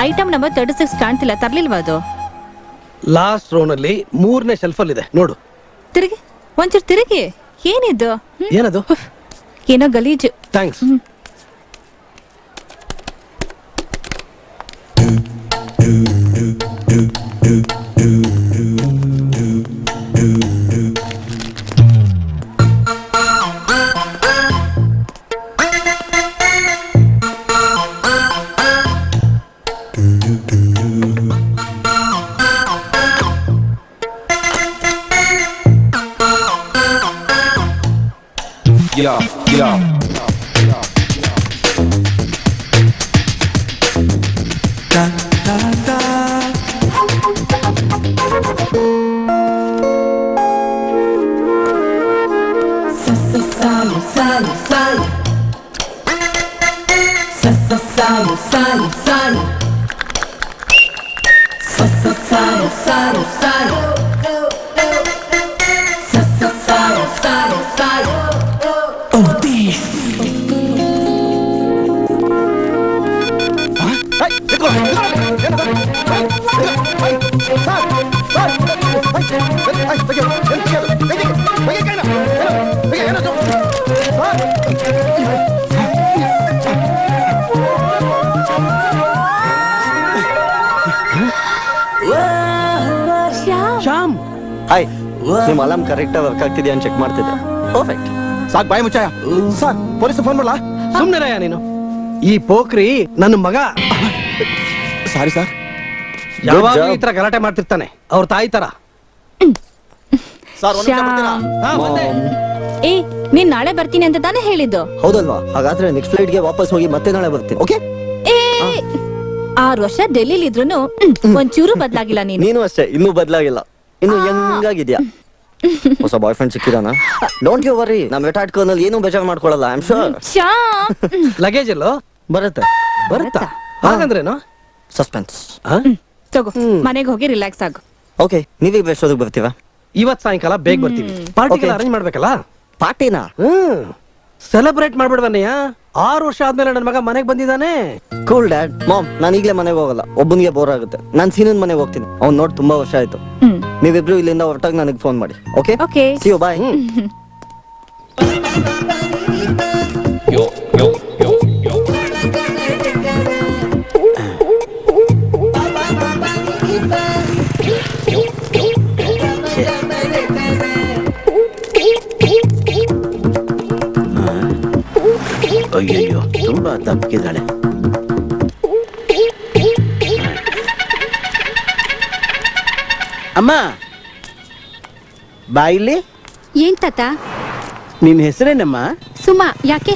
Item number 36 ಕಾಣ್ತಿಲ್ಲ, ತರ್ಲಿಲ್ವಾ ಅದು? Last rho ನಲ್ಲಿ 3ನೇ ಶೆಲ್ಫ್ ಅಲ್ಲಿ ಇದೆ ನೋಡು. ತಿರುಗಿ ಒಂಚೂರು ತಿರುಗಿ. ಏನಿದು? ಏನದು? ಏನೋ ಗಲೀಜು. ಥ್ಯಾಂಕ್ಸ್. ಶ್ಯಾಮ್, ಹಾಯ್. ನಿಮ್ಮ ಅಲಾರ್ಮ್ ಕರೆಕ್ಟ್ ವರ್ಕ್ ಆಗ್ತಿದ್ಯಾ ಅಂತ ಚೆಕ್ ಮಾಡ್ತಿದ್ದೆ. ಪರ್ಫೆಕ್ಟ್. ಸಾಕ್ ಬಾಯ್ ಮುಚ್ಚಾಯ. ಸರ್, ಪೊಲೀಸ್ ಫೋನ್ ಮಾಡಲಾ? ಸುಮ್ನಿರಯ್ಯ ನೀನು. ಈ ಪೋಖ್ರಿ ನನ್ನ ಮಗ. Sorry sir. ಯಾವಾಗ ಈ ತರ ಗಲಾಟೆ ಮಾಡ್ತಿರ್ತಾನೆ, ಅವ್ರ ತಾಯಿ ತರ. ಏ, ನೀನ್ ನಾಳೆ ಬರ್ತೀನಿ ಅಂತ ತಾನೇ ಹೇಳಿದ್ದು? ಹೌದಲ್ವಾ? ಹಾಗಾದ್ರೆ ನೆಕ್ಸ್ಟ್ ಫ್ಲೈಟ್ ಗೆ ವಾಪಸ್ ಹೋಗಿ ಮತ್ತೆ ನಾಳೆ ಬರ್ತೀನಿ. ಓಕೆ? 6 ವರ್ಷ ಡೆಲ್ಲಿಲಿ ಇದ್ರೂನು ಒಂಚೂರು ಬದ್ಲಾಗಿಲ್ಲ ನೀನು. ನೀನು ಅಷ್ಟೇ, ಇನ್ನೂ ಬದ್ಲಾಗಿಲ್ಲ. ಇನ್ನು ಯಂಗ್ ಆಗಿದ್ಯಾ. ಹೊಸ ಬಾಯ್ ಫ್ರೆಂಡ್ ಸಿಕ್ಕಿದಾನ? ಡೋಂಟ್ ಯು ವರಿ, ನಮ್ ವೆಟಾಟ್ಕೋನಲ್ಲಿ ಏನು ಬೇಜಾರ್ ಮಾಡ್ಕೊಳ್ಳಲ್ಲ. I am sure. ಲಗೇಜ್ ಎಲ್ಲೋ? ಬರುತ್ತೆ. ಬರುತ್ತಾ? ಹಾಗಂದ್ರೇನು? ಸಸ್ಪೆನ್ಸ್. ತಗೋ, ಮನೆಗೆ ಹೋಗಿ ರಿಲ್ಯಾಕ್ಸ್ ಆಗು. ಓಕೆ, ನೀವೀಗ ಬೆಷ್ಟೋದಕ್ಕೆ ಬರ್ತೀವಾ? ಇವತ್ ಸಾಯಂಕಾಲ ಬೇಗ ಬರ್ತೀವಿ. ಪಾರ್ಟಿ ಅರೇಂಜ್ ಮಾಡ್ಬೇಕಲ್ಲ. ಪಾರ್ಟಿನಾ? ಸೆಲೆಬ್ರೇಟ್ ಮಾಡ್ಬಿಡ್ವನ್ನಯ್ಯ. 6 ವರ್ಷ ಆದ್ಮೇಲೆ ನನ್ನ ಮಗ ಮನೆಗೆ ಬಂದಿದ್ದಾನೆ. Cool dad. ಮಾಮ್, ನಾನು ಈಗಲೇ ಮನೆಗೆ ಹೋಗಲ್ಲ. ಒಬ್ಬನಿಗೆ ಬೋರ್ ಆಗುತ್ತೆ. ನಾನು ಸೀನನ್ ಮನೆಗೆ ಹೋಗ್ತೀನಿ. ಅವ್ನು ನೋಡಿ ತುಂಬಾ ವರ್ಷ ಆಯ್ತು. ನೀವಿಬ್ರು ಇಲ್ಲಿಂದ ಹೊರಟಾಗ ನನಗೆ ಫೋನ್ ಮಾಡಿ. Okay? Okay. See you. Bye. ಅಯ್ಯಯ್ಯೋ, ತುಂಬಾ ತಪ್ಪಿದ್ದಾಳೆ. ಅಮ್ಮ ಬಾಯಿಲಿ. ಏನ್ ತಾತ? ನಿನ್ ಹೆಸರೇನಮ್ಮ? ಸುಮಾ. ಯಾಕೆ?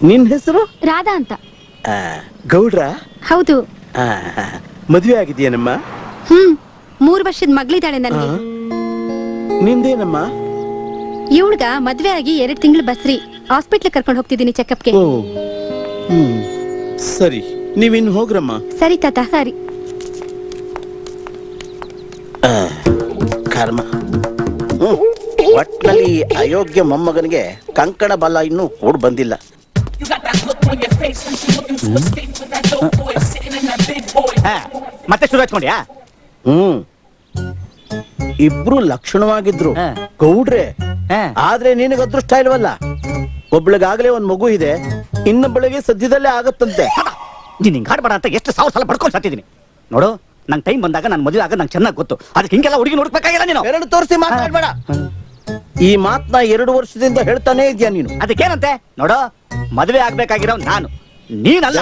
ನಿನ್ ಹೆಸರು? ರಾಧಾ ಅಂತ. ಗೌಡ್ರ? ಹೌದು. ಮದುವೆ ಆಗಿದೆಯೇನಮ್ಮ? 3 ವರ್ಷದ ಮಗಳಿದ್ದಾಳೆ ನನಗೆ. ನಿಂದೇನಮ್ಮ? ಇವಳ್ಗ ಮದ್ವೆ ಆಗಿ 2 ತಿಂಗಳು ಬಸ್ರಿ. ಹಾಸ್ಪಿಟ್ಲ್ ಕರ್ಕೊಂಡು ಹೋಗ್ತಿದ್ದೀನಿ ಚೆಕಪ್ಗೆ. ಸರಿ, ನೀವಿನ್ ಹೋಗ್ರಮ್ಮ. ಸರಿ ತಾತ. ಸರಿ. ಕರ್ಮ. ಒಟ್ನಲ್ಲಿ ಅಯೋಗ್ಯ ಮೊಮ್ಮಗನಿಗೆ ಕಂಕಣ ಬಲ ಇನ್ನೂ ಕೂಡ್ ಬಂದಿಲ್ಲ. ಮತ್ತೆ ಶುರು ಹಚ್ಕೊಂಡ್ಯಾ? ಇಬ್ರು ಲಕ್ಷಣವಾಗಿದ್ರು ಗೌಡ್ರೆ. ಆದ್ರೆ ನಿನಗ ಅದೃಷ್ಟ ಇಲ್ವಲ್ಲ. ಒಬ್ಳಿಗಾಗ್ಲೇ ಒಂದ್ ಮಗು ಇದೆ, ಇನ್ನೊಬ್ಬಳಿಗೆ ಸದ್ಯದಲ್ಲೇ ಆಗತ್ತಂತೆ. ನೀನ್ ಹಿಂಗ್ ಹಾಡ್ಬೇಡ ಅಂತ ಎಷ್ಟು ಸಾವಿರ ಸಲ ಪಡ್ಕೊಂಡು ಸತ್ತಿದ್ದೀನಿ ನೋಡು. ನಂಗೆ ಟೈಮ್ ಬಂದಾಗ ನಾನು ಮದುವೆ ಆಗ ನಂಗೆ ಚೆನ್ನಾಗಿ ಗೊತ್ತು. ಅದಕ್ಕೆ ಹಿಂಗೆಲ್ಲ ಹುಡುಗಿ ನೋಡ್ಬೇಕಾಗಿಲ್ಲ ನೀನು. ಎರಡು ತೋರಿಸಿ ಮಾತಾಡ್ಬೇಡ. ಈ ಮಾತನ್ನ 2 ವರ್ಷದಿಂದ ಹೇಳ್ತಾನೆ ಇದೆಯಾ ನೀನು? ಅದಕ್ಕೇನಂತೆ ನೋಡು, ಮದುವೆ ಆಗ್ಬೇಕಾಗಿರೋ ನಾನು, ನೀನಲ್ಲ.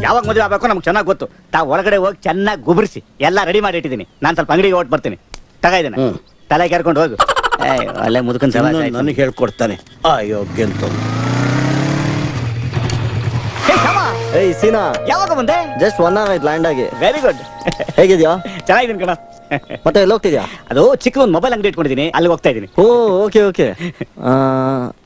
ಯಾವಾಗ ಮದುವೆ ಆಗ್ಬೇಕು ನಮ್ಗೆ ಚೆನ್ನಾಗಿ ಗೊತ್ತು. ಒಳಗಡೆ ಹೋಗಿ ಚೆನ್ನಾಗಿ ಗುಬರಿಸಿ ಎಲ್ಲ ರೆಡಿ ಮಾಡಿ ಇಟ್ಟಿದ್ದೀನಿ. ನಾನು ಸ್ವಲ್ಪ ಅಂಗಡಿಗೆ ಹೊಟ್ಟು ಬರ್ತೀನಿ. ತಗೈದೇನೆ, ತಲೆ ಕೆರ್ಕೊಂಡು ಹೋಗು. ಅಲ್ಲೇ ಮುದುಕನ್ ನನಗೆ ಹೇಳ್ಕೊಡ್ತಾನೆ ಅಯೋಗ್ಯಂತ. ಏಯ್ ಸೀನಾ, ಯಾವಾಗ ಬಂದೆ? ಜಸ್ಟ್ 1 hour ಆಯ್ತು ಲ್ಯಾಂಡ್ ಆಗಿ. Very good. ಹೇಗಿದ್ಯಾ? ಚೆನ್ನಾಗಿದ್ದೀನಿ ಕಣ. ಮತ್ತೆ ಎಲ್ಲಿ ಹೋಗ್ತಿದ್ಯಾ? ಅದು ಚಿಕ್ಕ ಒಂದು ಮೊಬೈಲ್ ಅಂಗಡಿ ಇಟ್ಕೊಂಡಿದ್ದೀನಿ, ಅಲ್ಲಿ ಹೋಗ್ತಾ ಇದ್ದೀನಿ. ಓ ಓಕೆ ಓಕೆ.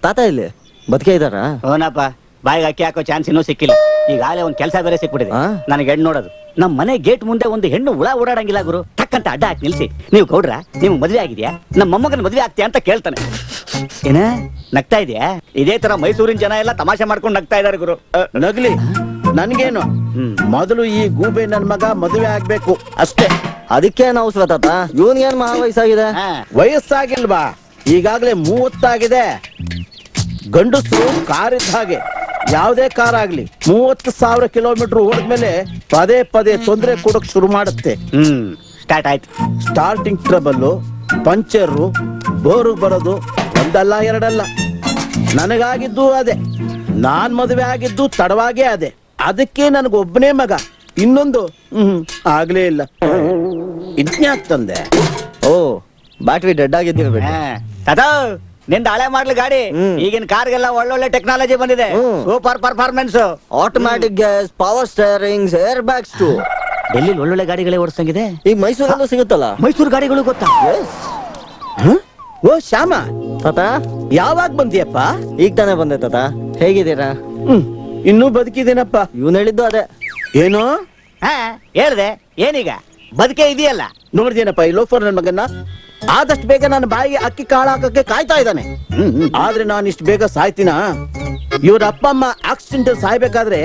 ತಾತ ಇಲ್ಲಿ ಬದುಕೆ ಇದ್ದಾರಾ? ಓನಪ್ಪ, ಬಾಯಿಗೆ ಅಕ್ಕಿ ಹಾಕೋ ಚಾನ್ಸ್ ಇನ್ನೂ ಸಿಕ್ಕಿಲ್ಲ. ಈಗಾಗಲೇ ಒಂದು ಕೆಲಸ ಬೇರೆ ಸಿಕ್ಬಿಟ್ಟಿದೆ ನನಗೆ. ಹೆಣ್ಣು ನೋಡೋದು. ನಮ್ಮ ಮನೆ ಗೇಟ್ ಮುಂದೆ ಒಂದು ಹೆಣ್ಣು ಹುಳ ಓಡಾಡಂಗಿಲ್ಲ ಗುರು. ಟಕ್ಕಂತ ಅಡ್ಡ ಹಾಕಿ ನಿಲ್ಸಿ, ನೀವು ಗೌಡ್ರ, ನೀವು ಮದುವೆ ಆಗಿದ್ಯಾ, ನಮ್ಮ ಮೊಮ್ಮಗನ ಮದುವೆ ಆಗ್ತೀಯಾ ಅಂತ ಕೇಳ್ತಾನೆ. ಏನ ನಗ್ತಾ ಇದೆಯಾ? ಇದೇ ತರ ಮೈಸೂರಿನ ಜನ ಎಲ್ಲ ತಮಾಷೆ ಮಾಡ್ಕೊಂಡು ನಗ್ತಾ ಇದಾರೆ ಗುರು. ನಗ್ಲಿ, ನನ್ಗೇನು ಮೊದಲು ಈ ಗೂಬೆ ನನ್ ಮಗ ಮದುವೆ ಆಗ್ಬೇಕು ಅಷ್ಟೇ. ಅದಕ್ಕೇನು ಅವಸರ ತಾತ, ಇವನ್ಗೇನ್ ಮಹಾ ವಯಸ್ಸಾಗಿದೆ. ಹಾ. ವಯಸ್ಸಾಗಿಲ್ವಾ, ಈಗಾಗ್ಲೇ 30 ಆಗಿದೆ. ಗಂಡಸರು ಕಾರ್ ಇದ್ದ ಹಾಗೆ, ಯಾವುದೇ ಕಾರ್ ಆಗ್ಲಿ 30,000 ಕಿಲೋಮೀಟರ್ ಓಡಿದ್ಮೇಲೆ ಪದೇ ಪದೇ ತೊಂದರೆ ಕೊಡಕ್ ಶುರು ಮಾಡುತ್ತೆ. ಸ್ಟಾರ್ಟ್ ಆಯ್ತು. ಸ್ಟಾರ್ಟಿಂಗ್ ಟ್ರಬಲ್, ಪಂಚರು, ಬೋರು ಬರೋದು ಒಂದಲ್ಲ ಎರಡಲ್ಲ. ನನಗಾಗಿದ್ದು ಅದೇ, ನಾನ್ ಮದುವೆ ಆಗಿದ್ದು ತಡವಾಗೇ ಅದೇ. ಅದಕ್ಕೆ ನನಗೊಬ್ಬನೇ ಮಗ, ಇನ್ನೊಂದು ಆಗ್ಲೇ ಇಲ್ಲ. ಇದ್ನ್ಯಾಕ್ ತಂದೆ? ಓ, ಬ್ಯಾಟ್ರಿ ಡೆಡ್ ಆಗಿದ್ದಿರ್ಬೇಕು. ತದಾ ನಿಂದ ಹಳೆ ಮಾಡ್ಲಿ ಗಾಡಿ. ಈಗಿನ ಕಾರ್ಗೆಲ್ಲ ಒಳ್ಳೊಳ್ಳೆ ಟೆಕ್ನಾಲಜಿ ಬಂದಿದೆ. Super performance, automatic gas, power steerings, air bags too. Delhi ಒಳ್ಳೊಳ್ಳೆ ಗಾಡಿಗಳೇ ಓಡಿಸ್ತಂಗಿದೆ. ಈಗ ಮೈಸೂರಲ್ಲೂ ಸಿಗುತ್ತಲ್ಲ. ಮೈಸೂರು ಗಾಡಿಗಳು ಗೊತ್ತಾ? ಓ ಶ್ಯಾಮ, ತಾತ ಯಾವಾಗ ಬಂದಿಯಪ್ಪ? ಈಗ ತಾನೇ ಬಂದೆ ತಾತ. ಹೇಗಿದ್ದೀರಾ? ಇನ್ನೂ ಬದುಕಿದೇನಪ್ಪ. ಇವನ್ ಹೇಳಿದ್ದು ಅದೇ. ಏನು ಹೇಳ್ದೆ, ಏನೀಗ ಬದುಕೆ ಇದೆಯಲ್ಲ. ನೋಡ್ದೇನಪ್ಪ ಈ ಲೋಫರ್ ನನ್ ಮಗನ್ನ? ಆದಷ್ಟು ಬೇಗ ನನ್ನ ಬಾಯಿಗೆ ಅಕ್ಕಿ ಕಾಳು ಹಾಕಕ್ಕೆ ಕಾಯ್ತಾ ಇದ್ದಾನೆ. ಆದ್ರೆ ನಾನು ಇಷ್ಟು ಬೇಗ ಸಾಯ್ತೀನ? ಇವ್ರ ಅಪ್ಪ ಅಮ್ಮ ಆಕ್ಸಿಡೆಂಟ್ ಸಾಯ್ಬೇಕಾದ್ರೆ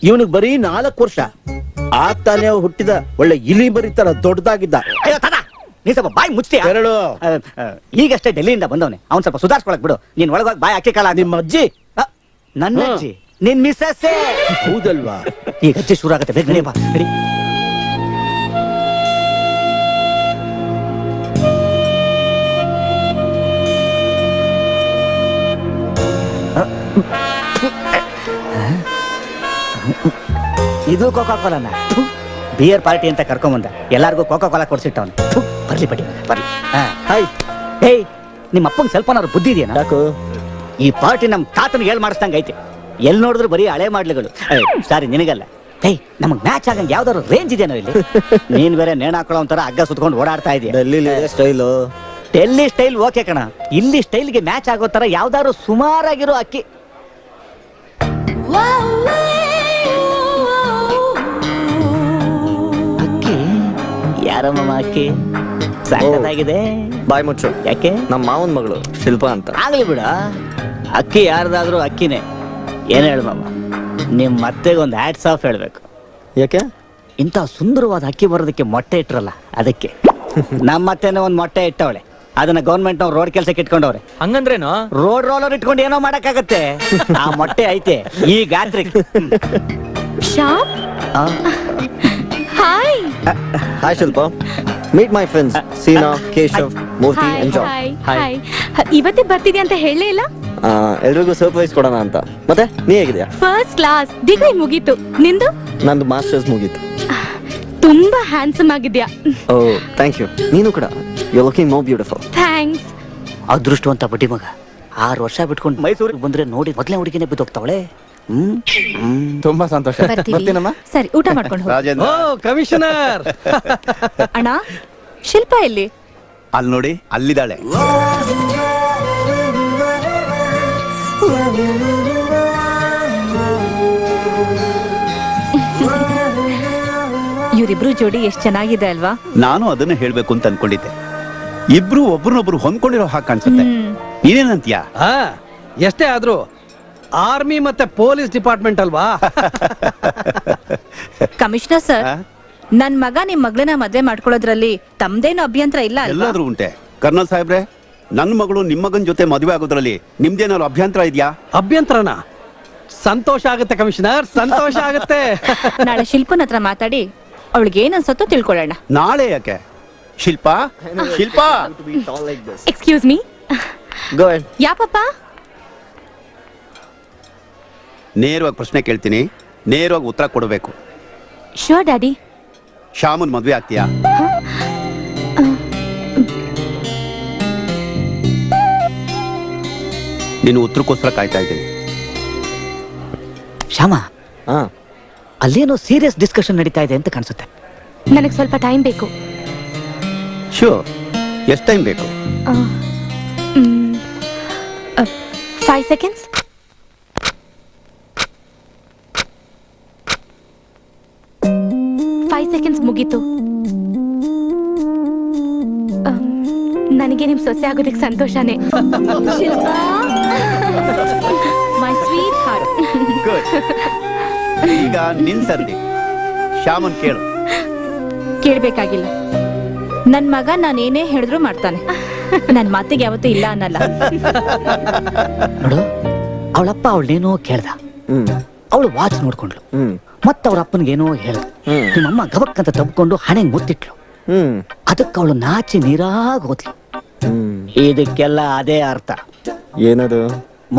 ಇವನಿಗೆ ಬರೀ 4 ವರ್ಷ. ಆಗ್ತಾನೆ ಹುಟ್ಟಿದ ಒಳ್ಳೆ ಇಲಿ ಬರೀ ತರ ದೊಡ್ಡದಾಗಿದ್ದ. ಅಯ್ಯೋ ತದ, ನೀ ಸ್ವಲ್ಪ ಬಾಯಿ ಮುಚ್ತೀಯ? ಹೇಳು. ಈಗಷ್ಟೇ ಡೆಲ್ಲಿಯಿಂದ ಬಂದವನೆ, ಅವ್ನ್ ಸ್ವಲ್ಪ ಸುಧಾರಿಸ್ಕೊಳಕ್ ಬಿಡು. ನೀನ್ ಒಳಗೋಗಿ ಬಾಯಿ ಅಕ್ಕಿ ಕಾಳ. ನಿಮ್ಮ ಅಜ್ಜಿ? ನನ್ನ ಅಜ್ಜಿ? ನಿನ್ ಮಿಸ್ಸಸ್? ಹೌದಲ್ವಾ? ಈಗ ಅಜ್ಜಿ ಶುರು ಆಗತ್ತೆ, ಬೇಗ ನಡಿ ಬಾ, ನಡಿ. ಇದು ಕೋಕಾ ಕೋಲಾನ ಬಿಯರ್ ಪಾರ್ಟಿ ಅಂತ ಕರ್ಕೊಂಬಂದ. ಎಲ್ಲಾರ್ಗು ಕೋಕಾ ಕೋಲಾ ಕೊಡ್ಸಿಟ್ಟವನು. ಬರ್ಲಿ ಬಡಿ ಬರ್ಲಿ. ಹಾಯ್. ಹೇಯ್, ನಿಮ್ಮ ಅಪ್ಪಂಗೆ ಸ್ವಲ್ಪನಾದ್ರು ಬುದ್ಧಿ ಇದೆಯಾ? ಯಾಕು? ಈ ಪಾರ್ಟಿ ನಮ್ ತಾತನ ಹೇಳ್ ಮಾಡಿಸ್ದಂಗ ಐತೆ. ಎಲ್ ನೋಡಿದ್ರು ಬರೀ ಹಳೆ ಮಾಡ್ಲಿಗಳು. ಸಾರಿ, ನಿನಗಲ್ಲ. ಹೇಯ್, ನಮಗ್ ಮ್ಯಾಚ್ ಆಗಂಗ್ ಯಾವ್ದಾದ್ರು ರೇಂಜ್ ಇದೆಯೋ ಇಲ್ಲಿ? ನೀನ್ ಬೇರೆ ನೇಣ ಹಾಕೊಳ್ಳೋ ಒಂಥರ ಹಗ್ಗ ಸುತ್ಕೊಂಡು ಓಡಾಡ್ತಾ ಇದೀಯ. Delhi style. Delhi style okay ಕಣ, ಇಲ್ಲಿ ಸ್ಟೈಲ್ಗೆ ಮ್ಯಾಚ್ ಆಗೋ ತರ ಯಾವ್ದಾದ್ರು ಸುಮಾರಾಗಿರೋ ಅಕ್ಕಿ. ಅಕ್ಕಿ ಯಾರಮ್ಮ ಅಕ್ಕಿ? ಸಾಕಾಗಿದೆ. ಬಾಯ್ ಮುಚ್ಚು. ಯಾಕೆ? ನಮ್ಮ ಮಾವನ್ ಮಗಳು ಶಿಲ್ಪಾ ಅಂತ. ಆಗ್ಲಿ ಬಿಡ, ಅಕ್ಕಿ ಯಾರ್ದಾದ್ರೂ ಅಕ್ಕಿನೇ. ಏನ್ ಹೇಳಮ್ಮ, ನಿಮ್ ಮತ್ತೆಗೊಂದು ಹ್ಯಾಟ್ಸ್ ಆಫ್ ಹೇಳ್ಬೇಕು. ಯಾಕೆ? ಇಂಥ ಸುಂದರವಾದ ಅಕ್ಕಿ ಬರೋದಕ್ಕೆ ಮೊಟ್ಟೆ ಇಟ್ರಲ್ಲ, ಅದಕ್ಕೆ. ನಮ್ಮ ಮತ್ತೆನೇ ಒಂದ್ ಮೊಟ್ಟೆ ಇಟ್ಟವಳೆ, ಅದನ್ನ ಗೌರ್ಮೆಂಟ್ ಅವ್ರು ರೋಡ್ ಕೆಲ್ಸಕ್ಕೆ ಇಟ್ಕೊಂಡವ್ರೆ. ಹಂಗಂದ್ರೇನು? ರೋಡ್ ರೋಲರ್ ಇಟ್ಕೊಂಡು ಏನೋ ಮಾಡಕ್ಕಾಗತ್ತೆ. ಆ ಮೊಟ್ಟೆ ಐತೆ ಈ ಗಾತ್ರಿ. Shyam, hi. Hi Shilpa, meet my friends Seena, Keshav, Murthy and John. Hi. ಇವತ್ತೇ ಬರ್ತಿದ್ಯಾ ಅಂತ ಹೇಳಲೇ ಇಲ್ಲ. ಎಲ್ರಿಗೂ ಸರ್ಪ್ರೈಸ್ ಕೊಡೋಣ ಅಂತ. ಮತ್ತೆ ನೀ ಹೇಗಿದ್ಯಾ? First class. ಡಿಗ್ರಿ ಮುಗೀತು, ನಿಂದು? ನಂದು ಮಾಸ್ಟರ್ಸ್ ಮುಗೀತು. ತುಂಬಾ ಹ್ಯಾಂಡ್ಸಮ್ ಆಗಿದ್ಯಾ. Oh, thank you. ನೀನು ಕೂಡ. You looking more beautiful. Thanks. ಅದೃಷ್ಟವಂತ ಬಡ್ಡಿ ಮಗ. 6 ವರ್ಷ ಬಿಟ್ಕೊಂಡು ಮೈಸೂರಿಗೆ ಬಂದ್ರೆ ನೋಡಿ ಮೊದಲೇ ಹುಡುಗಿನೇ ಬಿದ್ದೋಗ್ತಾವಳೆ. ತುಂಬಾ ಸಂತೋಷ. ಬರ್ತೀನಮ್ಮ. ಸರಿ, ಊಟ ಮಾಡ್ಕೊಂಡು ಹೋಗು. ಓ, ಕಮಿಷನರ್. ಅಣ್ಣ, ಶಿಲ್ಪಾ ಎಲ್ಲಿ? ಅಲ್ಲಿ ನೋಡಿ, ಅಲ್ಲಿದ್ದಾಳೆ. ಇವರಿಬ್ರು ಜೋಡಿ ಎಷ್ಟ್ ಚೆನ್ನಾಗಿದೆ ಅಲ್ವಾ? ನಾನು ಅದನ್ನ ಹೇಳ್ಬೇಕು ಅಂತ ಅನ್ಕೊಂಡಿದ್ದೆ. ಇಬ್ರು ಒಬ್ರನ್ನೊಬ್ರು ಹೊಂದ್ಕೊಂಡಿರೋ ಹಾಗೆ ಕಾಣಿಸುತ್ತೆ. ನೀನೇನಂತೀಯಾ? ಎಷ್ಟೇ ಆದ್ರೂ ಆರ್ಮಿ ಮತ್ತೆ ಪೊಲೀಸ್ ಡಿಪಾರ್ಟ್ಮೆಂಟ್ ಅಲ್ವಾ? ಕಮಿಷನರ್ ಸರ್, ನನ್ ಮಗ ನಿಮ್ ಮಗಳನ್ನ ಮದ್ವೆ ಮಾಡ್ಕೊಳ್ಳೋದ್ರಲ್ಲಿ ತಮ್ದೇನು ಅಭ್ಯಂತರ ಇಲ್ಲ ಅಲ್ವಾ? ಎಲ್ಲಾದ್ರೂ ಉಂಟೆ. ಕರ್ನಲ್ ಸಾಹೇಬ್ರೆ, ನನ್ನ ಮಗಳು ನಿಮ್ಮ ಮಗನ್ ಜೊತೆ ಮದುವೆ ಆಗೋದ್ರಲ್ಲಿ ನಿಮ್ದೇನಾದ್ರು ಅಭ್ಯಂತರ ಇದೆಯಾ? ಅಭ್ಯಂತರನ? ಸಂತೋಷ ಆಗುತ್ತೆ ಕಮಿಷನರ್, ಸಂತೋಷ ಆಗುತ್ತೆ. ನಾಳೆ ಶಿಲ್ಪನ್ ಹತ್ರ ಮಾತಾಡಿ ಅವಳಿಗೆ ಏನ್ ಅನ್ಸತ್ತೋ ತಿಳ್ಕೊಳ್ಳೋಣ. ನಾಳೆ ಯಾಕೆ? Shilpa, Shilpa. Excuse me. Go ahead. ಯಾ ಪಾಪ? ನೇರವಾಗಿ ಪ್ರಶ್ನೆ ಕೇಳ್ತೀನಿ, ನೇರವಾಗಿ ಉತ್ತರ ಕೊಡಬೇಕು. Sure daddy. ಶ್ಯಾಮನ್ ಮದ್ವೆ ಆಗ್ತೀಯಾ? ನೀನು ಉತ್ತರಕ್ಕೋಸ್ಕರ ಕಾಯ್ತಾ ಇದ್ದೀನಿ. ಶ್ಯಾಮ, ಅಲ್ಲೇನೋ ಸೀರಿಯಸ್ ಡಿಸ್ಕಷನ್ ನಡೀತಾ ಇದೆ ಅಂತ ಕಾಣಿಸುತ್ತೆ. ನನಗೆ ಸ್ವಲ್ಪ ಟೈಮ್ ಬೇಕು. ಶೂರ್. ಎಷ್ಟು ಟೈಮ್ ಬೇಕು? 5 seconds. ಮುಗೀತು. ನನಗೆ ನಿಮ್ ಸೊಸೆ ಆಗೋದಕ್ಕೆ ಸಂತೋಷನೇ. My sweet heart. ಈಗ ನಿನ್ ಸರ್ದಿ. ಶ್ಯಾಮನ್ ಕೇಳು. ಕೇಳ್ಬೇಕಾಗಿಲ್ಲ. ನನ್ ಮಗ ನಾನೇನೇ ಹೇಳಿದ್ರು ಮಾಡ್ತಾನೆ. ನನ್ ಮಾತಿಗೆ ಯಾವತ್ತೂ ಇಲ್ಲ ಅನ್ನಲ್ಲ. ನೋಡು, ಅವಳಪ್ಪ ಅವಳೇನೋ ಕೇಳ್ದ, ಅವಳು ವಾಚ್ ನೋಡ್ಕೊಂಡ್ಲು, ಮತ್ತ ಅವ್ರ ಅಪ್ಪನಿಗೇನೋ ಹೇಳ್ದ. ನಿಮ್ಮಮ್ಮ ಗಬಕ್ ಅಂತ ತಬ್ಕೊಂಡು ಹಣೆಗೆ ಮುತ್ತಿಟ್ಲು. ಅದಕ್ಕೆ ಅವಳು ನಾಚಿ ನೀರಾಗ ಹೋದ್ಲು. ಇದಕ್ಕೆಲ್ಲ ಅದೇ ಅರ್ಥ. ಏನದು?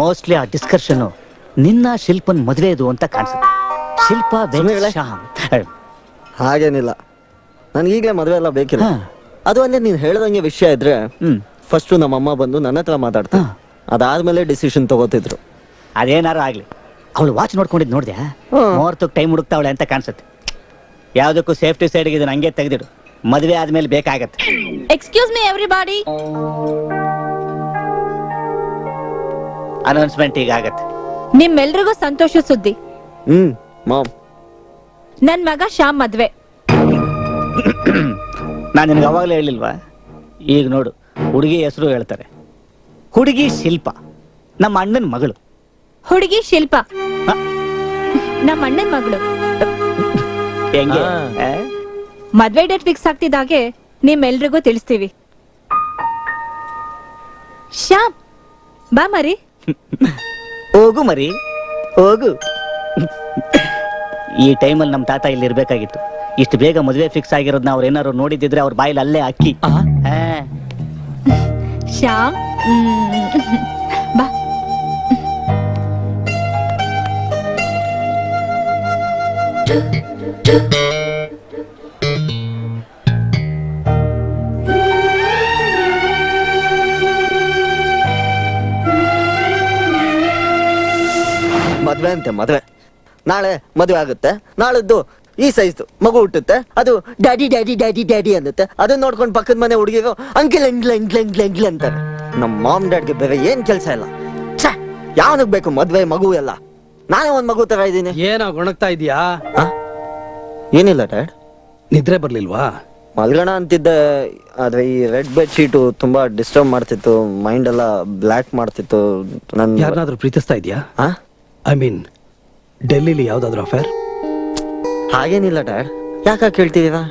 ಮೋಸ್ಟ್ಲಿ ಆ ಡಿಸ್ಕಷನ್ ನಿನ್ನ ಶಿಲ್ಪನ್ ಮದುವೆದು ಅಂತ ಕಾಣಿಸುತ್ತೆ. ಶಿಲ್ಪ ಹಾಗೇನಿಲ್ಲ, ನನ್ಗೆ ಈಗಲೇ ಮದುವೆ ಎಲ್ಲ ಬೇಕಿಲ್ಲ. ಅದು ಅಲ್ಲೇ ನೀನ್ ಹೇಳ್ದಂಗೆ ವಿಷಯ ಇದ್ರೆ ಫಸ್ಟ್ ನಮ್ಮಮ್ಮ ಬಂದು ನನ್ನ ಹತ್ರ ಮಾತಾಡ್ತಾ ಅದಾದ್ಮೇಲೆ ಡಿಸಿಷನ್ ತಗೋತಿದ್ರು. ಅದೇನಾರು ಆಗ್ಲಿ, ಅವಳು ವಾಚ್ ನೋಡ್ಕೊಂಡಿದ್ ನೋಡ್ದ್ಯಾ? ಮುಹೂರ್ತಕ್ಕೆ ಟೈಮ್ ಹುಡುಕ್ತಾವಳೆ ಅಂತ ಕಾಣಿಸುತ್ತೆ. ಯಾವ್ದಕ್ಕೂ ಸೇಫ್ಟಿ ಸೈಡ್ಗೆ ಇದನ್ನ ಹಂಗೆ ತೆಗೆದಿಡು. ಮದುವೆ ಆದ್ಮೇಲೆ ಬೇಕಾಗತ್ತೆ. Excuse me everybody. ಅನೌನ್ಸ್ಮೆಂಟ್ ಈಗ ಆಗತ್ತೆ. ನಿಮ್ಮೆಲ್ರಿಗೂ ಸಂತೋಷ ಸುದ್ದಿ. ಮಾಮ್, ನನ್ ಮಗ ಶ್ಯಾಮ್ ಮದ್ವೆ. ನಾನು ನಿನಗೆ ಅವಾಗಲೇ ಹೇಳಿಲ್ವಾ? ಈಗ ನೋಡು, ಹುಡುಗಿ ಹೆಸರು ಹೇಳ್ತಾರೆ. ಹುಡುಗಿ ಶಿಲ್ಪ, ನಮ್ಮ ಅಣ್ಣನ ಮಗಳು. ಹುಡುಗಿ ಶಿಲ್ಪ, ನಮ್ಮ ಅಣ್ಣನ ಮಗಳು. ಹೆಂಗೆ? ಮದ್ವೆ ಡೇಟ್ ಫಿಕ್ಸ್ ಆಗ್ತಿದ್ದಾಗೆ ನಿಮ್ಮೆಲ್ರಿಗೂ ತಿಳಿಸ್ತೀವಿ. ಶ್ಯಾಮ್ ಬಾ ಮರಿ. ಹೋಗು ಮರಿ, ಹೋಗು. ಈ ಟೈಮಲ್ಲಿ ನಮ್ಮ ತಾತ ಇಲ್ಲಿ ಇರ್ಬೇಕಾಗಿತ್ತು. ಇಷ್ಟು ಬೇಗ ಮದುವೆ ಫಿಕ್ಸ್ ಆಗಿರೋದನ್ನ ಅವ್ರು ಏನಾದ್ರು ನೋಡಿದಿದ್ರೆ ಅವ್ರ ಬಾಯಲ್ಲಿ ಅಲ್ಲೇ ಅಕ್ಕಿ. ಶ್ಯಾಮ್ ಬಾ. ಮದ್ವೆ ಅಂತೆ ಮದ್ವೆ. ನಾಳೆ ಮದುವೆ ಆಗುತ್ತೆ, ನಾಳದ್ದು ಈ ಸೈಜ್ ಮಗು ಹುಟ್ಟುತ್ತೆ, ಅದು ಡ್ಯಾಡಿ ಡ್ಯಾಡಿ ಡ್ಯಾಡಿ ಡ್ಯಾಡಿ ಅನ್ನುತ್ತೆ. ಅದನ್ನ ನೋಡ್ಕೊಂಡು ಪಕ್ಕದ ಮನೆ ಹುಡುಗಿಗೂ ಅಂಕಿಲ್ ಎಂಗ್ಲ್ ಎಂಗ್ಲ್ ಎಂಗ್ಲ್ ಎಂಗ್ಲ್ ಅಂತಾರೆ. ನಮ್ಮ ಮಾಮ್ ಡ್ಯಾಡ್ಗೆ ಬೇರೆ ಏನ್ ಕೆಲ್ಸ ಇಲ್ಲ. ಛೇ, ಯಾವನಿಗೆ ಬೇಕು ಮದ್ವೆ ಮಗು ಎಲ್ಲ? ನಾನೇ ಒಂದ್ ಮಗು ತರ ಇದ್ದೀನಿ. ಏನೋ ಗೊಣಗ್ತಾ ಇದೀಯಾ? ಏನಿಲ್ಲ ಡ್ಯಾಡ್. ನಿದ್ರೆ ಬರ್ಲಿಲ್ವಾ? ಮಲ್ಗಣ ಅಂತಿದ್ದೆ, ಆದ್ರೆ ಈ ರೆಡ್ ಬೆಡ್ ಶೀಟು ತುಂಬಾ ಡಿಸ್ಟರ್ಬ್ ಮಾಡ್ತಿತ್ತು, ಮೈಂಡ್ ಎಲ್ಲ ಬ್ಲಾಕ್ ಮಾಡ್ತಿತ್ತು. ನನ್ ಯಾರನ್ನಾದ್ರೂ ಪ್ರೀತಿಸ್ತಾ ಇದೀಯಾ? ಐ ಮೀನ್ ಡೆಲ್ಲಿಲಿ ಯಾವ್ದಾದ್ರು ಅಫೇರ್? ಹಾಗೇನಿಲ್ಲ ಡ್ಯಾಡ್. ಯಾಕ ಕೇಳ್ತಿದೀರಾ?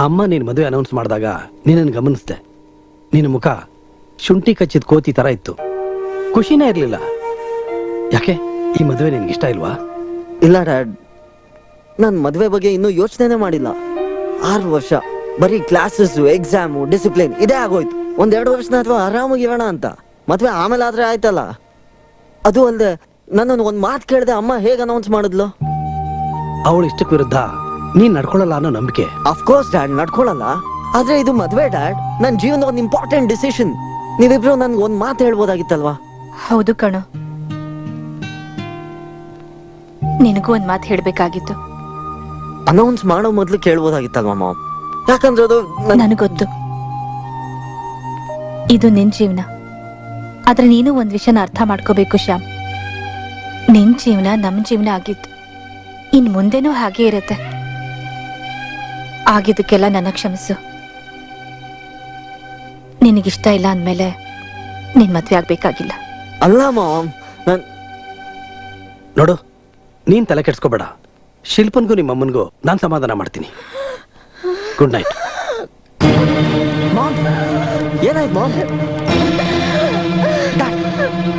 ಅಮ್ಮ ನೀನ್ ಮದುವೆ ಅನೌನ್ಸ್ ಮಾಡಿದಾಗ ನೀನನ್ನು ಗಮನಿಸ್ದೆ. ನಿನ್ನ ಮುಖ ಶುಂಠಿ ಕಚ್ಚಿದ ಕೋತಿ ತರ ಇತ್ತು, ಖುಷಿನೇ ಇರ್ಲಿಲ್ಲ. ಯಾಕೆ ಈ ಮದುವೆ ನಿನ್ಗೆ ಇಷ್ಟ ಇಲ್ವಾ? ಇಲ್ಲ ಡ್ಯಾಡ್, ನಾನ್ ಮದ್ವೆ ಬಗ್ಗೆ ಇನ್ನೂ ಯೋಚನೆ ಮಾಡಿಲ್ಲ. 6 ವರ್ಷ ಬರೀ ಕ್ಲಾಸಸ್, ಎಕ್ಸಾಮು, ಡಿಸಿಪ್ಲಿನ್ ಇದೇ ಆಗೋಯ್ತು. 1-2 ವರ್ಷನ ಅಥವಾ ಆರಾಮಾಗಿರೋಣ ಅಂತ. ಮದ್ವೆ ಆಮೇಲೆ ಆದ್ರೆ ಆಯ್ತಲ್ಲ. ಅದು ಅಲ್ಲದೆ ನನ್ನನ್ನು ಒಂದ್ ಮಾತು ಕೇಳದೆ ಅಮ್ಮ ಹೇಗ್ ಅನೌನ್ಸ್ ಮಾಡಿದ್ಲು? ಅವಳು ಇಷ್ಟಕ್ಕೆ ವಿರುದ್ಧ ನೀನ್ ನಡ್ಕೊಳ್ಳಲ್ಲ ಅನ್ನೋ ನಂಬಿಕೆ. ಅಫ್ಕೋರ್ಸ್ ಡ್ಯಾಡ್, ನಡ್ಕೊಳಲ್ಲ. ಆದ್ರೆ ಇದು ಮದ್ವೆ ಡ್ಯಾಡ್, ನನ್ ಜೀವನದ ಒಂದು ಇಂಪಾರ್ಟೆಂಟ್ ಡಿಸಿಷನ್. ನೀವಿಬ್ರು ನನ್ಗೆ ಒಂದ್ ಮಾತು ಹೇಳ್ಬೋದಾಗಿತ್ತಲ್ವಾ? ಹೌದು ಕಣೋ, ನಿನಗೂ ಒಂದ್ ಮಾತು ಹೇಳ್ಬೇಕಾಗಿತ್ತು. ಅನೌನ್ಸ್ ಮಾಡೋ ಮೊದ್ಲು ಕೇಳ್ಬೋದಾಗಿತ್ತಲ್ವಾ ಮಾಮ್? ಯಾಕಂದ್ರೆ ಅದು ನನಗೊತ್ತು, ಇದು ನಿನ್ ಜೀವನ. ಆದ್ರೆ ನೀನು ಒಂದ್ ವಿಷಯನ ಅರ್ಥ ಮಾಡ್ಕೋಬೇಕು ಶ್ಯಾಮ್. ನಿನ್ ಜೀವನ ನಮ್ ಜೀವನ ಆಗಿತ್ತು, ಇನ್ ಮುಂದೆನೂ ಹಾಗೆ ಇರುತ್ತೆ. ಆಗಿದ್ದಕ್ಕೆಲ್ಲ ನನ್ನ ಕ್ಷಮಿಸು. ನಿನಗಿಷ್ಟ ಇಲ್ಲ ಅಂದ್ಮೇಲೆ ನಿನ್ ಮದ್ವೆ ಆಗ್ಬೇಕಾಗಿಲ್ಲ. ಅಲ್ಲ ಮಾಮ್, ನೋಡು, ನೀನ್ ತಲೆ ಕೆಡ್ಸ್ಕೋಬೇಡ. ಶಿಲ್ಪನ್ಗೂ ನಿಮ್ಮ ಅಮ್ಮನ್ಗೂ ನಾನ್ ಸಮಾಧಾನ ಮಾಡ್ತೀನಿ. Good night. ಏನಾಯ್ತು ಮಾಮ್?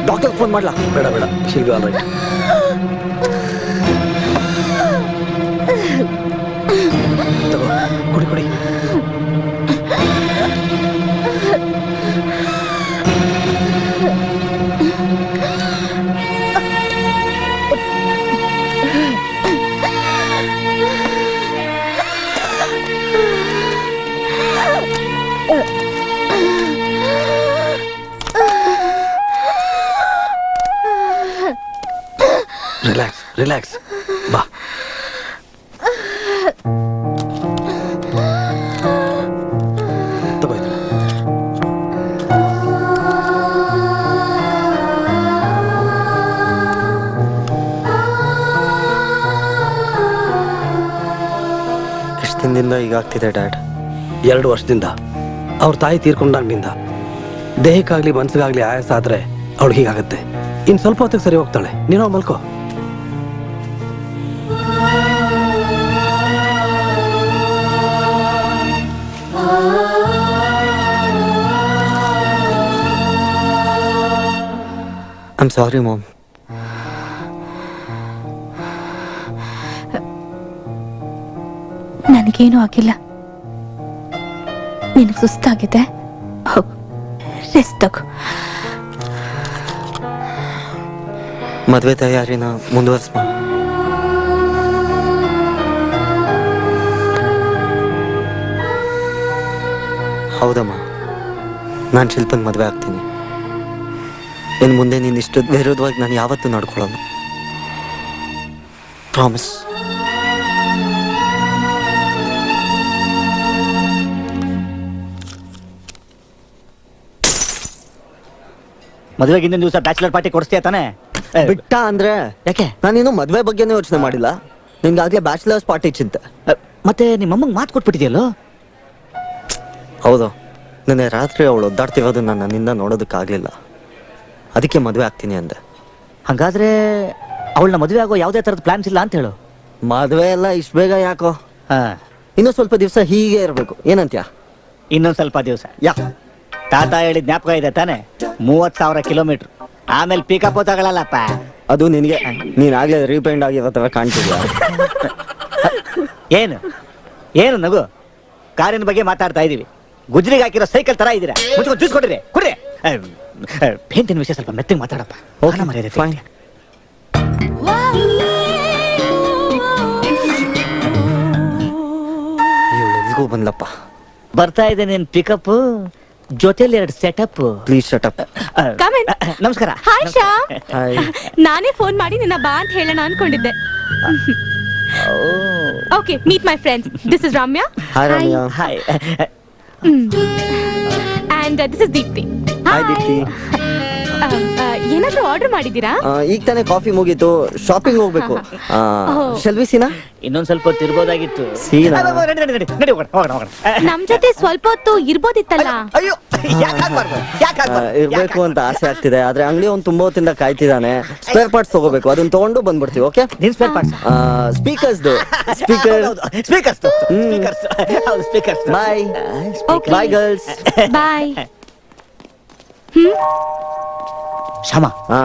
ಡಾಕ್ಟರ್ ಫೋನ್ ಮಾಡ್ಲಾ? ಬೇಡ ಬೇಡ, ಶಿಲ್ ಬಿ ಆಲ್ ರೈಟ್. ತಗೋ, ಕುಡಿ ಕುಡಿ. ರಿಲ್ಯಾಕ್ಸ್ ರಿಲ್ಯಾಕ್ಸ್, ಬಾ. ತಗೋ ಇದನ್ನ. ಎಷ್ಟು ದಿನದಿಂದ ಈಗ ಆಗ್ತಿದೆ ಡ್ಯಾಡ್? 2 ವರ್ಷದಿಂದ. ಅವ್ರ ತಾಯಿ ತೀರ್ಕೊಂಡಾಗ್ನಿಂದ ದೇಹಕ್ಕಾಗ್ಲಿ ಮನ್ಸಿಗಾಗ್ಲಿ ಆಯಾಸ ಆದ್ರೆ ಅವಳು ಹೀಗಾಗತ್ತೆ. ಇನ್ ಸ್ವಲ್ಪ ಹೊತ್ತಿಗೆ ಸರಿ ಹೋಗ್ತಾಳೆ. ನೀನೋ ಮಲ್ಕೋ. I am sorry mom. ನನಗೇನು ಆಗಿಲ್ಲ. ನಿನಗೆ ಸುಸ್ತಾಗಿದೆ, ಹೋಗು ರೆಸ್ಟ್ ತಗೋ. ಮದುವೆ ತಯಾರಿನ ಮುಂದುವರ್ಸ್ಮ. ಹೌದಮ್ಮ, ನಾನು ಶಿಲ್ಪನ್ ಮದುವೆ ಆಗ್ತೀನಿ. ಇನ್ನು ಮುಂದೆ ನೀನು ಇಷ್ಟು ವಿರೋಧವಾಗಿ ನಾನು ಯಾವತ್ತೂ ನಡ್ಕೊಳ್ಳಲ್ಲ. ಪ್ರಾಮಿಸ್. ಮದುವೆಗೆ ಹಿಂದಿನ ದಿವಸ ಬ್ಯಾಚುಲರ್ ಪಾರ್ಟಿ ಕೊಡಿಸ್ತೀಯ ತಾನೆ? ಬಿಟ್ಟ ಅಂದ್ರೆ ಯಾಕೆ? ನಾನೇನು ಮದುವೆ ಬಗ್ಗೆನೇ ಯೋಚನೆ ಮಾಡಿಲ್ಲ. ನಿನ್ಗಾಗ್ಲೇ ಬ್ಯಾಚುಲರ್ಸ್ ಪಾರ್ಟಿ ಚಿಂತೆ. ಮತ್ತೆ ನಿಮ್ಮಮ್ಮಂಗೆ ಮಾತು ಕೊಟ್ಬಿಟ್ಟಿದೆಯಲ್ಲೋ? ಹೌದು, ನಿನ್ನೆ ರಾತ್ರಿ ಅವಳು ಒದ್ದಾಡ್ತಿರೋದು ನನ್ನಿಂದ ನೋಡೋದಕ್ಕಾಗಲಿಲ್ಲ. ಅದಕ್ಕೆ ಮದುವೆ ಆಗ್ತೀನಿ ಅಂದೆ. ಹಂಗಾದ್ರೆ ಅವಳನ್ನ ಮದುವೆ ಆಗೋ ಯಾವುದೇ ಥರದ ಪ್ಲಾನ್ಸ್ ಇಲ್ಲ ಅಂತ ಹೇಳು. ಮದುವೆ ಎಲ್ಲ ಇಷ್ಟು ಬೇಗ ಯಾಕೋ? ಹಾ, ಇನ್ನೂ ಸ್ವಲ್ಪ ದಿವಸ ಹೀಗೆ ಇರಬೇಕು. ಏನಂತ್ಯಾ? ಇನ್ನೊಂದು ಸ್ವಲ್ಪ ದಿವಸ. ಯಾ, ತಾತ ಹೇಳಿದ ಜ್ಞಾಪಕ ಇದೆ ತಾನೆ? 30,000 ಕಿಲೋಮೀಟರ್ ಆಮೇಲೆ ಪಿಕಪ್ ತಗೊಳ್ಳಲ್ಲಪ್ಪ. ಅದು ನಿನಗೆ ನೀನಾಗ್ಲೇ ರೀಪೇಂಡ್ ಆಗಿರೋ ಥರ ಕಾಣ್ತಿದ್ಯಾ? ಏನು ಏನು ನಗು? ಕಾರಿನ ಬಗ್ಗೆ ಮಾತಾಡ್ತಾ ಇದೀವಿ. ಗುಜ್ರಿಗೆ ಹಾಕಿರೋ ಸೈಕಲ್ ತರ ಇದೀರಾ. ಮುಚ್ಕೊಂಡು ಜ್ಯೂಸ್ ಕೊಡ್ರಿ, ಕುಡ್ರಿ. ಪೇಂಟಿನ ವಿಷಯ ಸ್ವಲ್ಪ ಮೆತ್ತಗೆ ಮಾತಾಡಪ್ಪ. ಓಕೆ, ಮರ್ಯಾದೆ ಫೈನ್. ಎಲ್ಗೂ ಬಂದ್ಲಪ್ಪ. ಬರ್ತಾ ಇದೆ ನಿನ್ ಪಿಕಪ್, ಜೊತೆಲಿ 2 setup. Please shut up. Come in. ನಮಸ್ಕಾರ. ಹಾಯ್ ಶ್ಯಾಮ್. ಹಾಯ್. ನಾನೇ ಫೋನ್ ಮಾಡಿ ನಿನ್ನ ಬಾ ಅಂತ ಹೇಳೋಣ ಅನ್ಕೊಂಡಿದ್ದೆ. Okay, meet my friends. This is Ramya hi Ramya. Hi. And this is Deepti. Hi Deepti. ಏನಾದ್ರೂ ಆರ್ಡರ್ ಮಾಡಿದ್ದೀರಾ? ಈಗ ತಾನೇ ಕಾಫಿ ಮುಗೀತು, ಶಾಪಿಂಗ್ ಹೋಗ್ಬೇಕು. ಶೆಲ್ವಿ ಸೀನಾ? ಇನ್ನೊಂದ್ ಸ್ವಲ್ಪ ಹೊತ್ತು ಇರ್ಬೋದಾಗಿತ್ತು. ಸೀನಾ? ನಡಿ, ನಡಿ, ನಡಿ, ನಡಿ, ಹೋಗೋಣ, ಹೋಗೋಣ, ಹೋಗೋಣ. ನಮ್ ಜೊತೆ ಸ್ವಲ್ಪ ಹೊತ್ತು ಇರ್ಬೋದಿತ್ತಲ್ಲ. ಅಯ್ಯೋ, ಯಾಕಾಗ್ಬಾರ್ದು? ಇರ್ಬೇಕು ಅಂತ ಆಸೆ ಆಗ್ತಿದೆ, ಆದ್ರೆ ಅಂಗಡಿ ಅವ್ನು ತುಂಬಾ ಹೊತ್ತಿಂದ ಕಾಯ್ತಿದ್ದಾನೆ. ಸ್ಪೇರ್ ಪಾರ್ಟ್ಸ್ ತಗೋಬೇಕು, ಅದನ್ನ ತಗೊಂಡು ಬಂದ್ಬಿಡ್ತೀವಿ. ಓಕೆ? ನಿನ್ ಸ್ಪೇರ್ ಪಾರ್ಟ್ಸ್? ಸ್ಪೀಕರ್ಸ್ದು. ಸ್ಪೀಕರ್. ಸ್ಪೀಕರ್ಸ್. ಸ್ಪೀಕರ್ಸ್. ಹೌದು, speakers. Bye. Okay. Bye girls. Bye. Shyama, ಹಾ,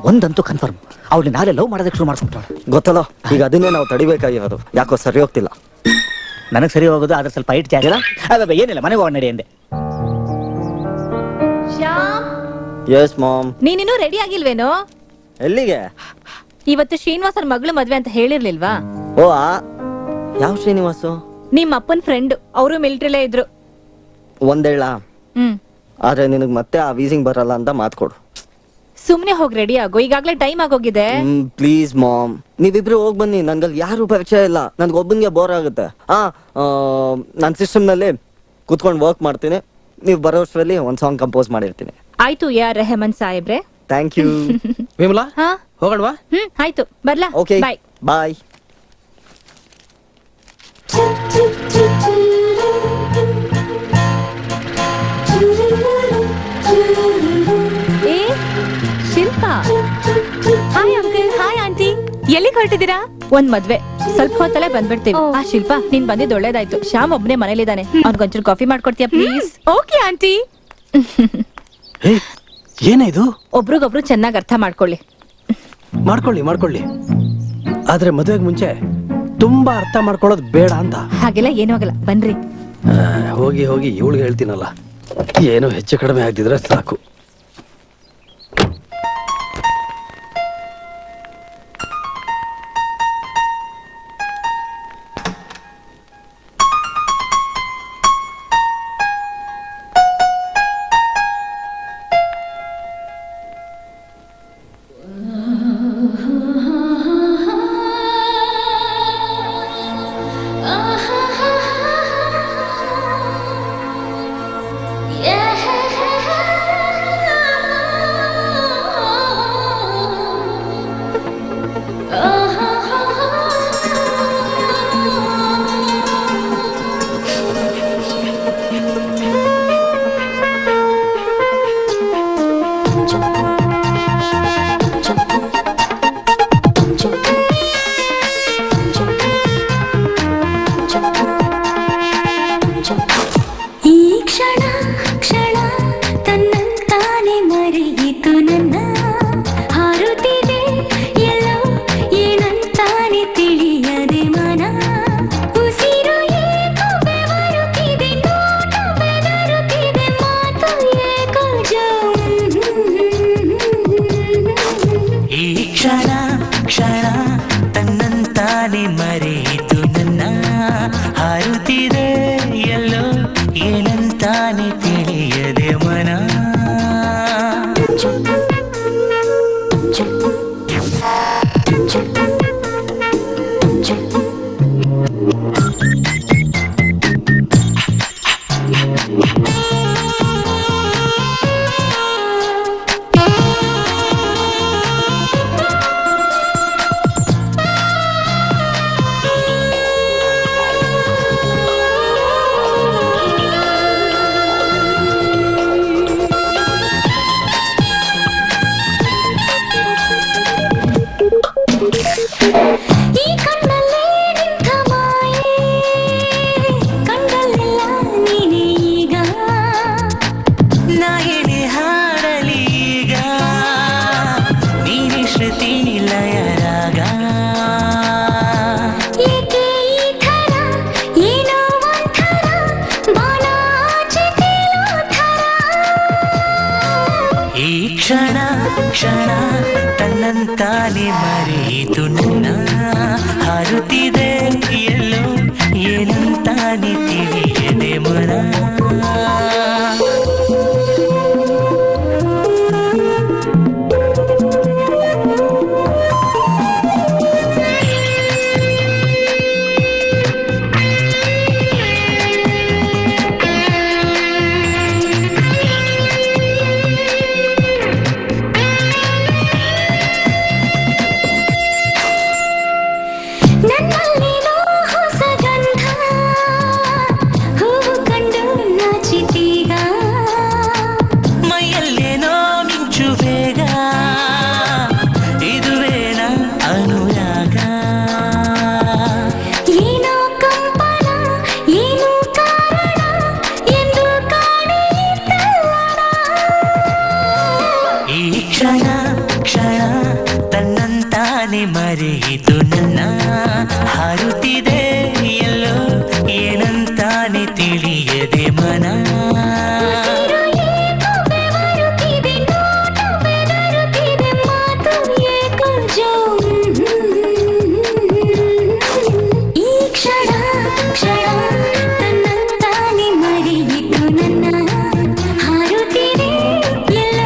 ಒಂದಂತೂ ಕನ್ಫರ್ಮ್, ಅವಳು ನಾಳೆ ಲವ್ ಮಾಡೋದಕ್ಕೆ ಶುರು ಮಾಡ್ಕೊಂಡ್ತಾಳೆ. ಗೊತ್ತಲ್ಲ, ಈಗ ಅದನ್ನೇ ನಾವು ತಡಿಬೇಕಾಗಿರೋದು. ಯಾಕೋ ಸರಿ ಹೋಗ್ತಿಲ್ಲ. ನನಗೆ ಸರಿ ಹೋಗೋದು, ಅದ್ರ ಸ್ವಲ್ಪ ಹೈಟ್ ಜಾಸ್ತಿ. ಏನಿಲ್ಲ, ಮನೆಗೆ ಹೋಗೋಣ ನಡಿ ಅಂದೆ. Shyam, yes mom. ನೀನಿನ್ನೂ ರೆಡಿ ಆಗಿಲ್ವೇನೋ? ಎಲ್ಲಿಗೆ? ಇವತ್ತು ಶ್ರೀನಿವಾಸರ ಮಗಳು ಮದ್ವೆ ಅಂತ ಹೇಳಿರ್ಲಿಲ್ವಾ? ಓ, ಯಾವ ಶ್ರೀನಿವಾಸು? ನಿಮ್ಮ ಅಪ್ಪನ ಫ್ರೆಂಡ್, ಅವರು ಮಿಲಿಟರಿಲೇ ಇದ್ರು. ಒಂದೇಳ. ಹ್ಮ್, ಆದ್ರೆ ನಿನಗ್ ಮತ್ತೆ ಆ ವೀಸಿಂಗ್ ಬರಲ್ಲ ಅಂತ ಮಾತ್ಕೊಡು. ಸುಮ್ನೆ ಹೋಗಿ ರೆಡಿ ಆಗೋ, ಈಗಾಗ್ಲೇ ಟೈಮ್ ಆಗೋಗಿದೆ. ಪ್ಲೀಸ್ ಮಾಮ್, ನೀವಿಬ್ರು ಹೋಗ್ ಬನ್ನಿ. ನನ್ಗಲ್ಲಿ ಯಾರು ಪರಿಚಯ ಇಲ್ಲ, ನನ್ಗೊಬ್ಬನ್ಗೆ ಬೋರ್ ಆಗುತ್ತೆ. ನನ್ನ ಸಿಸ್ಟಮ್ ನಲ್ಲಿ ಕೂತ್ಕೊಂಡು ವರ್ಕ್ ಮಾಡ್ತೀನಿ. ನೀವು ಬರೋಷ್ಟರಲ್ಲಿ ಒಂದ್ ಸಾಂಗ್ ಕಂಪೋಸ್ ಮಾಡಿರ್ತೀನಿ. ಆಯ್ತು ಯಾರ್ ರೆಹಮಾನ್ ಸಾಹೇಬ್ರೆ. Thank you. ವಿಮಲಾ, ಹಾ, ಹೋಗೋಣವಾ? ಆಯ್ತು, ಬರ್ಲಾ? Okay, bye. ಬಾಯ್. ಏ Shilpa, hi uncle. Hi aunty. ಎಲ್ಲಿ ಹೊರಟಿದ್ದೀರಾ? ಒಂದ್ ಮದ್ವೆ, ಸ್ವಲ್ಪ ಹೊತ್ತಲ್ಲೇ ಬಂದ್ಬಿಡ್ತೀವಿ. ಆ ಶಿಲ್ಪ, ನೀನ್ ಬಂದಿದ್ದು ಒಳ್ಳೇದಾಯ್ತು. ಶ್ಯಾಮ್ ಒಬ್ನೇ ಮನೇಲಿದ್ದಾನೆ, ಅವ್ನಿಗೊಂಚೂರು ಕಾಫಿ ಮಾಡ್ಕೊಡ್ತೀಯಾ ಪ್ಲೀಸ್? Okay aunty. ಏನೇ ಇದು? ಒಬ್ರಿಗೊಬ್ರು ಚೆನ್ನಾಗಿ ಅರ್ಥ ಮಾಡ್ಕೊಳ್ಳಿ. ಮಾಡ್ಕೊಳ್ಳಿ. ಆದ್ರೆ ಮದುವೆಗೆ ಮುಂಚೆ ತುಂಬಾ ಅರ್ಥ ಮಾಡ್ಕೊಳ್ಳೋದು ಬೇಡ ಅಂತ. ಹಾಗೆಲ್ಲ ಏನೂ ಆಗಲ್ಲ, ಬನ್ರಿ. ಹೋಗಿ ಇವಳಿಗೆ ಹೇಳ್ತೀನಲ್ಲ, ಏನೋ ಹೆಚ್ಚು ಕಡಿಮೆ ಆಗ್ತಿದ್ರೆ ಸಾಕು. Yeah. ಕ್ಷಣ ಕ್ಷಣ ತನ್ನಂತಾನೆ ಮರೆಯಿತು ನನ್ನ ಹಾರುತ್ತಿದೆ ಎಲ್ಲೋ ಏನಂತಾನೆ ತಿಳಿಯದೆ ಮನ ಈ ಕಣ್ಣಲ್ಲೇ ನಿಂತ ಮಾಯೆ ಕಂಡಲ್ಲೆಲ್ಲ ನೀನೇ ಈಗ ನಾ ಹೇಳಿ ಹಾಡಲೀಗ ನೀನೆ ಶ್ರುತಿ ಲಯರಾಗ ಏಕೆ ಈ ಥರ ಏನೋ ಒಂಥರ ಬಾನಾಚೆ ತೇಲೋ ಥರ ಈ ಕ್ಷಣ ಕ್ಷಣ ತನ್ನಂತಾನೆ ಮರೆಯಿತು ನನ್ನ ಹಾರುತ್ತಿದೆ ಎಲ್ಲೋ ಏನಂತಾನೆ ತಿಳಿಯದೆ ಮನ ನನ್ನಲ್ಲೇನೋ ಹೊಸ ಗಂಧ ಹೂವು ಕಂಡು ನಾಚಿತೀಗ ಮೈಯಲ್ಲೇನೋ ಮಿಂಚು ಬೇಗ ಇದುವೇನ ಅನುರಾಗ ಏನೋ ಕಂಪನ ಏನೋ ಕಾರಣ ಎಂದು ಕಾಣಿತಲ್ಲಣ ಈ ಕ್ಷಣ ಕ್ಷಣ ತನ್ನಂತಾನೆ ಮರೆಯಿತು ನನ್ನ ಹಾರುತ್ತಿದೆ ಎಲ್ಲೋ ಏನಂತಾನೆ ತಿಳಿಯದೆ ಮನ ಉಸಿರು ಏಕೋ ಬೆವರುತ್ತಿದೆ ನೋಟ ಬೆದರುತ್ತಿದೆ ಮಾತು ಏಕೋ ಜೋಮ್ ಈ ಕ್ಷಣ ಕ್ಷಣ ತನ್ನಂತಾನೆ ಮರೆಯಿತು ನನ್ನ ಹಾರುತ್ತಿದೆ ಎಲ್ಲ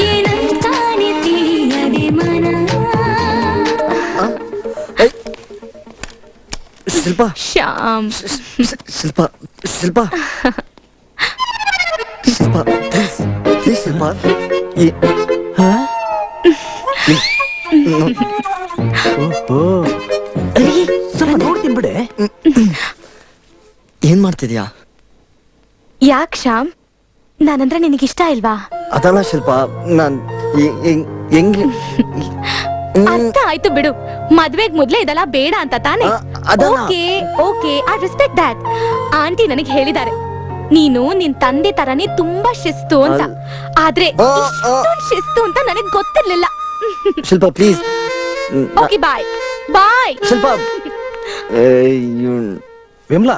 ಏನಂತಾನೆ ತಿಳಿಯದೆ ಮನ ಶಿಲ್ಪ ಶ್ಯಾಮ್ ಶಿಲ್ಪ ಶಿಲ್ಪ ಶಿಲ್ಪ ಪ್ಲೀಸ್ ಪ್ಲೀಸ್ ಶಿಲ್ಪ ಸ್ವಲ್ಪ ನೋಡ್ತೀನಿ ಬಿಡೆ. ಏನ್ ಮಾಡ್ತಿದ್ಯಾ? ಯಾಕ್ ಶ್ಯಾಮ್ ನಾನಂದ್ರೆ ನಿನಗಿಷ್ಟ ಇಲ್ವಾ? ಅದಲ್ಲ ಶಿಲ್ಪ ನಾನ್ ಹೆಂಗೆ ಅರ್ಥ ಆಯ್ತು ಬಿಡು. ಮದ್ವೆಗ್ ಮೊದ್ಲೇ ಇದೆಲ್ಲ ಬೇಡ ಅಂತ ತಾನೆ? ಅದಲ್ಲ. Okay okay I respect that. Aunty ನನಗೆ ಹೇಳಿದ್ದಾರೆ ನೀನು ನಿನ್ ತಂದೆ ತರನೇ ತುಂಬಾ ಶಿಸ್ತು ಅಂತ. ಆದ್ರೆ ಇಷ್ಟೊಂದ್ ಶಿಸ್ತು ಅಂತ ನನಗ್ ಗೊತ್ತಿರ್ಲಿಲ್ಲ. ಶಿಲ್ಪ ಪ್ಲೀಸ್ ಓಕೆ ಬಾಯ್ ಬಾಯ್. ಶಿಲ್ಪ ವಿಮ್ಲಾ,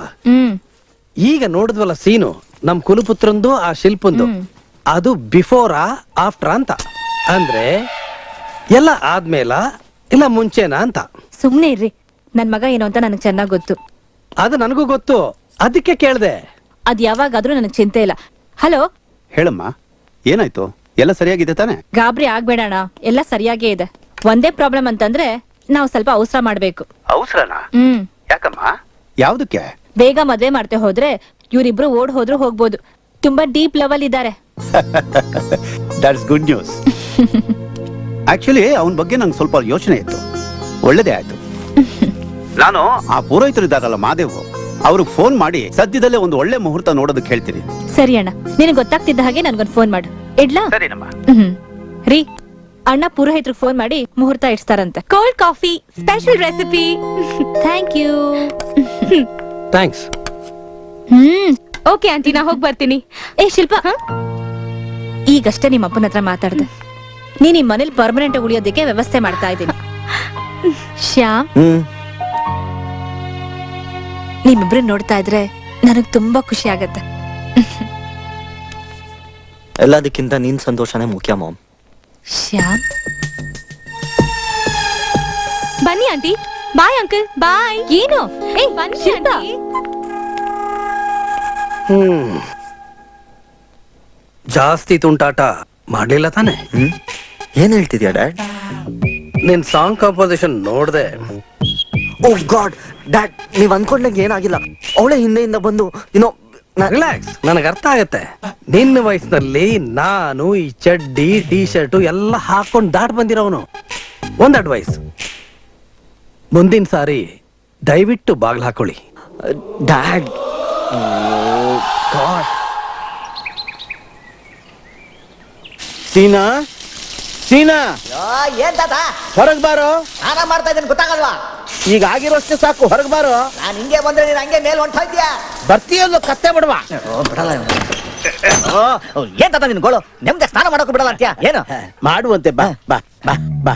ಈಗ ನೋಡಿದ್ವಲ್ಲ ಸೀನು, ನಮ್ ಕುಲಪುತ್ರಂದು ಆ ಶಿಲ್ಪಂದು, ಅದು ಬಿಫೋರಾ ಆಫ್ಟರ್ ಅಂತ. ಅಂದ್ರೆ ಎಲ್ಲ ಆದ್ಮೇಲ ಇಲ್ಲ ಮುಂಚೆನಾ ಅಂತ. ಸುಮ್ನೆ ಇರ್ರಿ, ನನ್ ಮಗ ಏನು ಅಂತ ನನಗ್ ಚೆನ್ನಾಗ್ ಗೊತ್ತು. ಅದು ನನಗೂ ಗೊತ್ತು, ಅದಕ್ಕೆ ಕೇಳ್ದೆ. ಅದ್ ಯಾವಾಗಾದ್ರೂ ನನಗ್ ಚಿಂತೆ ಇಲ್ಲ. ಹಲೋ ಹೇಳಮ್ಮ, ಏನಾಯ್ತು? ಎಲ್ಲ ಸರಿಯಾಗಿದೆ ತಾನೆ? ಗಾಬರಿ ಆಗ್ಬೇಡಣ, ಎಲ್ಲ ಸರಿಯಾಗೇ ಇದೆ. ಒಂದೇ ಪ್ರಾಬ್ಲಮ್ ಅಂತಂದ್ರೆ ನಾವು ಸ್ವಲ್ಪ ಅವಸರ ಮಾಡ್ಬೇಕು. ಅವಸರನಾ? ಯಾಕಮ್ಮ? ಯಾವ್ದಕ್ಕೆ? ಬೇಗ ಮದ್ವೆ ಮಾಡ್ತೆ ಹೋದ್ರೆ ಇವ್ರಿಬ್ರು ಓಡ್ ಹೋದ್ರು ಹೋಗ್ಬೋದು. ತುಂಬಾ ಡೀಪ್ ಲೆವೆಲ್ ಇದ್ದಾರೆ. That's good news. ಆಕ್ಚುಲಿ ಅವನ ಬಗ್ಗೆ ನಂಗೆ ಸ್ವಲ್ಪ ಯೋಚನೆ ಇತ್ತು. ಒಳ್ಳೇದೇ ಆಯ್ತು. ನಾನು ಆ ಪುರೋಹಿತರು ಇದ್ದಾರಲ್ಲ ಮಾದೇವ್, ಅವ್ರಿಗೆ ಫೋನ್ ಮಾಡಿ ಸದ್ಯದಲ್ಲೇ ಒಂದು ಒಳ್ಳೆ ಮುಹೂರ್ತ ನೋಡೋದಕ್ಕೆ ಹೇಳ್ತೀನಿ. ಸರಿ ಅಣ್ಣ, ನಿನಗೆ ಗೊತ್ತಾಗ್ತಿದ್ದ ಹಾಗೆ ನನ್ಗೊಂದು ಫೋನ್ ಮಾಡು. ಇಡ್ಲಾ? ಸರಿನಮ್ಮ. ರೀ, ಅಣ್ಣ ಪುರೋಹಿತ್ರಿಗೆ ಫೋನ್ ಮಾಡಿ ಮುಹೂರ್ತ ಇಡ್ಸ್ತಾರಂತೆ. Cold coffee, special recipe. Thank you. Thanks. Okay aunty, ನಾ ಹೋಗಿ ಬರ್ತೀನಿ. ಏ ಶಿಲ್ಪ, ಈಗಷ್ಟೇ ನಿಮ್ಮ ಅಪ್ಪನ ಹತ್ರ ಮಾತಾಡ್ದೆ. ನೀನ್ ಈ ಮನೇಲಿ ಪರ್ಮನೆಂಟ್ ಉಳಿಯೋದಕ್ಕೆ ವ್ಯವಸ್ಥೆ ಮಾಡ್ತಾ ಇದ್ದೀನಿ. ಶ್ಯಾಮ್, ನಿಮ್ಮಿಬ್ರು ನೋಡ್ತಾ ಇದ್ರೆ ನನಗ್ ತುಂಬಾ ಖುಷಿ ಆಗತ್ತೆ. ಎಲ್ಲದಕ್ಕಿಂತ ನಿನ್ ಸಂತೋಷನೇ ಮುಖ್ಯ ಮಾಮ್. ಶ್ಯಾಮ್, ಬನ್ನಿ ಆಂಟಿ. Bye uncle. ಬಾಯ್. ಏನು? ಬನ್ನಿ ಶಿಲ್ಪಾ. ಜಾಸ್ತಿ ತುಂಟಾಟ ಮಾಡ್ಲಿಲ್ಲ ತಾನೆ? ಏನ್ ಹೇಳ್ತಿದ್ಯಾ ಡ್ಯಾಡ್? ನಿನ್ ಸಾಂಗ್ ಕಾಂಪೋಸಿಷನ್ ನೋಡ್ದೆ. ಓ ಗಾಡ್ ಡ್ಯಾಡ್, ನೀವ್ ಅನ್ಕೊಂಡಂಗೆ ಏನಾಗಿಲ್ಲ. ಅವಳೇ ಹಿಂದೆಯಿಂದ ಬಂದು ರಿಲ್ಯಾಕ್ಸ್, ನನಗೆ ಅರ್ಥ ಆಗತ್ತೆ. ನಿನ್ನ ವಯಸ್ಸಿನಲ್ಲಿ ನಾನು ಈ ಚಡ್ಡಿ ಟೀ ಶರ್ಟು ಎಲ್ಲ ಹಾಕೊಂಡು ದಾಟ್ ಬಂದಿರೋನು. ಒಂದ್ ಅಡ್ವೈಸ್, ಮುಂದಿನ ಸಾರಿ ದಯವಿಟ್ಟು ಬಾಗ್ಲು ಹಾಕೊಳ್ಳಿ. ಡ್ಯಾಡ್. ಗಾಡ್. ಸೀನಾ, ಸೀನಾ, ಏನ್ ತಾತ ಹೊರಗ್ ಬಾರೋ. ಸ್ನಾನ ಮಾಡ್ತಾ ಇದ್ದೇನೆ ಗೊತ್ತಾಗಲ್ವಾ? ಈಗ ಆಗಿರೋಷ್ಟೇ ಸಾಕು, ಹೊರಗ್ ಬಾರೋ. ನಾನು ಹಿಂಗೆ ಬಂದ್ರೆ ನೀನ್ ಹಂಗೆ ಮೇಲೆ ಹೊಂಟೋಯ್ತೀಯಾ? ಬರ್ತೀಯಲ್ಲ ಕತ್ತೆ ಬಿಡುವ. ಬಿಡಲ್ಲ ಏನ್ ತಾತ ನಿನ್ ಗೋಳು? ನೆಮ್ಮದಿ ಸ್ನಾನ ಮಾಡೋಕೆ ಬಿಡಲ್ಲ ಅಂತ್ಯಾ? ಏನು ಮಾಡುವಂತೆ, ಬಾ ಬಾ ಬಾ ಬಾ.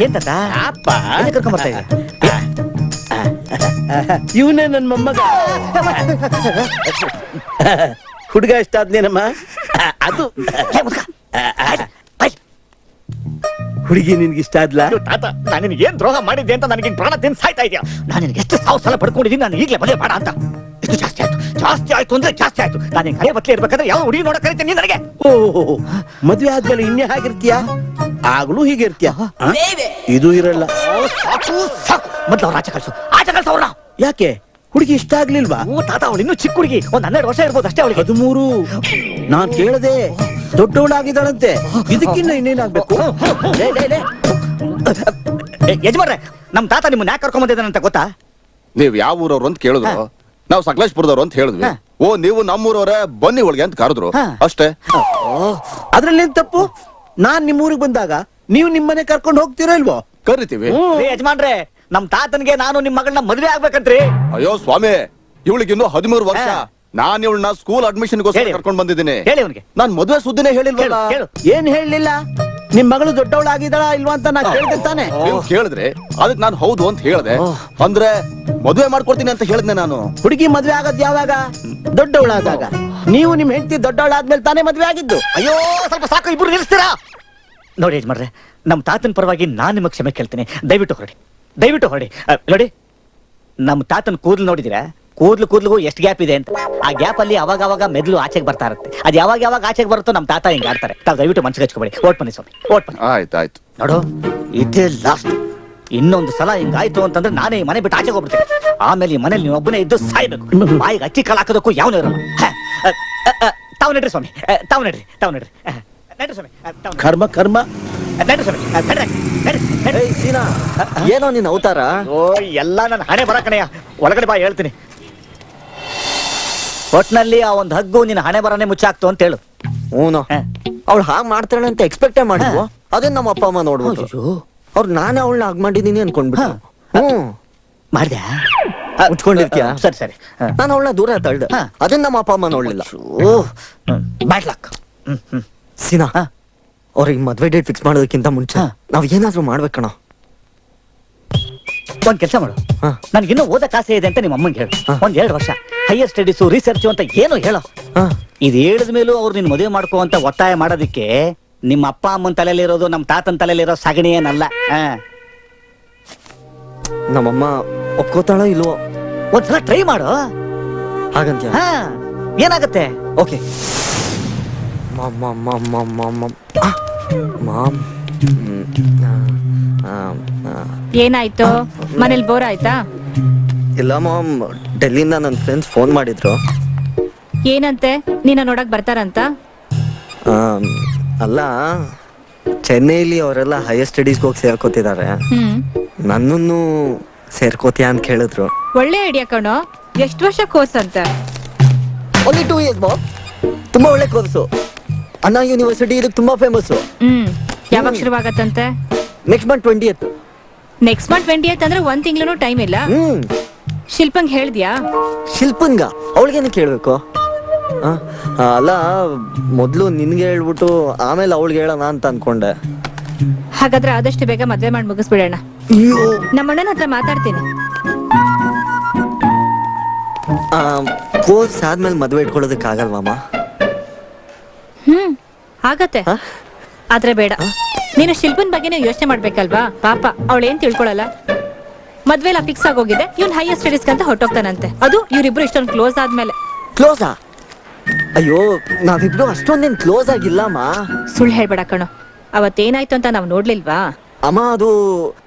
ಏನ್ ತಾತ ಅಪ್ಪ ಕರ್ಕೊಂಡ್ ಬರ್ತಾ ಇದ್ದೀಯ? ಇವನೇ ನನ್ ಮೊಮ್ಮಗ. ಹುಡುಗ ಇಷ್ಟ ಆದ್ನೇನಮ್ಮ? ಅದು ಹುಡುಗಿ ನಿನ್ಗೆ ಇಷ್ಟ ಆದ್ಲಾ? ತಾತ, ನಾನು ನಿನ್ಗೆ ಏನ್ ದ್ರೋಹ ಮಾಡಿದ್ದೆ ಅಂತ ನನಗೆ ಪ್ರಾಣ ತಿನ್ ಸಾಯ್ತಾ ಇದೆಯಾ? ನಾನು ನಿನ್ಗೆ ಎಷ್ಟು ಸಲ ಪಡ್ಕೊಂಡಿದ್ದೀನಿ. ನಾನು ಈಗಲೇ ಮದುವೆ ಮಾಡ ಅಂತ. ಎಷ್ಟು ಜಾಸ್ತಿ ಆಯ್ತು, ಜಾಸ್ತಿ ಆಯ್ತು ಅಂದ್ರೆ ಜಾಸ್ತಿ ಆಯ್ತು. ನಾನು ನಿನ್ ಕೈ ಬತ್ಲೆ ಇರ್ಬೇಕಾದ್ರೆ ಯಾವ ಹುಡುಗಿ ನೋಡಕ್ ಕರಿತೀನಿ ನನಗೆ? ಓ, ಮದ್ವೆ ಆದ್ಮೇಲೆ ಇನ್ನೇ ಹಾಗಿರ್ತೀಯ? ಆಗ್ಲೂ ಹೀಗೆ ಇರ್ತೀಯ? ಇದು ಇರಲ್ಲ. ಸಾಕು ಸಾಕು, ಮೊದ್ಲು ಅವ್ರ ಆಚೆ ಕಳ್ಸು, ಆಚೆ ಕಳ್ಸು ಅವ್ರನ್ನ. ಯಾಕೆ? ಹುಡುಗಿ ಇಷ್ಟ ಆಗ್ಲಿಲ್ವಾ? ತಾತ, ಅವಳು ಇನ್ನೂ ಚಿಕ್ಕ ಹುಡುಗಿ, ಒಂದ್ 12 ವರ್ಷ ಇರ್ಬೋದು ಅಷ್ಟೇ ಅವಳಿಗೆ. 13. ನಾನ್ ಕೇಳದೆ, ದೊಡ್ಡವಳಾಗಿದ್ದಾಳಂತೆ. ಇದಕ್ಕಿನ್ನ ಇನ್ನೇನಾಗ್ಬೇಕು? ಯಜಮಾನ್ರೆ, ನಮ್ ತಾತ ನಿಮ್ಮನ್ನ ಯಾಕೆ ಕರ್ಕೊಂಡ್ ಬಂದಿದ್ದಾನಂತ ಗೊತ್ತಾ? ನೀವ್ ಯಾವ ಊರವ್ರು ಅಂತ ಕೇಳಿದ್ರು. ನಾವು ಸಕಲೇಶ್ಪುರದವ್ರು ಅಂತ ಹೇಳಿದ್ವಿ. ಓ, ನೀವು ನಮ್ಮೂರವ್ರೆ, ಬನ್ನಿ ಒಳಗೆ ಅಂತ ಕರೆದ್ರು ಅಷ್ಟೇ. ಅದ್ರಲ್ಲೇನ್ ತಪ್ಪು? ನಾನ್ ನಿಮ್ ಊರಿಗೆ ಬಂದಾಗ ನೀವು ನಿಮ್ಮನೆ ಕರ್ಕೊಂಡು ಹೋಗ್ತೀರೋ ಇಲ್ವೋ? ಕರಿತೀವಿ. ಯಜಮಾನ್ರೆ, ನಮ್ ತಾತನ್ಗೆ ನಾನು ನಿಮ್ ಮಗಳನ್ನ ಮದ್ವೆ ಆಗ್ಬೇಕಂತ್ರಿ. ಅಯ್ಯೋ ಸ್ವಾಮಿ, ಇವಳಿಗೆ ಇನ್ನೂ 13 ವರ್ಷ. ನಾನ್ ಇವಳನ್ನ ಸ್ಕೂಲ್ ಅಡ್ಮಿಷನ್ ಹೇಳಿ. ಕರ್ಕೊಂಡ್ ಬಂದಿದ್ದೀನಿ. ಹೇಳಿ ಅವನಿಗೆ. ನಾನ್ ಮದ್ವೆ ಸುದ್ದಿನೇ ಹೇಳಿಲ್ವಲ್ಲ. ಕೇಳು. ಏನ್ ಹೇಳಲಿಲ್ಲ? ನಿಮ್ ಮಗಳು ದೊಡ್ಡವಳಾಗಿದ್ದಾಳ ಇಲ್ವಾ ಅಂತ ನಾ ಕೇಳ್ದೆ ತಾನೆ. ನೀವು ಕೇಳಿದ್ರೆ ಅದಕ್ಕೆ ನಾನು ಹೌದು ಅಂತ ಹೇಳ್ದೆ. ಅಂದ್ರೆ ಮದ್ವೆ ಮಾಡ್ಕೊಡ್ತೀನಿ ಅಂತ ಹೇಳಿದ್ನೆ ನಾನು. ಹುಡುಗಿ ಮದ್ವೆ ಆಗದ್ ಯಾವಾಗ? ದೊಡ್ಡವಳಾದಾಗ. ನೀವು ನಿಮ್ ಹೆಂಡತಿ ದೊಡ್ಡವಳಾದ್ಮೇಲೆ ತಾನೇ ಮದ್ವೆ ಆಗಿದ್ದು. ಅಯ್ಯೋ, ಸ್ವಲ್ಪ ಸಾಕು, ಇಬ್ರು ನಿಲ್ಲಿಸ್ತೀರಾ? ನೋಡಿ ಯಜಮಾನ್ರೆ, ನಮ್ ತಾತನ ಪರವಾಗಿ ನಾನ್ ನಿಮಗ್ ಕ್ಷಮೆ ಕೇಳ್ತೀನಿ. ದಯವಿಟ್ಟು ಹೊರಡಿ, ದಯವಿಟ್ಟು ಹೊರಡಿ. ನೋಡಿ, ನಮ್ ತಾತನ ಕೂದಲು ನೋಡಿದಿರಾ? ಕೂದ್ಲಿಗೂ ಎಷ್ಟು ಗ್ಯಾಪ್ ಇದೆ ಅಂತ. ಆ ಗ್ಯಾಪ್ ಅಲ್ಲಿ ಅವಾಗ ಮೆದ್ಲು ಆಚೆಗೆ ಬರ್ತಾ ಇರುತ್ತೆ. ಅದು ಯಾವಾಗ ಆಚೆಗೆ ಬರುತ್ತೋ ನಮ್ ತಾತ ಹಿಂಗ್ ಆಡ್ತಾರೆ. ತಾವು ದಯವಿಟ್ಟು ಮನ್ಸಿಗೆ ಹಚ್ಕೊಬೇಡಿ. ಓಟ್ ಬನ್ನಿ ಸ್ವಾಮಿ, ಓಟ್ ಬನ್ನಿ. ಆಯ್ತಾಯ್ತು. ನೋಡು, ಇದೇ ಲಾಸ್ಟ್. ಇನ್ನೊಂದು ಸಲ ಹಿಂಗಾಯ್ತು ಅಂತಂದ್ರೆ ನಾನೇ ಈ ಮನೆ ಬಿಟ್ಟು ಆಚೆಗೆ ಹೋಗ್ಬಿಡ್ತೇನೆ. ಆಮೇಲೆ ಈ ಮನೇಲಿ ನೀವು ಒಬ್ಬನೇ ಇದ್ದು ಸಾಯ್ಬೇಕು. ಬಾಯಿಗೆ ಅಕ್ಕಿ ಕಾಳು ಹಾಕೋದಕ್ಕೂ ಯಾವನೂ ಇರಲ್ಲ. ತಾವು ನಡ್ರಿ ಸ್ವಾಮಿ, ತಾವು ನಡ್ರಿ ನಡ್ರಿ ಸ್ವಾಮಿ, ಕರ್ಮ ಕರ್ಮ. ನಡ್ರಿ ಸ್ವಾಮಿ, ನಡ್ರಿ. ಸೀನಾ, ಏನೋ ನಿನ್ ಅವತಾರ? ಓ, ಎಲ್ಲ ನನ್ನ ಹಣೆ ಬರ ಕಣಯ್ಯ. ಒಳಗಡೆ ಬಾ, ಹೇಳ್ತೀನಿ. ಒಟ್ನಲ್ಲಿ ಆ ಒಂದ್ ಹಗ್ಗು ನಿನ್ನ ಹಣೆ ಬರನೆ ಮುಚ್ಚಾಕ್ತು ಅಂತ ಹೇಳು. ಹ್ಞೂ, ಅವಳು ಹಾಗೆ ಮಾಡ್ತಾಳೆ ಅಂತ ಎಕ್ಸ್ಪೆಕ್ಟೇ ಮಾಡಿದ್ವು. ಅದನ್ನ ನಮ್ಮ ಅಪ್ಪ ಅಮ್ಮ ನೋಡ್ಬಿಟ್ಟು ಅವ್ರು ನಾನೇ ಅವಳನ್ನ ಹಾಗೆ ಮಾಡಿದೀನಿ ಅನ್ಕೊಂಡ್ಬಿಟ್ಟು. ಮಾಡ್ದ್ಯಾ? ಉಟ್ಕೊಂಡಿರ್ತೀಯ? ಸರಿ ಸರಿ. ನಾನು ಅವಳನ್ನ ದೂರ ತಳ್ದೆ. ಅದನ್ನ ನಮ್ಮ ಅಪ್ಪ ಅಮ್ಮ ನೋಡ್ಲಿಲ್ಲ. Bad luck. ಸೀನಾ, ಅವ್ರಿಗೆ ಮದ್ವೆ ಡೇಟ್ ಫಿಕ್ಸ್ ಮಾಡೋದಕ್ಕಿಂತ ಮುಂಚೆ ನಾವ್ ಏನಾದ್ರೂ ಮಾಡ್ಬೇಕಣ. ಒಂದ್ ಕೆಲಸ ಮಾಡು, ನನ್ಗಿನ್ನೂ ಓದಕ್ ಆಸೆ ಇದೆ ಅಂತ ನಿಮ್ಮ ಅಮ್ಮಂಗೆ ಹೇಳು. ಒಂದ್ 2 ವರ್ಷ ಹೈಯರ್ ಸ್ಟಡೀಸು, ರಿಸರ್ಚ್ ಅಂತ ಏನೋ ಹೇಳೋ. ಇದು ಹೇಳಿದ ಮೇಲೂ ಅವ್ರು ನಿನ್ ಮದುವೆ ಮಾಡ್ಕೋ ಅಂತ ಒತ್ತಾಯ ಮಾಡೋದಕ್ಕೆ ನಿಮ್ಮ ಅಪ್ಪ ಅಮ್ಮನ ತಲೆಯಲ್ಲಿರೋದು ನಮ್ಮ ತಾತನ ತಲೆಯಲ್ಲಿರೋ ಸಗಣಿ ಏನಲ್ಲ. ನಮ್ಮಮ್ಮ ಒಪ್ಕೋತಾಳೋ ಇಲ್ವೋ? ಒಂದ್ಸಲ ಟ್ರೈ ಮಾಡು. ಹಾಗಂತ್ಯ? ಏನಾಗತ್ತೆ? ಓಕೆ. ಏನಾಯ್ತು? ಮನೇಲಿ ಬೋರ್ ಆಯ್ತಾ? ಇಲ್ಲ ಮಾಮ್, ಡೆಲ್ಲಿಂದ ನನ್ನ ಫ್ರೆಂಡ್ಸ್ ಫೋನ್ ಮಾಡಿದ್ರು. ಏನಂತೆ? ನೀನ ನೋಡಕ್ ಬರ್ತಾರಂತ? ಅಲ್ಲ, ಚೆನ್ನೈಲಿ ಅವರೆಲ್ಲ ಹೈಯರ್ ಸ್ಟಡೀಸ್ಗೆ ಹೋಗಿ ಸೇರ್ಕೋತಿದ್ದಾರೆ. ನನ್ನನ್ನು ಸೇರ್ಕೋತೀಯ ಅಂತ ಕೇಳಿದ್ರು. ಒಳ್ಳೆ ಐಡಿಯಾ ಕಣೋ. ಎಷ್ಟು ವರ್ಷ ಕೋರ್ಸ್ ಅಂತ? ಓನ್ಲಿ 2 years ಬಾಬ್. ತುಂಬಾ ಒಳ್ಳೆ ಕೋರ್ಸು. ಅಣ್ಣಾ ಯೂನಿವರ್ಸಿಟಿ ಇದಕ್ಕೆ ತುಂಬಾ ಫೇಮಸ್. ಯಾವಾಗ ಶುರುವಾಗತ್ತಂತೆ? Next month 20th. Next month 20th ಅಂದ್ರೆ 1 ತಿಂಗಳು ಟೈಮ್ ಇಲ್ಲ. ಶಿಲ್ಪಂಗ್ ಹೇಳ್ದ್ಯಾ? ಶಿಲ್ಪನ್ಗ? ಅವಳಿಗೇನು ಕೇಳ್ಬೇಕು? ಅಲ್ಲ, ಮೊದ್ಲು ನಿನ್ಗೆ ಹೇಳ್ಬಿಟ್ಟು ಆಮೇಲೆ ಅವಳಿಗೆ ಹೇಳೋಣ ಅಂತ ಅನ್ಕೊಂಡೆ. ಹಾಗಾದ್ರೆ ಆದಷ್ಟು ಬೇಗ ಮದ್ವೆ ಮಾಡಿ ಮುಗಿಸ್ಬಿಡೋಣ. ನಮ್ಮ ಅಣ್ಣನ ಹತ್ರ ಮಾತಾಡ್ತೀನಿ. ಕೋರ್ಸ್ ಆದ್ಮೇಲೆ ಮದ್ವೆ ಇಟ್ಕೊಳ್ಳೋದಕ್ಕೆ ಆಗಲ್ವಮ್ಮ? ಆಗತ್ತೆ, ಆದ್ರೆ ಬೇಡ. ನೀನು ಶಿಲ್ಪನ್ ಬಗ್ಗೆನೇ ಯೋಚನೆ ಮಾಡ್ಬೇಕಲ್ವಾ? ಪಾಪ ಅವಳೇನ್ ತಿಳ್ಕೊಳಲ್ಲ. ಮದ್ವೆಲ್ಲ ಫಿಕ್ಸ್ ಆಗೋಗಿದೆ, ಇವ್ನ್ ಹೈಯರ್ ಸ್ಟಡೀಸ್ ಅಂತ ಹೊಟ್ಟೋಗ್ತಾನಂತೆ. ಅದು ಇವ್ರಿಬ್ರು ಇಷ್ಟೊಂದು ಕ್ಲೋಸ್ ಆದ್ಮೇಲೆ. ಕ್ಲೋಸಾ? ಅಯ್ಯೋ, ನಾವಿಬ್ರು ಅಷ್ಟೊಂದೇನ್ ಕ್ಲೋಸ್ ಆಗಿಲ್ಲಮ್ಮ. ಸುಳ್ಳು ಹೇಳ್ಬೇಡ ಕಣೋ, ಅವತ್ತೇನಾಯ್ತು ಅಂತ ನಾವ್ ನೋಡ್ಲಿಲ್ವಾ? ಅಮ್ಮ, ಅದು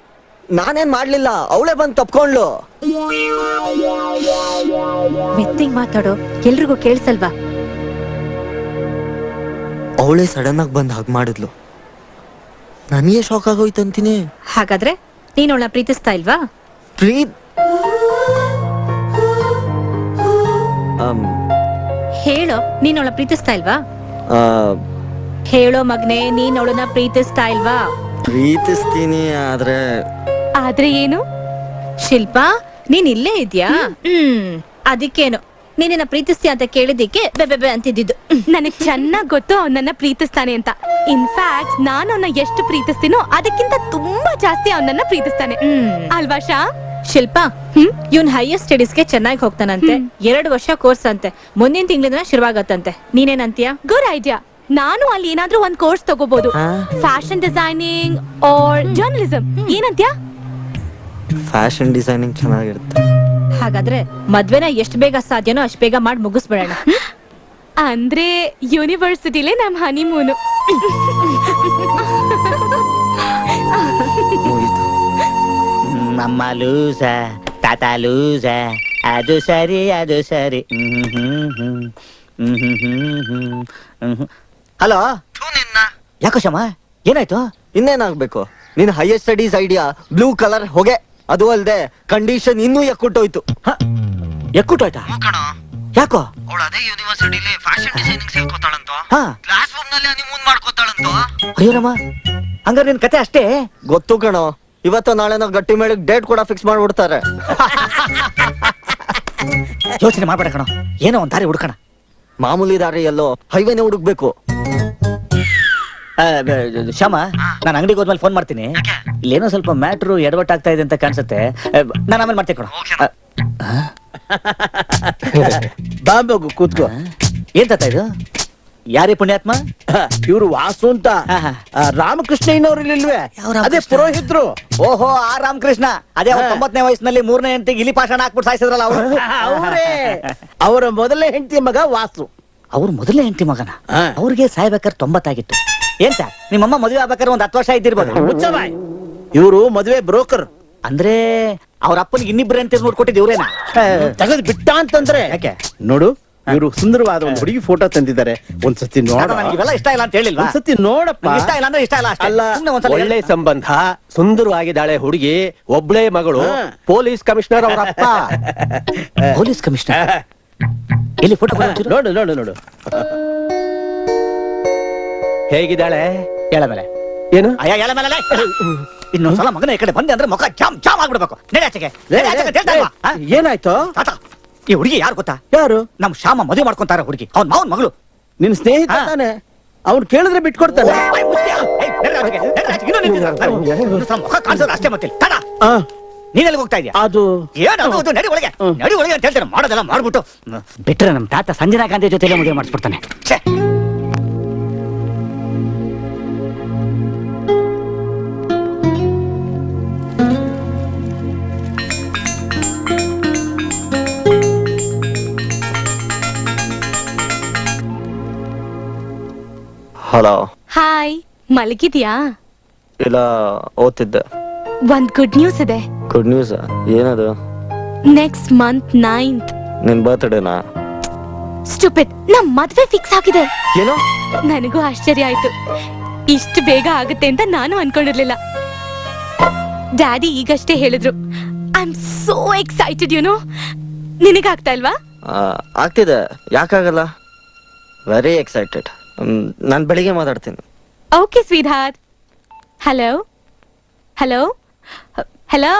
ನಾನೇನ್ ಮಾಡ್ಲಿಲ್ಲ, ಅವಳೇ ಬಂದು ತಪ್ಕೊಂಡ್ಲು. ಮೆತ್ತಿಂಗ್ ಮಾತಾಡೋ, ಎಲ್ರಿಗೂ ಕೇಳಿಸಲ್ವಾ? ಅವಳೇ ಸಡನ್ ಆಗಿ ಬಂದು ಹಾಗೆ ಮಾಡಿದ್ಲು. ನನಗೆ ಶಾಕ್ ಆಗೋಯ್ತು ಅಂತೀನಿ. ಹಾಗಾದ್ರೆ ನೀನ್ ಅವಳನ್ನ ಪ್ರೀತಿಸ್ತಾ ಇಲ್ವಾ? ಹೇಳೋ, ನೀನ್ ಅವಳನ್ನ ಪ್ರೀತಿಸ್ತಾ ಇಲ್ವಾ? ಹೇಳೋ ಮಗ್ನೆ, ನೀನ್ ಅವಳನ್ನ ಪ್ರೀತಿಸ್ತಾ ಇಲ್ವಾ? ಪ್ರೀತಿಸ್ತೀನಿ, ಆದ್ರೆ ಆದ್ರೆ ಏನು? ಶಿಲ್ಪಾ, ನೀನ್ ಇಲ್ಲೇ ಇದ್ಯಾ? ಅದಕ್ಕೇನು ನೀನಿನ್ನ ಪ್ರೀತಿಸ್ತೀಯ ಅಂತ ಕೇಳಿದಿಕ್ಕೆ ಬೆಬೆಬೆ ಅಂತಿದ್ದು. ನನಗ್ ಚೆನ್ನಾಗ್ ಗೊತ್ತು ಅವನನ್ನ ಪ್ರೀತಿಸ್ತಾನೆ ಅಂತ. ಇನ್ಫ್ಯಾಕ್ಟ್ ನಾನು ಅವನ್ನ ಎಷ್ಟು ಪ್ರೀತಿಸ್ತೀನೋ ಅದಕ್ಕಿಂತ ತುಂಬಾ ಜಾಸ್ತಿ ಅವನನ್ನ ಪ್ರೀತಿಸ್ತಾನೆ ಅಲ್ವಾ ಶಾ? ಶಿಲ್ಪಾ, ಇವ್ನ್ ಹೈಯರ್ ಸ್ಟಡೀಸ್ಗೆ ಚೆನ್ನಾಗಿ ಹೋಗ್ತಾನಂತೆ. 2 ವರ್ಷ ಕೋರ್ಸ್ ಅಂತೆ, ಮುಂದಿನ ತಿಂಗಳಿಂದ ಶುರುವಾಗತ್ತಂತೆ. ನೀನೇನಂತೀಯ? Good idea. ನಾನು ಅಲ್ಲಿ ಏನಾದ್ರೂ ಒಂದ್ ಕೋರ್ಸ್ ತಗೋಬಹುದು, ಫ್ಯಾಷನ್ ಡಿಸೈನಿಂಗ್ ಆರ್ ಜರ್ನಲಿಸಂ. ಏನಂತ್ಯಾ? ಫ್ಯಾಷನ್ ಡಿಸೈನಿಂಗ್ ಚೆನ್ನಾಗಿರುತ್ತೆ. ಹಾಗಾದ್ರೆ ಮದ್ವೆನ ಎಷ್ಟು ಬೇಗ ಸಾಧ್ಯನೋ ಅಷ್ಟು ಬೇಗ ಮಾಡಿ ಮುಗಿಸ್ಬಿಡೋಣ. ಅಂದ್ರೆ ಯೂನಿವರ್ಸಿಟಿಲೇ ನಮ್ ಹನಿಮೂನು. ನಮ್ಮ ಲೂಸ ತಾತ ಲೂಸ, ಅದು ಸರಿ ಅದು ಸರಿ. ಹಲೋ, ಯಾಕೋ ಶಮ, ಏನಾಯ್ತು? ಇನ್ನೇನಾಗ್ಬೇಕು? ನಿನ್ higher studies idea blue colour ಹೊಗೆ, ಅದು ಅಲ್ದೆ ಕಂಡೀಷನ್ ಇನ್ನೂ ಎಕ್ಕುಟ್ಟೋಯ್ತು. ಎಕ್ಕುಟ್ಟೋಯ್ತಾ? ಯಾಕೋ? ಅದೇ ಯೂನಿವರ್ಸಿಟಿಲಿ ಫ್ಯಾಷನ್ ಡಿಸೈನಿಂಗ್ ಸೇರ್ಕೋತಾಳಂತ, ಕ್ಲಾಸ್ ರೂಮ್ ನಲ್ಲಿ ಹನಿಮೂನ್ ಮಾಡ್ಕೋತಾಳಂತ. ಅಯ್ಯೋ ರಮ್ಮ, ಹಂಗಾರೆ ನಿನ್ ಕತೆ ಅಷ್ಟೇ? ಗೊತ್ತು ಕಣೋ, ಇವತ್ತು ನಾಳೆ ನಾವು ಗಟ್ಟಿ ಮೇಳಕ್ ಡೇಟ್ ಕೂಡ ಫಿಕ್ಸ್ ಮಾಡ್ಬಿಡ್ತಾರೆ. ಯೋಚನೆ ಮಾಡ್ಬೇಡ ಕಣೋ, ಏನೋ ಒಂದ್ ದಾರಿ ಹುಡ್ಕಣ. ಮಾಮೂಲಿ ದಾರಿ ಎಲ್ಲೋ, ಹೈವೇನೆ ಹುಡುಕ್ಬೇಕು. ಶ್ಯಾಮ, ನಾನು ಅಂಗಡಿಗೆ ಹೋದ್ಮೇಲೆ ಫೋನ್ ಮಾಡ್ತೀನಿ. ಇಲ್ಲೇನೋ ಸ್ವಲ್ಪ ಮ್ಯಾಟ್ರು ಎಡವಟ್ಟಾಗ್ತಾ ಇದೆ ಅಂತ ಕಾಣಿಸುತ್ತೆ. ನಾನು ಆಮೇಲೆ ಮಾಡ್ತೀನಿ ಕಣೋ. ಬಾಂಬಗು ಕೂತ್ಕೋ. ಏನ್ ತಾತ ಇದು? ಯಾರೇ ಪುಣ್ಯಾತ್ಮ? ಇವ್ರು ವಾಸು ಅಂತ ರಾಮಕೃಷ್ಣ ಇಲ್ವೇ? ಅದೇ ಪುರೋಹಿತ್ರು. ಓಹೋ, ಆ ರಾಮಕೃಷ್ಣ. ಅದೇ 90ನೇ ವಯಸ್ಸಿನಲ್ಲಿ 3ನೇ ಹೆಂಡತಿಗೆ ಇಲಿ ಪಾಷಾಣ ಹಾಕ್ಬಿಟ್ಟು ಸಾಯಿಸಿದ್ರಲ್ಲ ಅವರು. ಅವರೇ. ಅವರ ಮೊದಲನೇ ಹೆಂಡತಿ ಮಗ ವಾಸು. ಅವ್ರ ಮೊದಲನೇ ಹೆಂಡತಿ ಮಗನ? ಅವ್ರಿಗೆ ಸಾಯ್ಬೇಕಾದ್ರೆ 90 ಆಗಿತ್ತು. ಏನ್ ಸರ್, ನಿಮ್ಮಮ್ಮ ಮದುವೆ ಆಗ್ಬೇಕಾದ್ರೆ ಒಂದ್ 10 ವರ್ಷ ಇದ್ದಿರ್ಬೋದು. ಇವರು ಮದುವೆ ಬ್ರೋಕರ್. ಅಂದ್ರೆ ಅವ್ರ ಅಪ್ಪನಿಗೆ ಇನ್ನಿಬ್ರು ಹೆಂಡತಿ ನೋಡ್ಕೊಟ್ಟಿದ್ ಇವ್ರೇನಾ? ತೆಗೆದು ಬಿಟ್ಟ ಅಂತಂದ್ರೆ ಯಾಕೆ? ನೋಡು, ಇವರು ಸುಂದರವಾದ ಒಂದು ಹುಡುಗಿ ಫೋಟೋ ತಂದಿದ್ದಾರೆ. ಒಂದ್ಸತಿ ನೋಡ. ನನಗೆ ಇವೆಲ್ಲ ಇಷ್ಟ ಇಲ್ಲ ಅಂತ ಹೇಳಿಲ್ವಾ? ಒಂದ್ಸತಿ ನೋಡಪ್ಪ. ಇಷ್ಟ ಇಲ್ಲ ಅಂದ್ರೆ ಇಷ್ಟ ಇಲ್ಲ ಅಷ್ಟೇ. ಅಲ್ಲ, ಸುಮ್ನೆ ಒಂದ್ಸಲ ಒಳ್ಳೆ ಸಂಬಂಧ, ಸುಂದರವಾಗಿದ್ದಾಳೆ ಹುಡುಗಿ, ಒಬ್ಳೇ ಮಗಳು, ಪೊಲೀಸ್ ಕಮಿಷನರ್ ಅವರ ಅಪ್ಪ. Police commissioner? ಎಲ್ಲಿ ಫೋಟೋ? ನೋಡು ನೋಡು ನೋಡು. ಹೇಗಿದ್ದಾಳೆ? ಎಳ ಮೇಲೆ ಏನು? ಅಯ್ಯ, ಎಳ ಮೇಲೆ. ಇನ್ನೊಂದ್ಸಲ ಮಗನ ಈ ಕಡೆ ಬಂದೆ ಅಂದ್ರೆ ಮುಖ ಜಾಮ್ ಜಾಮ್ ಆಗ್ಬಿಡ್ಬೇಕು. ನಡಿ ಆಚೆಗೆ. ಏನಾಯ್ತು? ತಾತ, ಈ ಹುಡುಗಿ ಯಾರು ಗೊತ್ತಾ? ಯಾರು? ನಮ್ ಶ್ಯಾಮ ಮದುವೆ ಮಾಡ್ಕೊಂತಾರ ಹುಡುಗಿ, ಅವ್ನ ಮಾವನ್ ಮಗಳು. ನಿನ್ ಸ್ನೇಹಿತ ತಾನೆ? ಅವ್ನು ಕೇಳಿದ್ರೆ ಬಿಟ್ಕೊಡ್ತಾನೆ. ಮುಖ ಕಾಣಿಸೋದು ಅಷ್ಟೇ ಮತ್ತೆ. ತಾತ, ನೀನೆಲ್ಲಿ ಹೋಗ್ತಾ ಇದೀಯ? ಅದು ಏನದು? ನಡಿ ಒಳಗೆ, ನಡಿ ಒಳಗೆ ಅಂತ ಹೇಳ್ತಾರೆ. ಮಾಡೋದೆಲ್ಲ ಮಾಡ್ಬಿಟ್ಟು ಬಿಟ್ರೆ ನಮ್ ತಾತ ಸಂಜನಾ ಗಾಂಧಿ ಜೊತೆಲೆ ಮದುವೆ ಮಾಡಿಸ್ಬಿಡ್ತಾನೆ. ಹಲೋ. ಹಾಯ್, ಮಲಗಿದ್ಯಾ? ಇಲ್ಲ, ಓದ್ತಿದ್ದೆ. ಒಂದ್ ಗುಡ್ ನ್ಯೂಸ್ ಇದೆ. Good news? ಏನದು? ನೆಕ್ಸ್ಟ್ ಮಂತ್ 9th ನಿನ್ ಬರ್ತ್ಡೇನಾ? ಸ್ಟುಪಿಡ್, ನಮ್ ಮದ್ವೆ ಫಿಕ್ಸ್ ಆಗಿದೆ. ಏನೋ? ನನಗೂ ಆಶ್ಚರ್ಯ ಆಯ್ತು. ಇಷ್ಟು ಬೇಗ ಆಗುತ್ತೆ ಅಂತ ನಾನು ಅನ್ಕೊಂಡಿರ್ಲಿಲ್ಲ. ಡ್ಯಾಡಿ ಈಗಷ್ಟೇ ಹೇಳಿದ್ರು. I am so excited, you know. ನಿನಗಾಗ್ತಾ ಇಲ್ವಾ? ಆಗ್ತಿದೆ, ಯಾಕಾಗಲ್ಲ. Very excited. ನಾನು ಬೆಳಿಗ್ಗೆ ಮಾತಾಡ್ತೀನಿ. Okay sweetheart. Hello hello hello.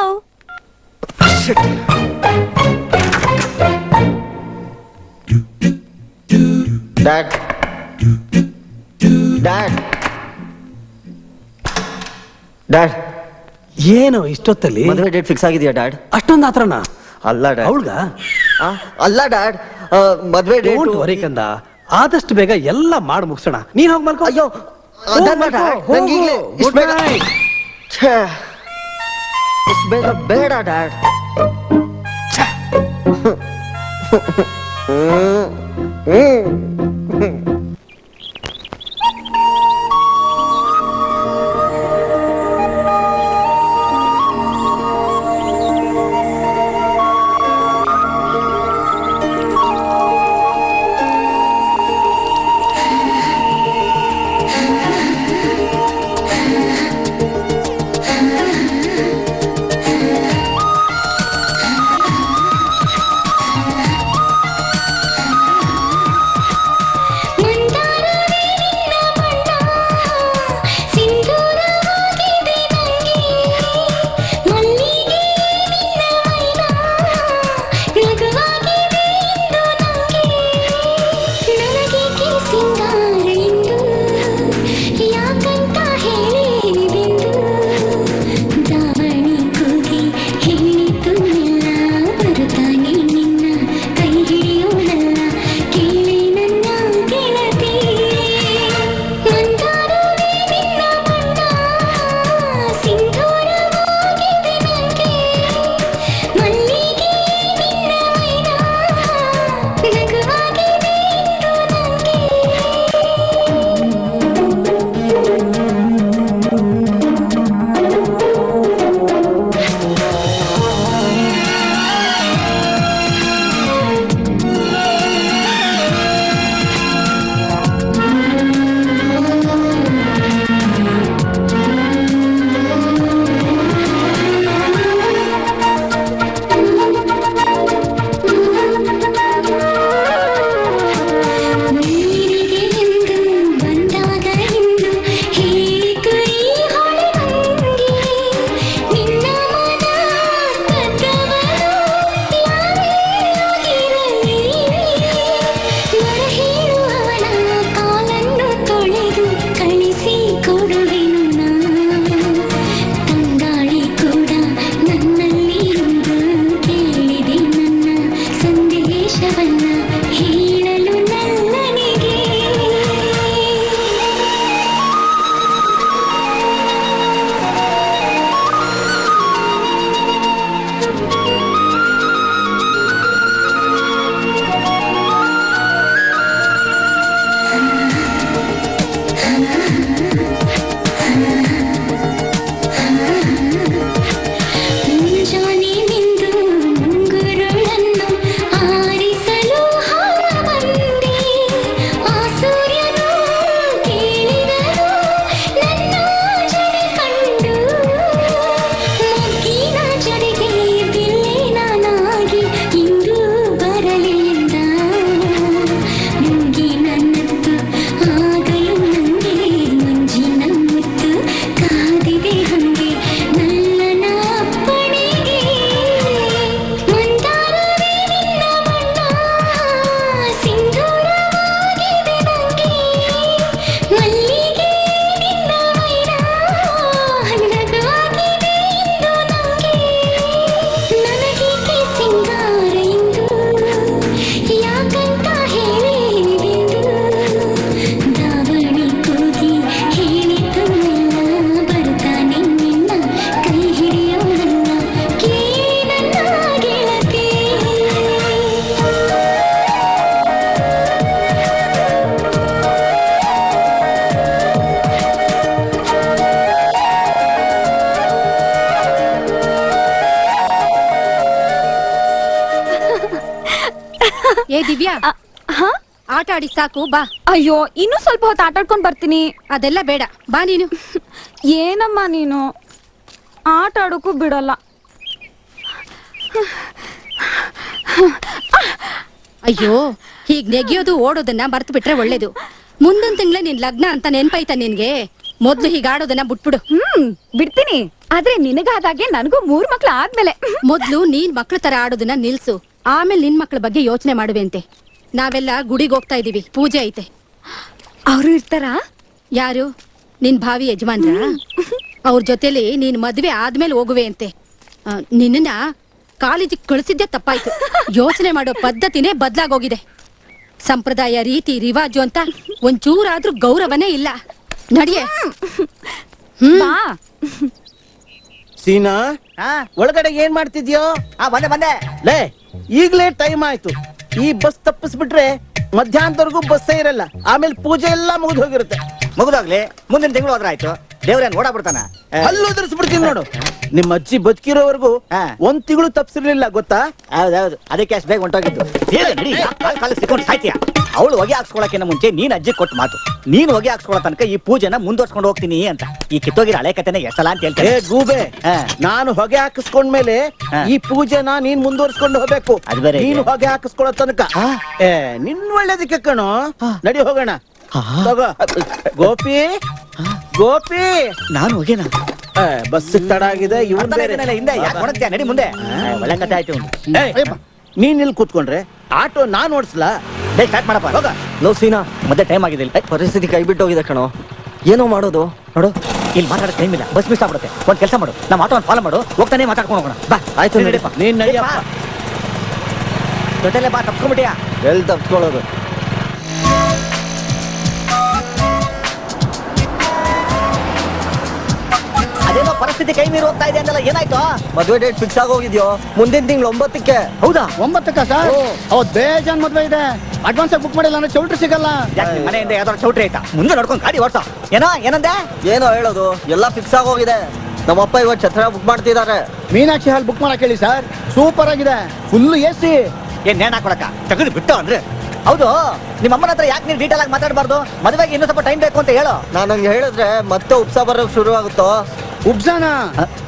Dad, dad, dad. ಏನು ಇಷ್ಟೊತ್ತಲ್ಲಿ? ಮದುವೆ ಡೇಟ್ ಫಿಕ್ಸ್ ಆಗಿದೆಯಾ ಡ್ಯಾಡ್? ಅಷ್ಟೊಂದು ಆತ್ರನ? ಅಲ್ಲ ಡ್ಯಾಡ್. ಅವಳ್ಗ? ಅಲ್ಲ ಡ್ಯಾಡ್, ಮದುವೆ ಡೇಟ್. ಕಂದ, ಆದಷ್ಟು ಬೇಗ ಎಲ್ಲ ಮಾಡಿ ಮುಗಿಸೋಣ. ನೀನ್ ಹೋಗಿ ಮಲ್ಕೋ. ಅಯ್ಯೋ, ಅದನ್ನ ನಂಗೆ ಈಗ್ಲೇ ಇಷ್ಟ್ ಬೇಗ ಛೇ, ಇಷ್ಟ್ ಬೇಗ ಬೇಡ ಡ್ಯಾಡ್. ಏ ದಿವ್ಯಾ, ಆಟ ಆಡಿ ಸಾಕು ಬಾ. ಅಯ್ಯೋ, ಇನ್ನೂ ಸ್ವಲ್ಪ ಹೊತ್ತು ಆಟ ಆಡ್ಕೊಂಡ್ ಬರ್ತೀನಿ. ಅದೆಲ್ಲ ಬೇಡ, ಬಾ ನೀನು. ಏನಮ್ಮ ನೀನು, ಆಟ ಆಡೋಕ್ಕೂ ಬಿಡಲ್ಲ. ಅಯ್ಯೋ, ಹೀಗ್ ನೆಗೆಯೋದು ಓಡೋದನ್ನ ಮರ್ತು ಬಿಟ್ರೆ ಒಳ್ಳೇದು. ಮುಂದೊಂದ್ ತಿಂಗ್ಳ ನಿನ್ ಲಗ್ನ ಅಂತ ನೆನ್ಪಾಯ್ತಾ ನಿನ್ಗೆ? ಮೊದ್ಲು ಹೀಗ ಆಡೋದನ್ನ ಬಿಟ್ಬಿಡು. ಬಿಡ್ತೀನಿ, ಆದ್ರೆ ನಿನಗಾದಾಗೆ ನನಗೂ 3 ಮಕ್ಳು ಆದ್ಮೇಲೆ. ಮೊದ್ಲು ನೀನ್ ಮಕ್ಳ ತರ ಆಡೋದನ್ನ ನಿಲ್ಸು, ಆಮೇಲೆ ನಿನ್ ಮಕ್ಳ ಬಗ್ಗೆ ಯೋಚನೆ ಮಾಡುವೆಂತೆ. ನಾವೆಲ್ಲ ಗುಡಿಗೆ ಹೋಗ್ತಾ ಇದೀವಿ, ಪೂಜೆ ಐತೆ. ಅವರು ಇರ್ತಾರಾ? ಯಾರು? ನಿನ್ ಭಾವಿ ಯಜಮಾನ್ರ? ಅವ್ರ ಜೊತೆಲಿ ನೀನ್ ಮದ್ವೆ ಆದ್ಮೇಲೆ ಹೋಗುವೆ ಅಂತೆ. ನಿನ್ನ ಕಾಲೇಜಿಗೆ ಕಳಿಸಿದ್ದೆ ತಪ್ಪಾಯ್ತು. ಯೋಚನೆ ಮಾಡೋ ಪದ್ಧತಿನೇ ಬದ್ಲಾಗೋಗಿದೆ. ಸಂಪ್ರದಾಯ, ರೀತಿ, ರಿವಾಜು ಅಂತ ಒಂಚೂರಾದ್ರೂ ಗೌರವನೇ ಇಲ್ಲ. ನಡಿಯೇ ಬಾ. ಸೀನಾ ಹಾ ಒಳಗಡೆ ಏನ್ ಮಾಡ್ತಿದ್ಯೋ? ಬಂದೆ ಬಂದೆ. ಲೇ ಈಗ್ಲೇ ಟೈಮ್ ಆಯ್ತು. ಈ ಬಸ್ ತಪ್ಪಿಸ್ಬಿಟ್ರೆ ಮಧ್ಯಾಹ್ನದವರೆಗೂ ಬಸ್ಸೇ ಇರಲ್ಲ. ಆಮೇಲೆ ಪೂಜೆ ಎಲ್ಲ ಮುಗಿದು ಹೋಗಿರುತ್ತೆ. ಮುಗಿದೋಗ್ಲಿ, ಮುಂದಿನ ತಿಂಗಳು ಹೋದ್ರ ಆಯ್ತು. ದೇವ್ರೇನ್ ಓಡಾಡ್ಬಿಡ್ತಾನ? ಅಲ್ಲೂ ಉದುರಿಸ್ಬಿಡ್ತೀನಿ ನೋಡು. ನಿಮ್ಮ ಅಜ್ಜಿ ಬದುಕಿರೋವರೆಗೂ ಹಾ. 1 ತಿಂಗಳು ತಪ್ಸಿರ್ಲಿಲ್ಲ ಗೊತ್ತಾ? ಹೌದೌದು, ಅದಕ್ಕೆ ಅಷ್ಟು ಬೇಗ ಹೊಂಟೋಗಿದ್ದು. ಕಾಲು ಸಿಕ್ಕೊಂಡು ಸಾಯ್ತೀಯ. ಅವಳು ಹೊಗೆ ಹಾಕ್ಸ್ಕೊಳಕ್ಕಿಂತ ಮುಂಚೆ ನೀನ್ ಅಜ್ಜಿ ಕೊಟ್ಟು ಮಾತು, ನೀನ್ ಹೊಗೆ ಹಾಕ್ಸ್ಕೊಳೋ ತನಕ ಈ ಪೂಜೆನ ಮುಂದುವರ್ಸ್ಕೊಂಡು ಹೋಗ್ತೀನಿ ಅಂತ. ಈ ಕಿತ್ತೋಗಿರೋ ಹಳೆ ಕತೆನ ಎಷ್ಟಲ್ಲ ಅಂತ ಏ ಹೇಳ್ತೇನೆ. ಗೂಬೆ, ಹಾ. ನಾನು ಹೊಗೆ ಹಾಕಿಸ್ಕೊಂಡ್ಮೇಲೆ ಹಾ. ಈ ಪೂಜೆನ ನೀನ್ ಮುಂದುವರ್ಸ್ಕೊಂಡು ಹೋಗ್ಬೇಕು. ಅದು ಬೇರೆ ಇದೆ. ನೀನು ಹೊಗೆ ಹಾಕಿಸ್ಕೊಳ್ಳೋ ತನಕ ಹಾ. ಏ ನಿನ್ ಒಳ್ಳೇದಕ್ಕೆ ಕಣೋ. ನಡಿ ಹೋಗೋಣ. ತಗೋ. ಗೋಪಿ ಗೋಪಿ, ನಾನು ಹೊಗೆನಾ? ಬಸ್ ತಡ ಆಗಿದೆ. ಇವ್ನ್ ಬೇರೆ. ಹಿಂದೆ ಯಾಕೆ ಹೊಣಗ್ತೀಯ? ನಡಿ ಮುಂದೆ. ಒಳ್ಳೆ ಕತೆ ಆಯ್ತು. ಏಯ್, ನೀನ್ ಇಲ್ಲಿ ಕೂತ್ಕೊಂಡ್ರೆ ಆಟೋ ನಾನ್ ಓಡಿಸ್ಲಾ? ಸ್ಟಾರ್ಟ್ ಮಾಡಪ್ಪ. ಹೋಗ. ಲೋ ಸೀನಾ, ಮತ್ತೆ ಟೈಮ್ ಆಗಿದೆ ಇಲ್ಲಿ. ಪರಿಸ್ಥಿತಿ ಕೈ ಬಿಟ್ಟೋಗಿದೆ ಕಣೋ. ಏನೋ ಮಾಡೋದು? ನೋಡು, ಇಲ್ಲಿ ಮಾತಾಡೋ ಟೈಮ್ ಇಲ್ಲ. ಬಸ್ ಮಿಸ್ ಆಗ್ಬಿಡುತ್ತೆ. ಒಂದ್ ಕೆಲಸ ಮಾಡು, ನಮ್ಮ ಆಟೋನ ಫಾಲೋ ಮಾಡು, ಹೋಗ್ತಾನೆ ಮಾತಾಡ್ಕೊಂಡು ಹೋಗೋಣ. ಬಾ. ಆಯ್ತು, ನೀನ್ ನಡಿಯಪ್ಪ. ನೀನ್ ನಡಿಯಪ್ಪ. ಜೊತೆಲೆ ಬಾ, ತಪ್ಕೊಂಡ್ಬಿಟ್ಟಿಯಾ? ಎಲ್ಲಿ ತಪ್ಸ್ಕೊಳ್ಳೋದು? ಅದೇನೋ ಪರಿಸ್ಥಿತಿ ಕೈ ಮೀರಿ ಹೋಗ್ತಾ ಇದೆ ಅಂದಲ್ಲ, ಏನಾಯ್ತು? ಮದ್ವೆ ಡೇಟ್ ಫಿಕ್ಸ್ ಆಗೋಗಿದ್ಯೋ, ಮುಂದಿನ ತಿಂಗಳು 9ಕ್ಕೆ. ಹೌದಾ? 9ಕ್ಕ ಸರ್? ಅವತ್ ಬೇಜಾನ್ ಮದ್ವೆ ಇದೆ. ಅಡ್ವಾನ್ಸ್ ಬುಕ್ ಮಾಡಿಲ್ಲ ಅಂದ್ರೆ ಚೌಲ್ಟ್ರಿ ಸಿಗಲ್ಲ. ಯಾಕೆ ನಿಮ್ ಮನೆಯಿಂದ ಯಾವ್ದಾದ್ರು ಚೌಟ್ರಿ ಆಯ್ತಾ? ಮುಂದೆ ನೋಡ್ಕೊಂಡು ಗಾಡಿ ಓಡ್ಸ. ಏನಂದೆ? ಏನೋ ಹೇಳೋದು, ಎಲ್ಲ ಫಿಕ್ಸ್ ಆಗೋಗಿದೆ. ನಮ್ಮಪ್ಪ ಇವತ್ತು ಛತ್ರ ಬುಕ್ ಮಾಡ್ತಿದ್ದಾರೆ. ಮೀನಾಕ್ಷಿ ಹಾಲ್ ಬುಕ್ ಮಾಡಕ್ ಹೇಳಿ ಸರ್. ಸೂಪರ್ ಆಗಿದೆ, ಫುಲ್ AC. ಏನ್ ನೇಣ್ ಹಾಕೊಳಕ ತೆಗೆದು ಬಿಟ್ಟು ಅಂದ್ರೆ? ಹೌದು, ನಿಮ್ಮ ಅಮ್ಮನ ಹತ್ರ ಯಾಕೆ ನೀನು ಡೀಟೇಲ್ ಆಗಿ ಮಾತಾಡಬಾರ್ದು? ಮದುವೆಗೆ ಇನ್ನೂ ಸ್ವಲ್ಪ ಟೈಮ್ ಬೇಕು ಅಂತ ಹೇಳು. ನಾನು ಹಂಗೆ ಹೇಳಿದ್ರೆ ಮತ್ತೆ ಉಪ್ಸ ಬರೋಕ್ ಶುರು ಆಗುತ್ತೋ. ಉಬ್ಜಾನ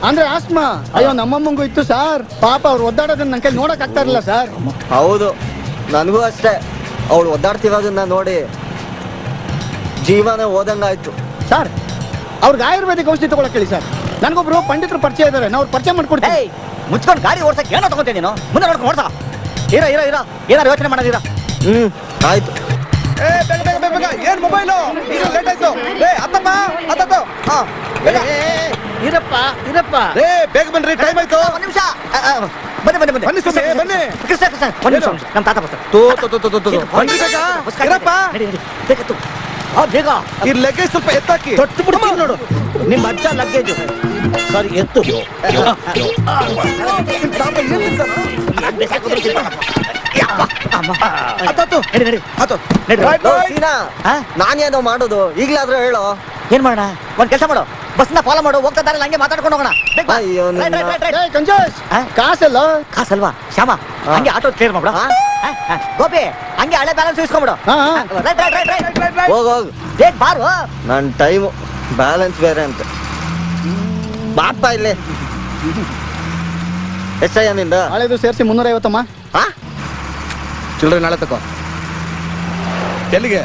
ಅಂದ್ರೆ ಆಸ್ಮಾ. ಅಯ್ಯೋ ನಮ್ಮಮ್ಮಂಗೂ ಇತ್ತು ಸರ್. ಪಾಪ ಅವ್ರು ಒದ್ದಾಡೋದನ್ನ ನನ್ ಕೈ ನೋಡಕ್ ಆಗ್ತಾ ಇರಲಿಲ್ಲ ಸರ್. ಹೌದು, ನನಗೂ ಅಷ್ಟೇ. ಅವಳು ಒದ್ದಾಡ್ತಿರೋದನ್ನ ನೋಡಿ ಜೀವನ ಹೋದಂಗಾಯ್ತು. ಸರ್ ಅವ್ರಿಗೆ ಆಯುರ್ವೇದಿಕ್ ಔಷಧಿ ತಗೊಳಕ್ ಹೇಳಿ ಸರ್. ನನಗೊಬ್ರು ಪಂಡಿತರು ಪರಿಚಯ ಇದಾರೆ, ನಾವು ಪರಿಚಯ ಮಾಡ್ಕೊಡ್ತೀವಿ. ಏಯ್, ಮುಚ್ಕೊಂಡು ಗಾಡಿ ಓಡ್ಸಕ್ಕೆ ಏನೋ ತಗೋತೀನಿ ನೀನು. ಮುಂದೆ ನೋಡ್ಕೊಂಡು ಓಡ್ಸ. ಇರೋ ಏನಾರು ಯೋಚನೆ ಮಾಡೋದಿರ. ಆಯ್ತು. ಏನ್ ಮೊಬೈಲು ಲೇಟ್ ಆಯ್ತು. ಇರಪ್ಪ ಇರಪ್ಪ. ಬೇಗ ಬನ್ರಿ, ಟೈಮ್ ಆಯ್ತು. ಒಂದ್ ನಿಮಿಷ. ಬನ್ನಿ ಬನ್ನಿ ಸ್ವಾಮಿ, ಬನ್ನಿ. ಕೃಷ್ಣ ಒಂದ್ ನಿಮಿಷ. ನಮ್ಮ ತಾತ ಬರ್ತಾರೆ. ಬನ್ನಿ ಬೇಗ. ಇರಪ್ಪ. ಬೇಕತ್ತು ಬೇಗ. ಈ ಲಗೇಜ್ ಸ್ವಲ್ಪ ಎತ್ತಾಕಿ. ತೊಟ್ಟು ಬಿಡ್ತೀನಿ ನೋಡು. ನಿಮ್ಮ ಅಜ್ಜ ಲಗೇಜು. ಸಾರಿ, ಎತ್ತು. ಸೀನಾ, ನಾನೇನೋ ಮಾಡೋದು? ಈಗ್ಲಾದ್ರೂ ಹೇಳೋ. ಏನ್ ಮಾಡೋಣ? ಒಂದ್ ಕೆಲಸ ಮಾಡು, ಬಸ್ನ ಫಾಲೋ ಮಾಡು, ಹೋಗ್ತಾ ಇದ್ದಾರೆ ಹಂಗೆ ಮಾತಾಡ್ಕೊಂಡು ಹೋಗೋಣ. ಬೇಗ ಬಾ. ಅಯ್ಯೋ, ರೈಟ್, ರೈಟ್, ರೈಟ್, ರೈಟ್. ಏ ಕಂಜೋಸ್, ಆ? ಕಾಸಲ್ಲ? ಕಾಸಲ್ವಾ ಶ್ಯಾಮ? ಹಂಗೆ ಆಟೋ ಕ್ಲಿಯರ್ ಮಾಡ್ಬಿಡು. ಗೋಪಿ, ಹಂಗೆ ಹಳೆ ಬ್ಯಾಲೆನ್ಸ್ ಇಸ್ಕೊಂಡ್ಬಿಡು. ಹಾ, ರೈಟ್, ರೈಟ್, ರೈಟ್, ರೈಟ್. ಹೋಗ್ ಹೋಗ್, ಬೇಗ ಬಾರು. ನನ್ ಟೈಮು ಬ್ಯಾಲೆನ್ಸ್ ಬೇರೆ ಅಂತ. ಬಾಪ ಇಲ್ಲಿ. ಎಷ್ಟಯ್ಯ ನಿಂದ? ಹಳೆದು ಸೇರಿಸಿ 350ಮ್ಮ. ಚಿಲ್ಡ್ರೆ ನಾಳೆ ತಗೋ. ಎಲ್ಲಿಗೆ?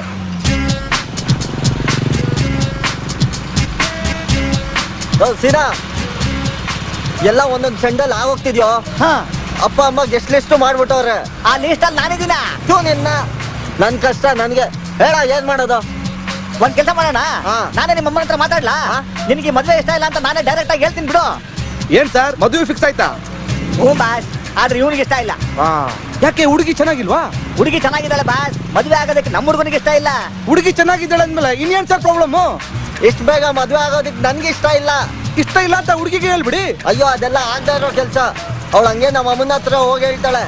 ಸೀನಾ, ಎಲ್ಲ ಒಂದೊಂದು ಸೆಂಡಲ್ ಆಗೋಗ್ತಿದ್ಯೋ. ಅಪ್ಪ ಅಮ್ಮ ಗೆಸ್ಟ್ ಲಿಸ್ಟ್ ಮಾಡ್ಬಿಟ್ಟವ್ರೆ. ಆ ಲಿಸ್ಟ್ ಅಲ್ಲಿ ನಾನಿದ್ದೀನ. ನಿನ್ನ ನನ್ ಕಷ್ಟ ನನ್ಗೆ ಹೇಳ, ಏನ್ ಮಾಡೋದು? ಒಂದ್ ಕೆಲಸ ಮಾಡೋಣ, ಹಾ. ನಾನೇ ನಿಮ್ಮ ಅಮ್ಮನ ಹತ್ರ ಮಾತಾಡ್ಲಾ? ನಿನಗೆ ಮದ್ವೆ ಇಷ್ಟ ಇಲ್ಲ ಅಂತ ನಾನೇ ಡೈರೆಕ್ಟ್ ಆಗಿ ಹೇಳ್ತೀನಿ ಬಿಡು. ಏನ್ ಸರ್, ಮದುವೆ ಫಿಕ್ಸ್ ಆಯ್ತಾ? ಹ್ಞೂ ಬಾಸ್, ಆದ್ರೆ ಇವನಿಗೆ ಇಷ್ಟ ಇಲ್ಲ. ಯಾಕೆ, ಹುಡುಗಿ ಚೆನ್ನಾಗಿಲ್ವಾ? ಹುಡುಗಿ ಚೆನ್ನಾಗಿದ್ದಾಳೆ ಬಾಸ್, ಮದ್ವೆ ಆಗೋದಕ್ಕೆ ನಮ್ಮ ಹುಡುಗನಿಗೆ ಇಷ್ಟ ಇಲ್ಲ. ಹುಡುಗಿ ಚೆನ್ನಾಗಿದ್ದಾಳೆ ಅಂದ್ಮೇಲೆ ಇನ್ನೇನ್ ಸರ್ ಪ್ರಾಬ್ಲಮ್? ಇಷ್ಟ ಬೇಗ ಮದ್ವೆ ಆಗೋದಿಕ್ ನನ್ಗೆ ಇಷ್ಟ ಇಲ್ಲ. ಇಷ್ಟ ಇಲ್ಲ ಅಂತ ಹುಡುಗಿಗೆ ಹೇಳ್ಬಿಡಿ. ಅಯ್ಯೋ, ಅದೆಲ್ಲ ಆಗ್ತಾ ಇರೋ ಕೆಲ್ಸ. ಅವಳು ಹಂಗೆ ನಮ್ಮ ಅಮ್ಮನ ಹತ್ರ ಹೋಗಿ ಹೇಳ್ತಾಳೆ.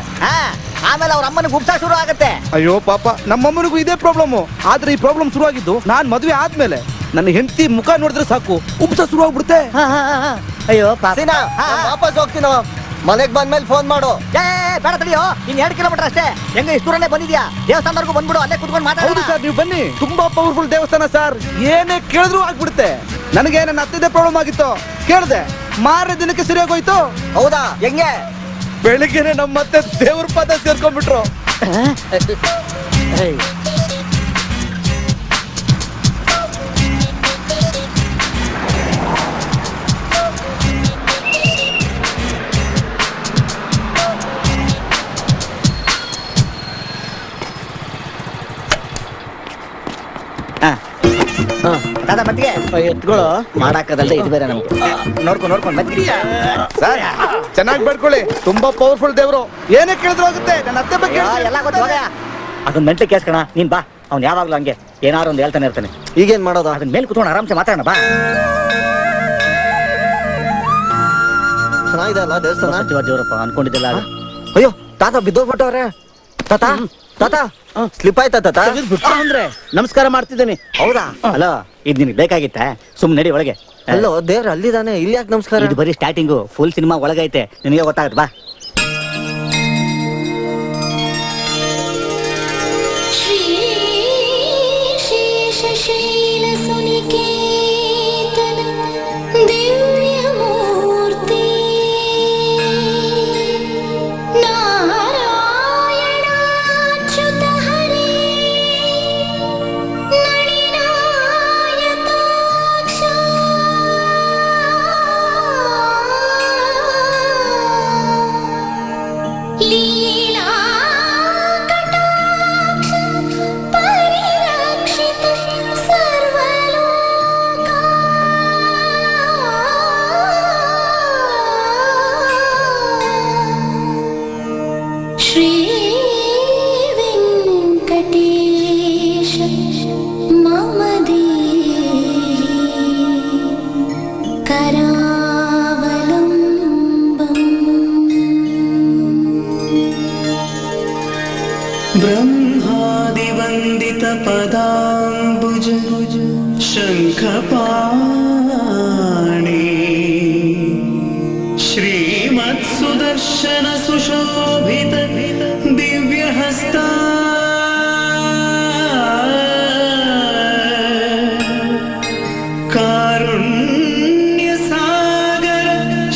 ಆಮೇಲೆ ಅವ್ರ ಅಮ್ಮನ ಗುಪ್ಸ ಶುರು ಆಗುತ್ತೆ. ಅಯ್ಯೋ ಪಾಪ, ನಮ್ಮಮ್ಮನಿಗೂ ಇದೇ ಪ್ರಾಬ್ಲಮ್. ಆದ್ರೆ ಈ ಪ್ರಾಬ್ಲಮ್ ಶುರು ಆಗಿದ್ದು ನಾನ್ ಮದ್ವೆ ಆದ್ಮೇಲೆ. ನನ್ನ ಹೆಂಡತಿ ಮುಖ ನೋಡಿದ್ರೆ ಸಾಕು ಉಪ್ಸ ಶುರು ಆಗ್ಬಿಡುತ್ತೆ. ಅಯ್ಯೋ ಪಾಪ. ಸೀನಾ, ನಾನ್ ವಾಪಸ್ ಹೋಗ್ತೀನ. ಮನೆಗ್ ಬಂದ್ಮೇಲೆ ಫೋನ್ ಮಾಡು. ಬೇಡ ತಡಿಯೋ, ಇನ್ 2 ಕಿಲೋಮೀಟರ್ ಅಷ್ಟೇ. ಹೆಂಗ ಇಷ್ಟು ದೂರನೇ ಬಂದಿದ್ಯಾ? ದೇವಸ್ಥಾನದವರೆಗೂ ಬಂದ್ಬಿಡು, ಅಲ್ಲೇ ಕುತ್ಕೊಂಡು ಹೌದು ಮಾತಾಡೋಣ. ಸರ್, ನೀವು ಬನ್ನಿ. ತುಂಬಾ ಪವರ್ಫುಲ್ ದೇವಸ್ಥಾನ ಸರ್. ಏನೇ ಕೇಳಿದ್ರು ಆಗ್ಬಿಡುತ್ತೆ. ನನಗೆ ನನ್ನ ಅತ್ತಿದೆ ಪ್ರಾಬ್ಲಮ್ ಆಗಿತ್ತು, ಕೇಳಿದೆ. ಮಾರನೇ ದಿನಕ್ಕೆ ಸರಿಯಾಗೋಯ್ತು. ಹೌದಾ? ಹೆಂಗೆ? ಬೆಳಿಗ್ಗೆನೆ ನಮ್ಮ ಮತ್ತೆ ದೇವ್ರ ಪಾದ ಸೇರ್ಕೊಂಡ್ಬಿಟ್ರು. ದಾದಾ ಮತ್ತಿಗೆ ಎತ್ಕೊಳ್ಳೋ. ಮಾಡಾಕದಲ್ದೆ ಇದು ಬೇರೆ ನಮ್ಗೆ. ನೋಡ್ಕೊಂಡು ಮತ್ತಿಗೆ ಸರ್, ಚೆನ್ನಾಗಿ ಬೇಡ್ಕೊಳ್ಳಿ. ತುಂಬಾ ಪವರ್ಫುಲ್ ದೇವ್ರು. ಏನೇ ಕೇಳಿದ್ರು ಆಗುತ್ತೆ. ನನ್ನ ಅತ್ತೆ ಬಗ್ಗೆ ಎಲ್ಲ ಗೊತ್ತು ಹೋಗ. ಅದನ್ನ ಮೆಂಟ್ಲಿ ಕೇಸ್ ಕಣ. ನೀನ್ ಬಾ, ಅವ್ನು ಯಾವಾಗ್ಲೂ ಹಂಗೆ ಏನಾರು ಒಂದು ಹೇಳ್ತಾನೆ ಇರ್ತಾನೆ. ಈಗೇನ್ ಮಾಡೋದು? ಅದನ್ನ ಮೇಲೆ ಕುತ್ಕೊಂಡು ಆರಾಮ್ಸೆ ಮಾತಾಡೋಣ ಬಾ. ಚೆನ್ನಾಗಿದೆ ಅಲ್ಲ ದೇವಸ್ಥಾನ? ದೇವರಪ್ಪ ಅನ್ಕೊಂಡಿದ್ದೆಲ್ಲ. ಅಯ್ಯೋ ತಾತ ಬಿದ್ದೋಗ್ಬಿಟ್ಟವ್ರೆ. ತಾತ ತಾತ ಸ್ಲಿಪ್ ಆಯ್ತಾ ತಾತ? ಅಂದ್ರೆ ನಮಸ್ಕಾರ ಮಾಡ್ತಿದ್ದೇನೆ. ಹೌದಾ? ಅಲ್ಲ ಇದು ನಿನಗೆ ಬೇಕಾಗಿತ್ತ? ಸುಮ್ ನಡಿ ಒಳಗೆ. ಅಲ್ಲೋ ದೇವ್ರ ಅಲ್ಲಿದಾನೆ, ಇಲ್ಲಿ ಯಾಕೆ ನಮಸ್ಕಾರ? ಇದು ಬರೀ ಸ್ಟಾರ್ಟಿಂಗು, ಫುಲ್ ಸಿನಿಮಾ ಒಳಗೈತೆ, ನಿನಗೆ ಗೊತ್ತಾಗತ್ತೆ ಬಾ. ಶ್ರೀ ಶೇಷಶೈಲ ಸುನಿಕೇತನ ದಿವ್ಯಮೂರ್ತಿ ನಾರಾಯಣಾಚ್ಯುತ ಹರೇ ನಳಿನಾಯತಾಕ್ಷ ಲೀಲಾ ಕಟಾಕ್ಷ ಪರಿರಕ್ಷಿತ ಸರ್ವಲೋಕ ಶ್ರೀ ವೆಂಕಟೇಶ ಮಮ ದೇಹಿ ಕರಾವಲಂಬಂ ಬ್ರಹ್ಮಾದಿವಂದಿತ ಪದಾಂಬುಜ ಶಂಖಪಾಣಿ ಶ್ರೀಮತ್ ಸುದರ್ಶನ ಸುಶೋಭಿತ ದಿವ್ಯಹಸ್ತ ಕಾರುಣ್ಯ ಸಾಗರ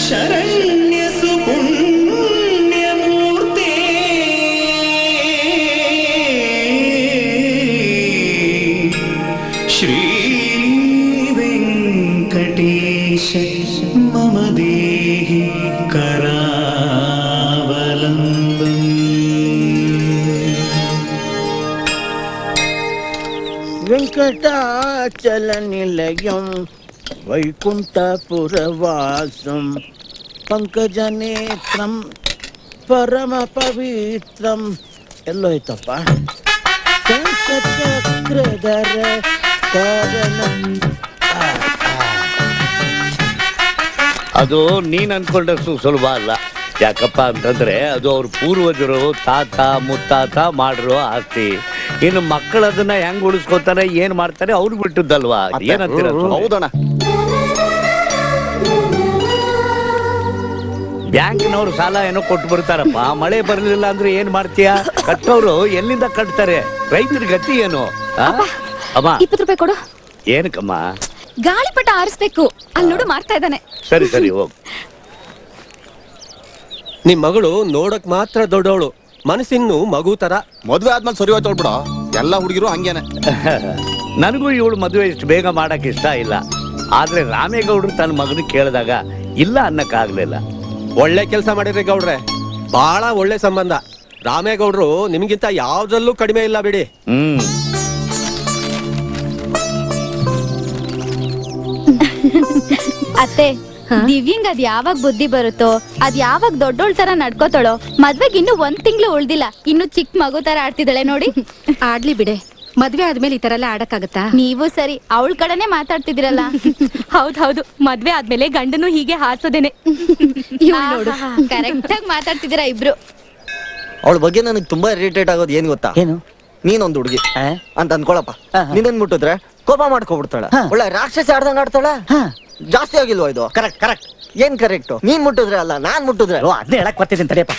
ಶರಣ್ಯ ಸುಪುಣ್ಯ ಮೂರ್ತಿ ಶ್ರೀ ವೆಂಕಟೇಶ ಮಮ ದೇಹಿ ಕರಾವಲಂಬಂ. ವೆಂಕಟಾಚಲ ನಿಲಯಂ ವೈಕುಂಠಪುರವಾಸಂ ಪಂಕಜನೇತ್ರಂ ಪರಮ ಪವಿತ್ರಂ. ಎಲ್ಲೋಯ್ತಪ್ಪ? ಶಂಖಚಕ್ರಧರ ಕಾರಣ. ಅದು ನೀನ್ ಅನ್ಕೊಂಡಷ್ಟು ಸುಲಭ ಅಲ್ಲ. ಯಾಕಪ್ಪ ಅಂತಂದ್ರೆ ಅದು ಅವ್ರ ಪೂರ್ವಜರು ತಾತ ಮುತ್ತಾತ ಮಾಡಿರೋ ಆಸ್ತಿ. ಇನ್ನು ಮಕ್ಕಳು ಅದನ್ನ ಹೆಂಗ್ ಉಳಿಸ್ಕೊತಾರೆ ಏನ್ ಮಾಡ್ತಾರೆ ಅವ್ರಿಗೆ ಬಿಟ್ಟದ್ದಲ್ವಾ? ಏನಂತೀರ? ಹೌದಣ್ಣ. ಬ್ಯಾಂಕಿನವ್ರು ಸಾಲ ಏನೋ ಕೊಟ್ಟು ಬರ್ತಾರಪ್ಪ, ಮಳೆ ಬರ್ಲಿಲ್ಲ ಅಂದ್ರೆ ಏನ್ ಮಾಡ್ತೀಯಾ? ಕಟ್ಟೋರು ಎಲ್ಲಿಂದ ಕಟ್ತಾರೆ? ರೈತರ ಗತಿ ಏನು? ಅಮ್ಮ 20 ರೂಪಾಯಿ ಕೊಡು. ಏನಕ್ಕಮ್ಮ? ಗಾಳಿಪಟ ಆರಿಸ್ಬೇಕು. ಅಲ್ಲಿ ನೋಡು ಮಾಡ್ತಾ ಇದ್ದಾನೆ. ಸರಿ ಸರಿ ಹೋಗ್. ನಿಮ್ ಮಗಳು ನೋಡಕ್ ಮಾತ್ರ ದೊಡ್ಡವಳು, ಮನಸ್ಸಿನ್ನು ಮಗು ತರ. ಮದ್ವೆ ಆದ್ಮೇಲೆ ಸರಿ ಹೋಯ್ತು ಬಿಡ. ಎಲ್ಲ ಹುಡುಗಿರು ಹಂಗೇನೆ. ನನಗೂ ಇವಳು ಮದುವೆ ಇಷ್ಟು ಬೇಗ ಮಾಡಕ್ ಇಷ್ಟ ಇಲ್ಲ. ಆದ್ರೆ ರಾಮೇಗೌಡರು ತನ್ನ ಮಗನ ಕೇಳಿದಾಗ ಇಲ್ಲ ಅನ್ನಕ್ಕಾಗ್ಲಿಲ್ಲ. ಒಳ್ಳೆ ಕೆಲಸ ಮಾಡಿದ್ರಿ ಗೌಡ್ರೆ, ಬಹಳ ಒಳ್ಳೆ ಸಂಬಂಧ. ರಾಮೇಗೌಡ್ರು ನಿಮ್ಗಿಂತ ಯಾವ್ದ್ರಲ್ಲೂ ಕಡಿಮೆ ಇಲ್ಲ ಬಿಡಿ. ಅತ್ತೆ, ದಿವ್ಯಂಗ್ ಅದ್ ಯಾವಾಗ ಬುದ್ಧಿ ಬರುತ್ತೋ, ಅದ್ ಯಾವಾಗ ದೊಡ್ಡೋಳ್ ತರ ನಡ್ಕೋತಾಳೋ. ಮದ್ವೆಗ್ ಇನ್ನು 1 ತಿಂಗಳು ಉಳ್ದಿಲ್ಲ, ಇನ್ನು ಚಿಕ್ಕ ಮಗು ತರ ಆಡ್ತಿದ್ದಾಳೆ ನೋಡಿ. ಆಡ್ಲಿ ಬಿಡೆ, ಮದ್ವೆ ಆದ್ಮೇಲೆ ಈ ತರ ಎಲ್ಲ ಆಡಕ್ಕಾಗತ್ತಾ? ನೀವು ಸರಿ, ಅವಳ ಕಡೆನೆ ಮಾತಾಡ್ತಿದಿರಲ್ಲ. ಹೌದು, ಮದ್ವೆ ಆದ್ಮೇಲೆ ಗಂಡನು ಹೀಗೆ ಹಾರ್ಸೋದೇನೆ. ನೋಡು, ಕರೆಕ್ಟ್ ಆಗಿ ಮಾತಾಡ್ತಿದ್ದೀರಾ ಇಬ್ರು. ಅವಳ ಬಗ್ಗೆ ನನಗೆ ತುಂಬಾ ಇರಿಟೇಟ್ ಆಗೋದು ಏನ್ ಗೊತ್ತಾ? ಏನು? ನೀನೊಂದು ಹುಡುಗಿ ಅಂತ ಅನ್ಕೊಳಪ್ಪ, ನಿನ್ನನ್ ಮುಟ್ಟಿದ್ರೆ ಕೋಪ ಮಾಡ್ಕೊಬಿಡ್ತಾಳೆ. ಒಳ್ಳೆ ರಾಕ್ಷಸಿ ಆಡ್ದಂಗ್ ಆಡ್ತಾಳೆ. ಜಾಸ್ತಿ ಆಗಿಲ್ವಾ ಇದು? Correct correct. ಏನ್ ಕರೆಕ್ಟ್? ನೀನ್ ಮುಟ್ಟಿದ್ರೆ ಅಲ್ಲ, ನಾನ್ ಮುಟ್ಟಿದ್ರೆ. ಅದನ್ನೇ ಹೇಳಕ್ ಬರ್ತಿದ್ದೀನಿ ತಡೆಯಪ್ಪ.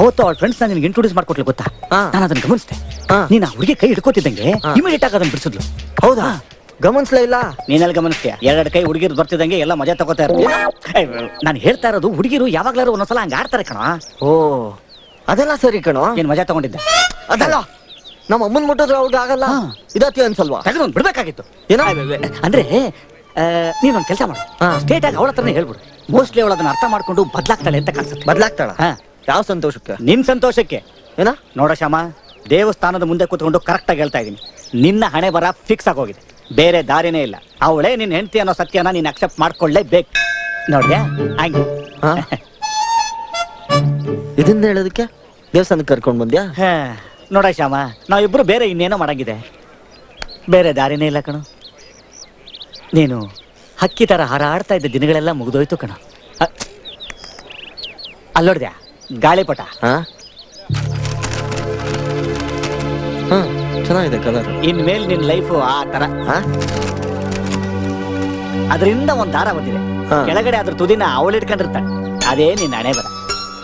ಅವತ್ತು ಅವಳ ಫ್ರೆಂಡ್ಸ್ ನಿನ್ಗೆ ಇಂಟ್ರೊಡ್ಯೂಸ್ ಮಾಡ್ಕೊಟ್ಲು ಗೊತ್ತಾ? ನಾನು ಅದನ್ನ ಗಮನಿಸಿದೆ. ನೀನ್ ಆ ಹುಡುಗಿ ಕೈ ಹಿಡ್ಕೋತಿದ್ದಂಗೆ ಇಮಿಡಿಯೇಟ್ ಆಗಿ ಅದನ್ನ ಬಿಡಿಸಿದ್ಲು. ಹೌದಾ? ಗಮನಿಸ್ಲೇ ಇಲ್ಲ. ನೀನೆಲ್ಲಿ ಗಮನಿಸ್ತೀಯ? 2 ಕೈ ಹುಡುಗಿರು ಬರ್ತಿದಂಗೆ ಎಲ್ಲ ಮಜಾ ತಗೋತಾ ಇರ್ತೀಯ. ನಾನು ಹೇಳ್ತಾ ಇರೋದು ಹುಡುಗಿರು ಯಾವಾಗ್ಲಾರು ಒಂದೊಂದ್ಸಲ ಹಂಗ ಆಡ್ತಾರೆ ಕಣ. ಓ, ಅದೆಲ್ಲ ಸರಿ ಕಣೋ. ಏನ್ ಮಜಾ ತಗೊಂಡಿದ್ದೆ? ಅದಲ್ಲ, ನಮ್ಮ ಅಮ್ಮನ್ ಮುಟ್ಟಿದ್ರೆ ಅವ್ರಿಗೆ ಆಗಲ್ಲ. ಇದತ್ತಿ ಅನ್ಸಲ್ವಾ? ತೆಗೆದು ಬಿಡ್ಬೇಕಾಗಿತ್ತು. ಏನೋ ಅಂದ್ರೆ ನೀನೊಂದ್ ಕೆಲಸ ಮಾಡು, ಸ್ಟೇಟ್ ಆಗಿ ಅವಳ ಹತ್ರನೇ ಹೇಳ್ಬಿಡು. ಮೋಸ್ಟ್ಲಿ ಅವಳು ಅದನ್ನ ಅರ್ಥ ಮಾಡ್ಕೊಂಡು ಬದ್ಲಾಗ್ತಾಳೆ ಅಂತ ಕಾಣಿಸುತ್ತೆ. ಬದ್ಲಾಗ್ತಾಳ? ಯಾವ ಸಂತೋಷಕ್ಕೆ? ನಿನ್ ಸಂತೋಷಕ್ಕೆ. ಏನ ನೋಡ ಶ್ಯಾಮ, ದೇವಸ್ಥಾನದ ಮುಂದೆ ಕೂತ್ಕೊಂಡು ಕರೆಕ್ಟ್ ಆಗಿ ಹೇಳ್ತಾ ಇದೀನಿ, ನಿನ್ನ ಹಣೆ ಬರ ಫಿಕ್ಸ್ ಆಗೋಗಿದೆ. ಬೇರೆ ದಾರಿನೇ ಇಲ್ಲ. ಅವಳೇ ನಿನ್ ಹೆಂಡತಿ ಅನ್ನೋ ಸತ್ಯನ ನೀನ್ ಅಕ್ಸೆಪ್ಟ್ ಮಾಡ್ಕೊಳ್ಳೇಬೇಕು. ನೋಡ್ಯಾ ಹಂಗೆ? ಇದನ್ನ ಹೇಳೋದಕ್ಕೆ ದೇವಸ್ಥಾನಕ್ಕೆ ಕರ್ಕೊಂಡ್ ಬಂದ್ಯಾ? ನೋಡ ಶ್ಯಾಮ, ನಾವಿಬ್ರು ಬೇರೆ ಇನ್ನೇನೋ ಮಾಡಂಗಿದೆ. ಬೇರೆ ದಾರಿನೇ ಇಲ್ಲ ಕಣೋ. ನೀನು ಹಕ್ಕಿ ತರ ಹಾರಾಡ್ತಾ ಇದ್ದ ದಿನಗಳೆಲ್ಲ ಮುಗಿದೋಯ್ತು ಕಣ. ಅಲ್ಲೋಡ್ದ್ಯಾ ಗಾಳಿಪಟ? ಹಾ ಹಾ ಚೆನ್ನಾಗಿದೆ ಕಲರ್. ಇನ್ಮೇಲೆ ನಿನ್ ಲೈಫು ಆ ತರ. ಅದರಿಂದ ಒಂದ್ ದಾರ ಬಂದಿದೆ, ಕೆಳಗಡೆ ಅದ್ರ ತುದಿನ ಅವಳು ಇಟ್ಕೊಂಡಿರ್ತಾಳೆ. ಅದೇ ನಿನ್ನ ಹಣೆ ಬರ.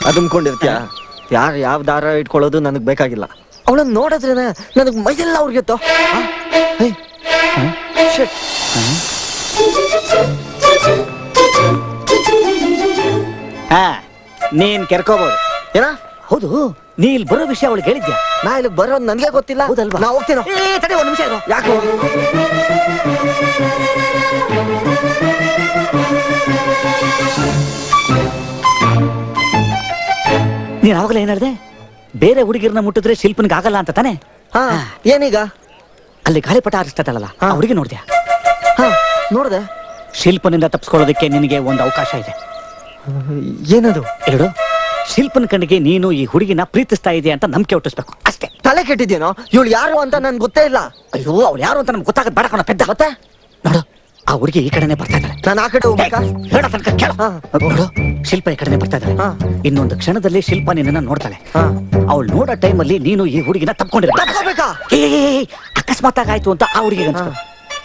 ಅದುಮ್ಕೊಂಡಿರ್ತೀಯ? ಯಾರು ಯಾವ ದಾರ ಇಟ್ಕೊಳ್ಳೋದು ನನಗ್ ಬೇಕಾಗಿಲ್ಲ. ಅವಳನ್ನ ನೋಡಿದ್ರೆ ನನಗ್ ಮೈಯೆಲ್ಲ ಅವ್ರಿಗೆತ್ತೋ. ಹಾ ನೀನ್ ಕೆರ್ಕೋಬಹುದು. ಏನ? ಹೌದು, ನೀ ಇಲ್ಲಿ ಬರೋ ವಿಷಯ ಅವಳಿಗೆ ಹೇಳಿದ್ಯಾ? ನಾ ಇಲ್ಲಿ ಬರೋದು ನನಗೆ ಗೊತ್ತಿಲ್ಲ. ಹೌದಲ್ವಾ? ನಾ ಹೋಗ್ತೀನೋ. ತಡಿ ಒಂದ್ ನಿಮಿಷ ಇರು. ಯಾಕೆ? ನೀನ್ ಅವಾಗಲೇ ಏನ್ ಹೇಳ್ದೆ? ಬೇರೆ ಹುಡುಗಿರ್ನ ಮುಟ್ಟಿದ್ರೆ ಶಿಲ್ಪನ್ಗೆ ಆಗಲ್ಲ ಅಂತ ತಾನೆ? ಹಾ ಏನೀಗ? ಅಲ್ಲಿ ಗಾಳಿಪಟ ಹಾರಿಸ್ತಾಳಲ್ಲ, ಆ ಹುಡುಗಿ ನೋಡ್ದ್ಯಾ? ಹಾ ನೋಡ್ದೆ. ಶಿಲ್ಪನಿಂದ ತಪ್ಪಿಸ್ಕೊಳ್ಳೋದಕ್ಕೆ ನಿನಗೆ ಒಂದು ಅವಕಾಶ ಇದೆ. ಏನದು? ಎರಡು, ಶಿಲ್ಪನ ಕಣ್ಣಿಗೆ ನೀನು ಈ ಹುಡುಗಿನ ಪ್ರೀತಿಸ್ತಾ ಇದೆಯಾ ಅಂತ ನಂಬಿಕೆ ಹುಟ್ಟಿಸ್ಬೇಕು ಅಷ್ಟೇ. ತಲೆ ಕೆಟ್ಟಿದ್ಯೇನೋ? ಇವಳು ಯಾರು ಅಂತ ನನ್ಗೆ ಗೊತ್ತೇ ಇಲ್ಲ. ಅಯ್ಯೋ, ಅವ್ಳು ಯಾರು ಅಂತ ನಮ್ಗೆ ಗೊತ್ತಾಗದ್ ಬೇಡ ಕಣ ಪೆದ್ದ. ಮತ್ತೆ ನೋಡು, ಆ ಹುಡುಗಿ ಈ ಕಡೆನೆ ಬರ್ತಾ ಇದ್ದಾಳೆ. ನಾನು ಆ ಕಡೆ ಹೋಗ್ಬೇಕಾ? ಹೇಳ ತನಕ ಕೇಳು. ನೋಡು, ಶಿಲ್ಪ ಈ ಕಡೆನೆ ಬರ್ತಾ ಇದ್ದಾಳೆ. ಇನ್ನೊಂದು ಕ್ಷಣದಲ್ಲಿ ಶಿಲ್ಪ ನಿನ್ನ ನೋಡ್ತಾಳೆ. ಅವಳು ನೋಡೋ ಟೈಮಲ್ಲಿ ನೀನು ಈ ಹುಡುಗಿನ ತಪ್ಕೊಂಡಿರ್ಬೇಕಾ? ಅಕಸ್ಮಾತ್ ಆಗಾಯ್ತು ಅಂತ ಆ ಹುಡುಗಿಗೆ ಅನ್ಸ್ತು.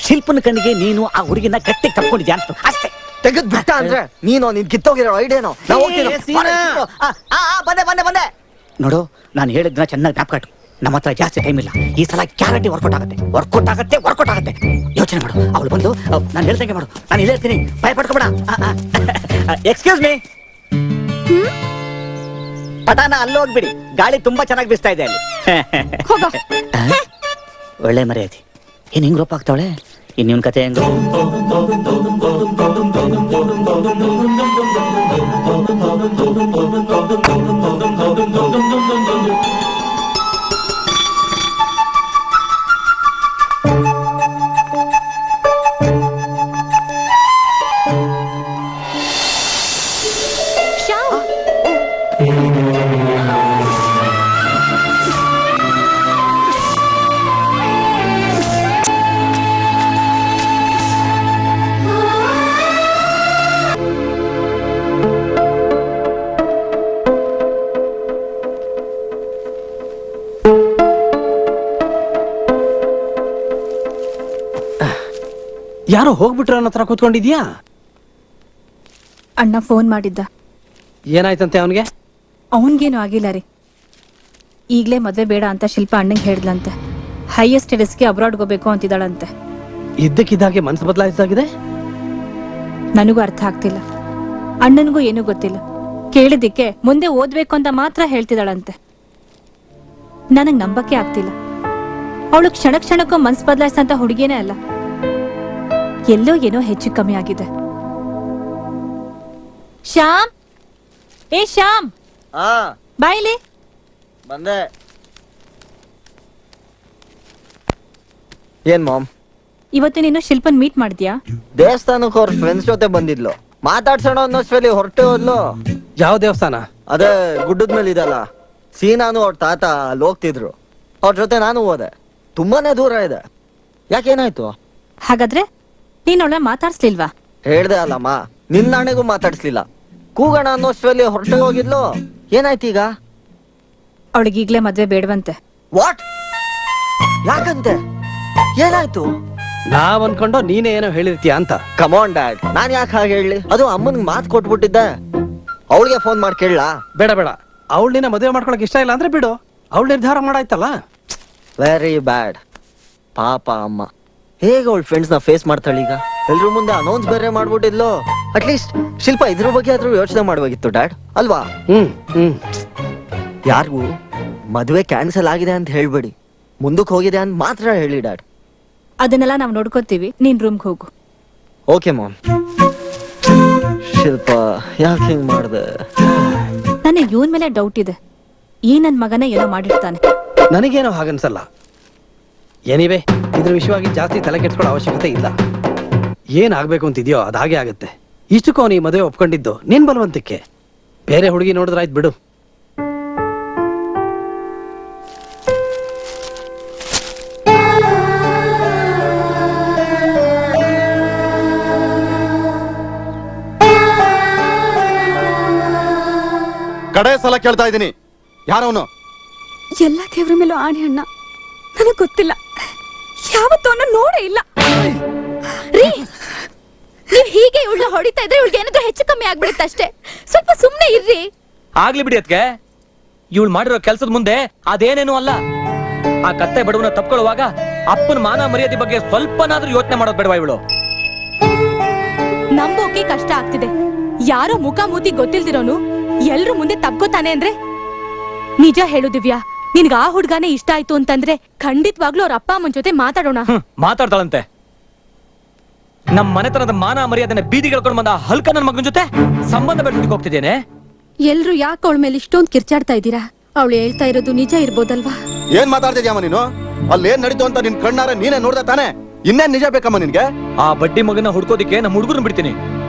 ಶಿಲ್ಪನ ಕಣ್ಣಿಗೆ ನೀನು ಆ ಹುಡುಗಿನ ಗಟ್ಟಿಗೆ ತಪ್ಕೊಂಡಿದ್ಯಾ ಅನ್ಸ್ತು ಅಷ್ಟೇ. ತೆಗೆದ್ ಬಿಟ್ಟ ಅಂದ್ರೆ ನೀನು ನಿನ್ ಕಿತ್ತೋಗಿರೋ ಐಡಿಯಾನೋ? ಬಂದೆ. ನೋಡು, ನಾನು ಹೇಳಿದ್ನ ಚೆನ್ನಾಗಿ ಜ್ಞಾಪಕ ಇಟ್ಟು. ನಮ್ಮ ಹತ್ರ ಜಾಸ್ತಿ ಟೈಮ್ ಇಲ್ಲ. ಈ ಸಲ ಗ್ಯಾರಂಟಿ ವರ್ಕೌಟ್ ಆಗುತ್ತೆ. ಯೋಚನೆ ಮಾಡು. ಅವಳು ಬಂದು ನಾನು ಹೇಳ್ದಂಗೆ ಮಾಡು. ನಾನು ಹೇಳ್ತೀನಿ, ಭಯ ಪಡ್ಕೊಬೇಡ. Excuse me. ಪಟಾನ ಅಲ್ಲಿ ಹೋಗ್ಬಿಡಿ, ಗಾಳಿ ತುಂಬಾ ಚೆನ್ನಾಗಿ ಬೀಸ್ತಾ ಇದೆ ಅಲ್ಲಿ. ಒಳ್ಳೆ ಮರ್ಯಾದೆ. ಏನ್ ಹಿಂಗ್ ರೂಪ ಆಗ್ತಾವಳೆ? ಇನ್ನೊಂದ್ ಕತೆ ಹೆಂಗ? ಯಾರೋ ಹೋಗ್ಬಿಟ್ರ ಅನ್ನೋ ಹತ್ರ ಕೂತ್ಕೊಂಡಿದ್ಯಾ? ಅಣ್ಣ ಫೋನ್ ಮಾಡಿದ್ದ. ಏನಾಯ್ತಂತೆ ಅವನಿಗೆ? ಅವನ್ಗೇನು ಆಗಿಲ್ಲ ರೀ. ಈಗ್ಲೇ ಮದ್ವೆ ಬೇಡ ಅಂತ ಶಿಲ್ಪ ಅಣ್ಣಂಗೆ ಹೇಳ್ದಂತೆ. ಹೈಯೆಸ್ಟ್ ಸ್ಟಡೀಸ್ಗೆ ಅಬ್ರಾಡ್ ಹೋಗ್ಬೇಕು ಅಂತಿದ್ದಾಳಂತೆ. ಇದ್ದಕ್ಕಿದ್ದಾಗೆ ಮನಸ್ಸು ಬದಲಾಯಿಸಾಗಿದೆ. ನನಗೂ ಅರ್ಥ ಆಗ್ತಿಲ್ಲ, ಅಣ್ಣನಿಗೂ ಏನೂ ಗೊತ್ತಿಲ್ಲ. ಕೇಳಿದ್ದಕ್ಕೆ ಮುಂದೆ ಓದ್ಬೇಕು ಅಂತ ಮಾತ್ರ ಹೇಳ್ತಿದ್ದಾಳಂತೆ. ನನಗ್ ನಂಬಕ್ಕೆ ಆಗ್ತಿಲ್ಲ. ಅವಳು ಕ್ಷಣಕ್ಕೂ ಮನ್ಸು ಬದಲಾಯಿಸಂತ ಹುಡುಗಿನೇ ಅಲ್ಲ. ಎಲ್ಲೋ ಏನೋ ಹೆಚ್ಚು ಕಮ್ಮಿ ಆಗಿದೆ. ಶ್ಯಾಮ್, ಏ ಶ್ಯಾಮ್, ಬಾಯ್ಲಿ. ಬಂದೆ. ಏನ್ ಮಾಮ್? ಇವತ್ತು ನೀನು ಶಿಲ್ಪನ್ ಮೀಟ್ ಮಾಡಿದ್ಯಾ? ದೇವಸ್ಥಾನಕ್ಕೆ ಅವ್ರ ಫ್ರೆಂಡ್ಸ್ ಜೊತೆ ಬಂದಿದ್ಲು. ಮಾತಾಡ್ಸೋಣ ಅನ್ನೋಷ್ಟರಲ್ಲಿ ಹೊರಟೆ ಹೋದ್ಲು. ಯಾವ ದೇವಸ್ಥಾನ? ಅದೇ ಗುಡ್ಡದ ಮೇಲೆ ಇದಲ್ಲ. ಸೀನಾನು ಅವ್ರ ತಾತ ಅಲ್ಲಿ ಹೋಗ್ತಿದ್ರು. ಅವ್ರ ಜೊತೆ ನಾನು ಹೋದೆ. ತುಂಬಾನೇ ದೂರ ಇದೆ. ಯಾಕೇನಾಯ್ತು? ಹಾಗಾದ್ರೆ ನೀನ್ ಅವಳ ಮಾತಾಡ್ಸ್ಲಿಲ್ವಾ? ಹೇಳ್ದೆ ಅಲ್ಲಮ್ಮ, ನಿನ್ನ ನಾಣೆಗೂ ಮಾತಾಡ್ಸ್ಲಿಲ್ಲ. ಕೂಗೋಣ ಅನ್ನೋಷ್ಟರಲ್ಲಿ ಹೊರಟೆ ಹೋಗಿದ್ಲು. ಏನಾಯ್ತು ಈಗ? ಅವಳಿಗೆ ಈಗ್ಲೇ ಮದ್ವೆ ಬೇಡವಂತೆ. ವಾಟ್? ಯಾಕಂತೆ? ಏನಾಯ್ತು? ನಾವ್ ಅನ್ಕೊಂಡು ನೀನೇ ಏನೋ ಹೇಳಿರ್ತೀಯ ಅಂತ. ಕಮಾನ್ ಡ್ಯಾಡ್, ನಾನ್ ಯಾಕೆ ಹಾಗೆ ಹೇಳಿ? ಅದು ಅಮ್ಮನ್ಗೆ ಮಾತು ಕೊಟ್ಬಿಟ್ಟಿದ್ದೆ. ಅವಳಿಗೆ ಫೋನ್ ಮಾಡಿ ಕೇಳಲಾ? ಬೇಡ ಬೇಡ, ಅವಳು ನಿನ್ನ ಮದುವೆ ಮಾಡ್ಕೊಳಕ್ ಇಷ್ಟ ಇಲ್ಲ ಅಂದ್ರೆ ಬಿಡು. ಅವಳು ನಿರ್ಧಾರ ಮಾಡಾಯ್ತಲ್ಲ. Very bad. ಪಾಪ ಅಮ್ಮ ಹೇಗೆ ಅವಳ ಫ್ರೆಂಡ್ಸ್ ನ ಫೇಸ್ ಮಾಡ್ತಾಳೆ ಈಗ? ಎಲ್ರ ಮುಂದೆ ಅನೌನ್ಸ್ ಬೇರೆ ಮಾಡ್ಬಿಟ್ಟಿದ್ಲು. ಅಟ್ಲೀಸ್ಟ್ ಶಿಲ್ಪ ಇದ್ರ ಬಗ್ಗೆ ಆದ್ರೂ ಯೋಚನೆ ಮಾಡ್ಬೇಕಿತ್ತು ಡ್ಯಾಡ್, ಅಲ್ವಾ? ಯಾರಿಗೂ ಮದುವೆ ಕ್ಯಾನ್ಸಲ್ ಆಗಿದೆ ಅಂತ ಹೇಳ್ಬೇಡಿ. ಮುಂದಕ್ಕೆ ಹೋಗಿದೆ ಅಂತ ಮಾತ್ರ ಹೇಳಿ ಡ್ಯಾಡ್. ಅದನ್ನೆಲ್ಲ ನಾವ್ ನೋಡ್ಕೋತೀವಿ. ನೀನ್ ರೂಮ್ಗೆ ಹೋಗು. Okay ma'am. ಶಿಲ್ಪ ಯಾಕೆ ಹಿಂಗ್ ಮಾಡ್ದೆ? ನನಗೆ ಇವನ್ ಮೇಲೆ ಡೌಟ್ ಇದೆ. ಈ ನನ್ ಮಗನೇ ಏನೋ ಮಾಡಿರ್ತಾನೆ. ನನಗೇನೋ ಹಾಗನ್ಸಲ್ಲ. ಎನಿವೆ, ಇದ್ರ ವಿಷಯವಾಗಿ ಜಾಸ್ತಿ ತಲೆ ಕೆಡ್ಸ್ಕೊಳ್ಳೋ ಅವಶ್ಯಕತೆ ಇಲ್ಲ. ಏನ್ ಆಗ್ಬೇಕು ಅಂತಿದ್ಯೋ ಅದಾಗೆ ಆಗುತ್ತೆ. ಇಷ್ಟಕ್ಕೂ ಅವನು ಈ ಮದುವೆ ಒಪ್ಕೊಂಡಿದ್ದು ನಿನ್ ಬಲವಂತಕ್ಕೆ. ಬೇರೆ ಹುಡುಗಿ ನೋಡಿದ್ರಾಯ್ತು ಬಿಡು. ಕಡೆ ಸಲ ಕೇಳ್ತಾ ಇದ್ದೀನಿ, ಯಾರವನು? ಎಲ್ಲ ದೇವ್ರ ಮೇಲೂ ಆಣೆ ಅಣ್ಣ, ನನಗ್ ಗೊತ್ತಿಲ್ಲ. ಯಾವತ್ತೂ ಅವನ್ನ ನೋಡೇ ಇಲ್ಲ. ರೀ, ನೀವ್ ಹೀಗೆ ಇವಳನ್ನ ಹೊಡಿತಾ ಇದ್ರೆ ಇವಳಿಗೆ ಏನಾದ್ರೂ ಹೆಚ್ಚು ಕಮ್ಮಿ ಆಗ್ಬಿಡುತ್ತೆ ಅಷ್ಟೇ. ಸ್ವಲ್ಪ ಸುಮ್ನೆ ಇರ್ರಿ. ಆಗ್ಲಿ ಬಿಡಿ ಅದ್ಕೆ, ಇವಳು ಮಾಡಿರೋ ಕೆಲ್ಸದ ಮುಂದೆ ಅದೇನೇನು ಅಲ್ಲ. ಆ ಕತ್ತೆ ಬಡವನ ತಪ್ಕೊಳ್ಳುವಾಗ ಅಪ್ಪನ ಮಾನ ಮರ್ಯಾದೆ ಬಗ್ಗೆ ಸ್ವಲ್ಪನಾದ್ರೂ ಯೋಚನೆ ಮಾಡೋದ್ ಬೇಡವಾ ಇವಳು? ನಂಬೋಕೆ ಕಷ್ಟ ಆಗ್ತಿದೆ. ಯಾರೋ ಮುಖ ಮೂತಿ ಗೊತ್ತಿಲ್ದಿರೋನು ಎಲ್ರು ಮುಂದೆ ತಪ್ಕೋತಾನೆ ಅಂದ್ರೆ. ನಿಜ ಹೇಳು ದಿವ್ಯಾ, ನಿನ್ಗ ಆ ಹುಡ್ಗಾನೇ ಇಷ್ಟ ಆಯ್ತು ಅಂತಂದ್ರೆ ಖಂಡಿತವಾಗ್ಲೂ ಅವ್ರ ಅಪ್ಪ ಅಮ್ಮನ ಜೊತೆ ಮಾತಾಡೋಣ. ಮಾತಾಡ್ತಾಳಂತೆ. ನಮ್ ಮನೆತನದ ಮಾನ ಮರ್ಯಾದೆನ ಬೀದಿಗೆಳ್ಕೊಂಡು ಬಂದ ಹಲ್ಕ ನನ್ನ ಮಗನ ಜೊತೆ ಸಂಬಂಧ ಬೆಳ್ಕೊಂಡು ಹೋಗ್ತಿದ್ದೇನೆ. ಎಲ್ರು ಯಾಕೆ ಅವಳ ಮೇಲೆ ಇಷ್ಟೊಂದು ಕಿರ್ಚಾಡ್ತಾ ಇದ್ದೀರಾ? ಅವಳು ಹೇಳ್ತಾ ಇರೋದು ನಿಜ ಇರ್ಬೋದಲ್ವಾ? ಏನ್ ಮಾತಾಡ್ತಿದ್ಯಾಮ ನೀನು? ಅಲ್ಲಿ ಏನ್ ನಡೀತು ಅಂತ ನಿನ್ ಕಣ್ಣಾರ ನೀನೇ ನೋಡ್ದ ತಾನೆ? ಇನ್ನೇನ್ ನಿಜ ಬೇಕಮ್ಮ ನಿನ್ಗೆ? ಆ ಬಡ್ಡಿ ಮಗನ ಹುಡ್ಕೋದಿಕ್ಕೆ ನಮ್ಮ ಹುಡುಗರನ್ನ ಬಿಡ್ತೀನಿ.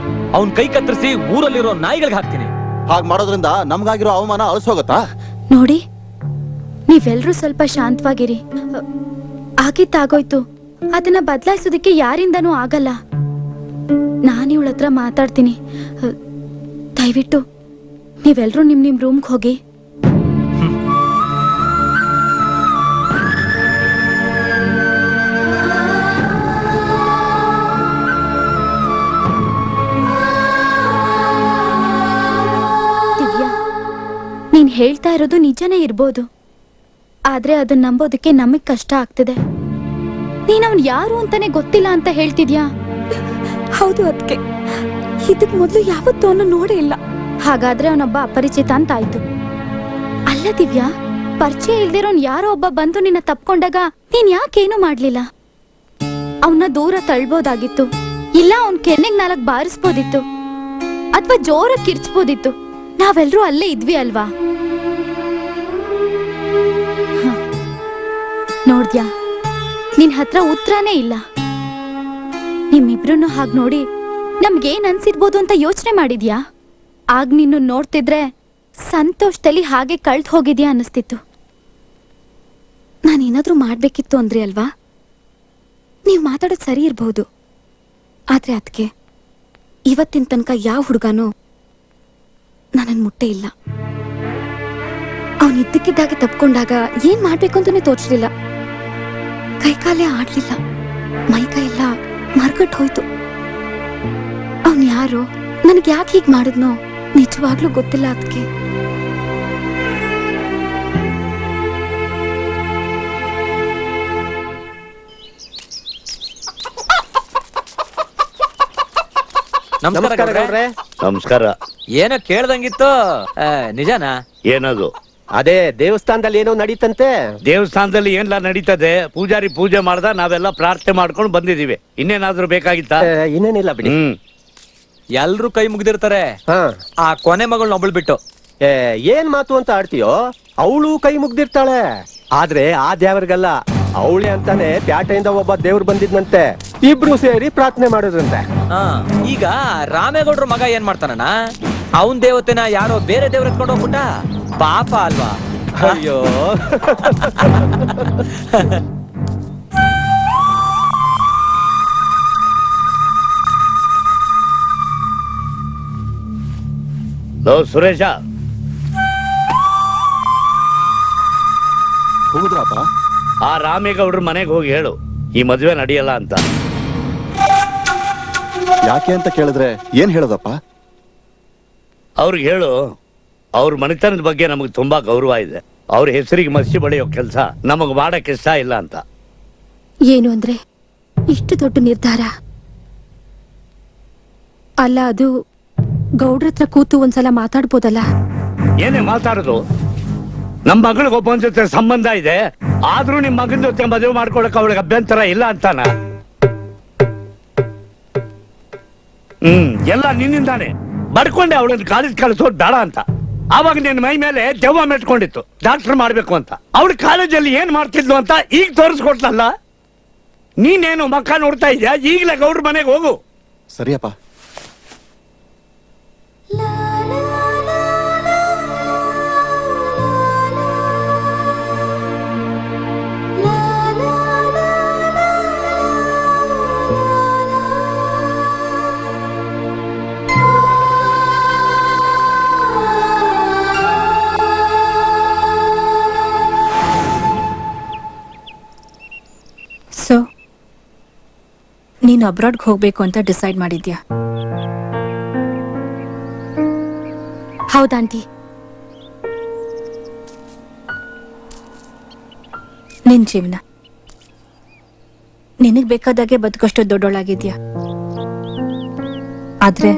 ಅವ್ನ್ ಕೈ ಕತ್ತರಿಸಿ ಊರಲ್ಲಿರೋ ನಾಯಿಗಳಿಗೆ ಹಾಕ್ತೀನಿ. ಹಾಗ್ ಮಾಡೋದ್ರಿಂದ ನಮ್ಗಾಗಿರೋ ಅವಮಾನ ಅಳಿಸೋಗತ್ತಾ? ನೋಡಿ, ನೀವೆಲ್ರೂ ಸ್ವಲ್ಪ ಶಾಂತವಾಗಿರಿ. ಆಗಿತ್ತಾಗೋಯ್ತು, ಅದನ್ನ ಬದಲಾಯಿಸೋದಕ್ಕೆ ಯಾರಿಂದನೂ ಆಗಲ್ಲ. ನಾನು ಇವಳ ಹತ್ರ ಮಾತಾಡ್ತೀನಿ. ದಯವಿಟ್ಟು ನೀವೆಲ್ರೂ ನಿಮ್ ರೂಮ್ಗೆ ಹೋಗಿ. ದಿವ್ಯಾ, ನೀನ್ ಹೇಳ್ತಾ ಇರೋದು ನಿಜನೇ ಇರ್ಬೋದು, ಆದ್ರೆ ಅದನ್ನ ನಂಬೋದಕ್ಕೆ ನಮಗ್ ಕಷ್ಟ ಆಗ್ತಿದೆ. ನೀನ್ ಅವ್ನ್ ಯಾರು ಅಂತಾನೆ ಗೊತ್ತಿಲ್ಲ ಅಂತ ಹೇಳ್ತಿದ್ಯಾ? ಹೌದು, ಅದಕ್ಕೆ ಇದಕ್ ಮೊದ್ಲು ಯಾವತ್ತೂ ಅವನು ನೋಡೇ ಇಲ್ಲ. ಹಾಗಾದ್ರೆ ಅವನೊಬ್ಬ ಅಪರಿಚಿತ ಅಂತ ಆಯ್ತು. ಅಲ್ಲ ದಿವ್ಯಾ, ಪರಿಚಯ ಇಲ್ದಿರೋನ್ ಯಾರೋ ಒಬ್ಬ ಬಂದು ನಿನ್ನ ತಪ್ಕೊಂಡಾಗ ನೀನ್ ಯಾಕೇನು ಮಾಡ್ಲಿಲ್ಲ? ಅವನ್ನ ದೂರ ತಳ್ಬೋದಾಗಿತ್ತು, ಇಲ್ಲ ಅವನ್ ಕೆನ್ನೆಗ್ 4 ಬಾರಿಸ್ಬೋದಿತ್ತು, ಅಥವಾ ಜೋರಾಗಿ ಕಿರ್ಚ್ಬೋದಿತ್ತು. ನಾವೆಲ್ರೂ ಅಲ್ಲೇ ಇದ್ವಿ ಅಲ್ವಾ? ನೋಡ್ದ್ಯಾ, ನಿನ್ ಹತ್ರ ಉತ್ತರನೇ ಇಲ್ಲ. ನಿಮ್ಮಿಬ್ರನ್ನು ಹಾಗ್ ನೋಡಿ ನಮ್ಗೇನ್ ಅನ್ಸಿರ್ಬೋದು ಅಂತ ಯೋಚನೆ ಮಾಡಿದ್ಯಾ? ಆಗ ನಿನ್ನ ನೋಡ್ತಿದ್ರೆ ಸಂತೋಷದಲ್ಲಿ ಹಾಗೆ ಕಳ್ದ್ ಹೋಗಿದ್ಯಾ ಅನ್ನಿಸ್ತಿತ್ತು. ನಾನೇನಾದ್ರೂ ಮಾಡ್ಬೇಕಿತ್ತು ಅಂದ್ರಿ ಅಲ್ವಾ? ನೀವ್ ಮಾತಾಡೋದ್ ಸರಿ ಇರ್ಬಹುದು, ಆದ್ರೆ ಅದಕ್ಕೆ ಇವತ್ತಿನ ತನಕ ಯಾವ ಹುಡುಗನೂ ನನ್ನನ್ ಮುಟ್ಟೆ ಇಲ್ಲ. ಅವನ್ ಇದ್ದಕ್ಕಿದ್ದಾಗೆ ತಪ್ಕೊಂಡಾಗ ಏನ್ ಮಾಡ್ಬೇಕು ಅಂತಾನೆ ತೋಚ್ಲಿಲ್ಲ. ಕೈಕಾಲೇ ಆಡ್ಲಿಲ್ಲ, ಮೈಕೈ ಎಲ್ಲ ಮರ್ಗಟ್ ಹೋಯ್ತು. ಅವನ್ ಯಾರೋ, ನನಗ್ ಯಾಕೆ ಹೀಗ್ ಮಾಡಿದ್ನೋ ನಿಜವಾಗ್ಲೂ ಗೊತ್ತಿಲ್ಲ. ಅದಕ್ಕೆ ನಮಸ್ಕಾರ. ನಮಸ್ಕಾರ. ಏನೋ ಕೇಳ್ದಂಗಿತ್ತು, ನಿಜನಾ? ಏನದು? ಅದೇ ದೇವಸ್ಥಾನದಲ್ಲಿ ಏನೋ ನಡೀತಂತೆ. ದೇವಸ್ಥಾನದಲ್ಲಿ ಏನ್ಲ ನಡೀತದೆ? ಪೂಜಾರಿ ಪೂಜೆ ಮಾಡ್ದ, ನಾವೆಲ್ಲ ಪ್ರಾರ್ಥನೆ ಮಾಡ್ಕೊಂಡು ಬಂದಿದೀವಿ. ಇನ್ನೇನಾದ್ರೂ ಬೇಕಾಗಿತ್ತ? ಇನ್ನೇನಿಲ್ಲ ಬಿಡಿ. ಎಲ್ರು ಕೈ ಮುಗ್ದಿರ್ತಾರೆ, ಆ ಕೊನೆ ಮಗಳನ್ನ ಒಬ್ಬಳು ಬಿಟ್ಟು. ಏನ್ ಮಾತು ಅಂತ ಆಡ್ತೀಯೋ? ಅವಳು ಕೈ ಮುಗ್ದಿರ್ತಾಳೆ, ಆದ್ರೆ ಆ ದೇವರಿಗಲ್ಲ, ಅವಳೆ ಅಂತಾನೆ ಪ್ಯಾಟೆಯಿಂದ ಒಬ್ಬ ದೇವ್ರು ಬಂದಿದ್ನಂತೆ. ಇಬ್ರು ಸೇರಿ ಪ್ರಾರ್ಥನೆ ಮಾಡೋದಂತೆ. ಈಗ ರಾಮೇಗೌಡ್ರ ಮಗ ಏನ್ ಮಾಡ್ತಾನಣ್ಣ? ಅವನ್ ದೇವತೆನ ಯಾರೋ ಬೇರೆ ದೇವ್ರ ಎತ್ಕೊಂಡು ಹೋಗ್ಬಿಟ್ಟ. ಪಾಪ ಅಲ್ವಾ? ಅಯ್ಯೋ, ಸುರೇಶ, ಹೋಗುದ್ರಪ್ಪ? ಆ ರಾಮೇಗೌಡ್ರ ಮನೆಗೆ ಹೋಗಿ ಹೇಳು, ಈ ಮದ್ವೆ ನಡೆಯಲ್ಲ ಅಂತ. ಯಾಕೆ ಅಂತ ಕೇಳಿದ್ರೆ ಏನ್ ಹೇಳೋದಪ್ಪ? ಅವ್ರಿಗೆ ಹೇಳು, ಅವ್ರ ಮನೆತನದ ಬಗ್ಗೆ ನಮಗೆ ತುಂಬಾ ಗೌರವ ಇದೆ. ಅವ್ರ ಹೆಸರಿಗೆ ಮಸಿ ಬಳಿಯೋ ಕೆಲಸ ನಮಗ್ ಮಾಡಕ್ ಇಷ್ಟ ಇಲ್ಲ ಅಂತ. ಏನು ಅಂದ್ರೆ ಇಷ್ಟು ದೊಡ್ಡ ನಿರ್ಧಾರ ಅಲ್ಲ. ಅದು ಗೌಡ್ರ ಹತ್ರ ಕೂತು ಒಂದ್ಸಲ ಮಾತಾಡ್ಬೋದಲ್ಲ? ಏನೇ ಮಾತಾಡೋದು? ನಮ್ ಮಗಳಿಗೆ ಒಬ್ಬನ ಜೊತೆ ಸಂಬಂಧ ಇದೆ, ಆದ್ರೂ ನಿಮ್ ಮಗನ ಜೊತೆ ಮದುವೆ ಮಾಡ್ಕೊಳಕ್ ಅವಳಿಗೆ ಅಭ್ಯಂತರ ಇಲ್ಲ ಅಂತಾನ? ಎಲ್ಲ ನಿನ್ನಿಂದಾನೆ. ಬಡ್ಕೊಂಡೆ ಅವಳನ್ನ ಕಾಲೇಜ್ ಕಳಿಸೋದು ಬೇಡ ಅಂತ. ಆವಾಗ ನಿನ್ನ ಮೈ ಮೇಲೆ ದೆವ್ವ ಮೆಟ್ಕೊಂಡಿತ್ತು, ಡಾಕ್ಟರ್ ಮಾಡ್ಬೇಕು ಅಂತ. ಅವಳು ಕಾಲೇಜಲ್ಲಿ ಏನ್ ಮಾಡ್ತಿದ್ಲು ಅಂತ ಈಗ ತೋರಿಸ್ಕೊಟ್ಲಲ್ಲ. ನೀನೇನು ಮಕ್ಕ ನೋಡ್ತಾ ಇದ್ಯಾ? ಈಗಲೇ ಗೌಡ್ರ ಮನೆಗೆ ಹೋಗು. ಸರಿಯಪ್ಪ. ನೀನು ಅಬ್ರಾಡ್ಗೆ ಹೋಗ್ಬೇಕು ಅಂತ ಡಿಸೈಡ್ ಮಾಡಿದ್ಯಾ? ಹೌದಾಂಟಿ. ನಿನ್ ಜೀವನ ನಿನಗ್ ಬೇಕಾದಾಗೆ ಬದುಕಷ್ಟು ದೊಡ್ಡೋಳಾಗಿದ್ಯಾ. ಆದ್ರೆ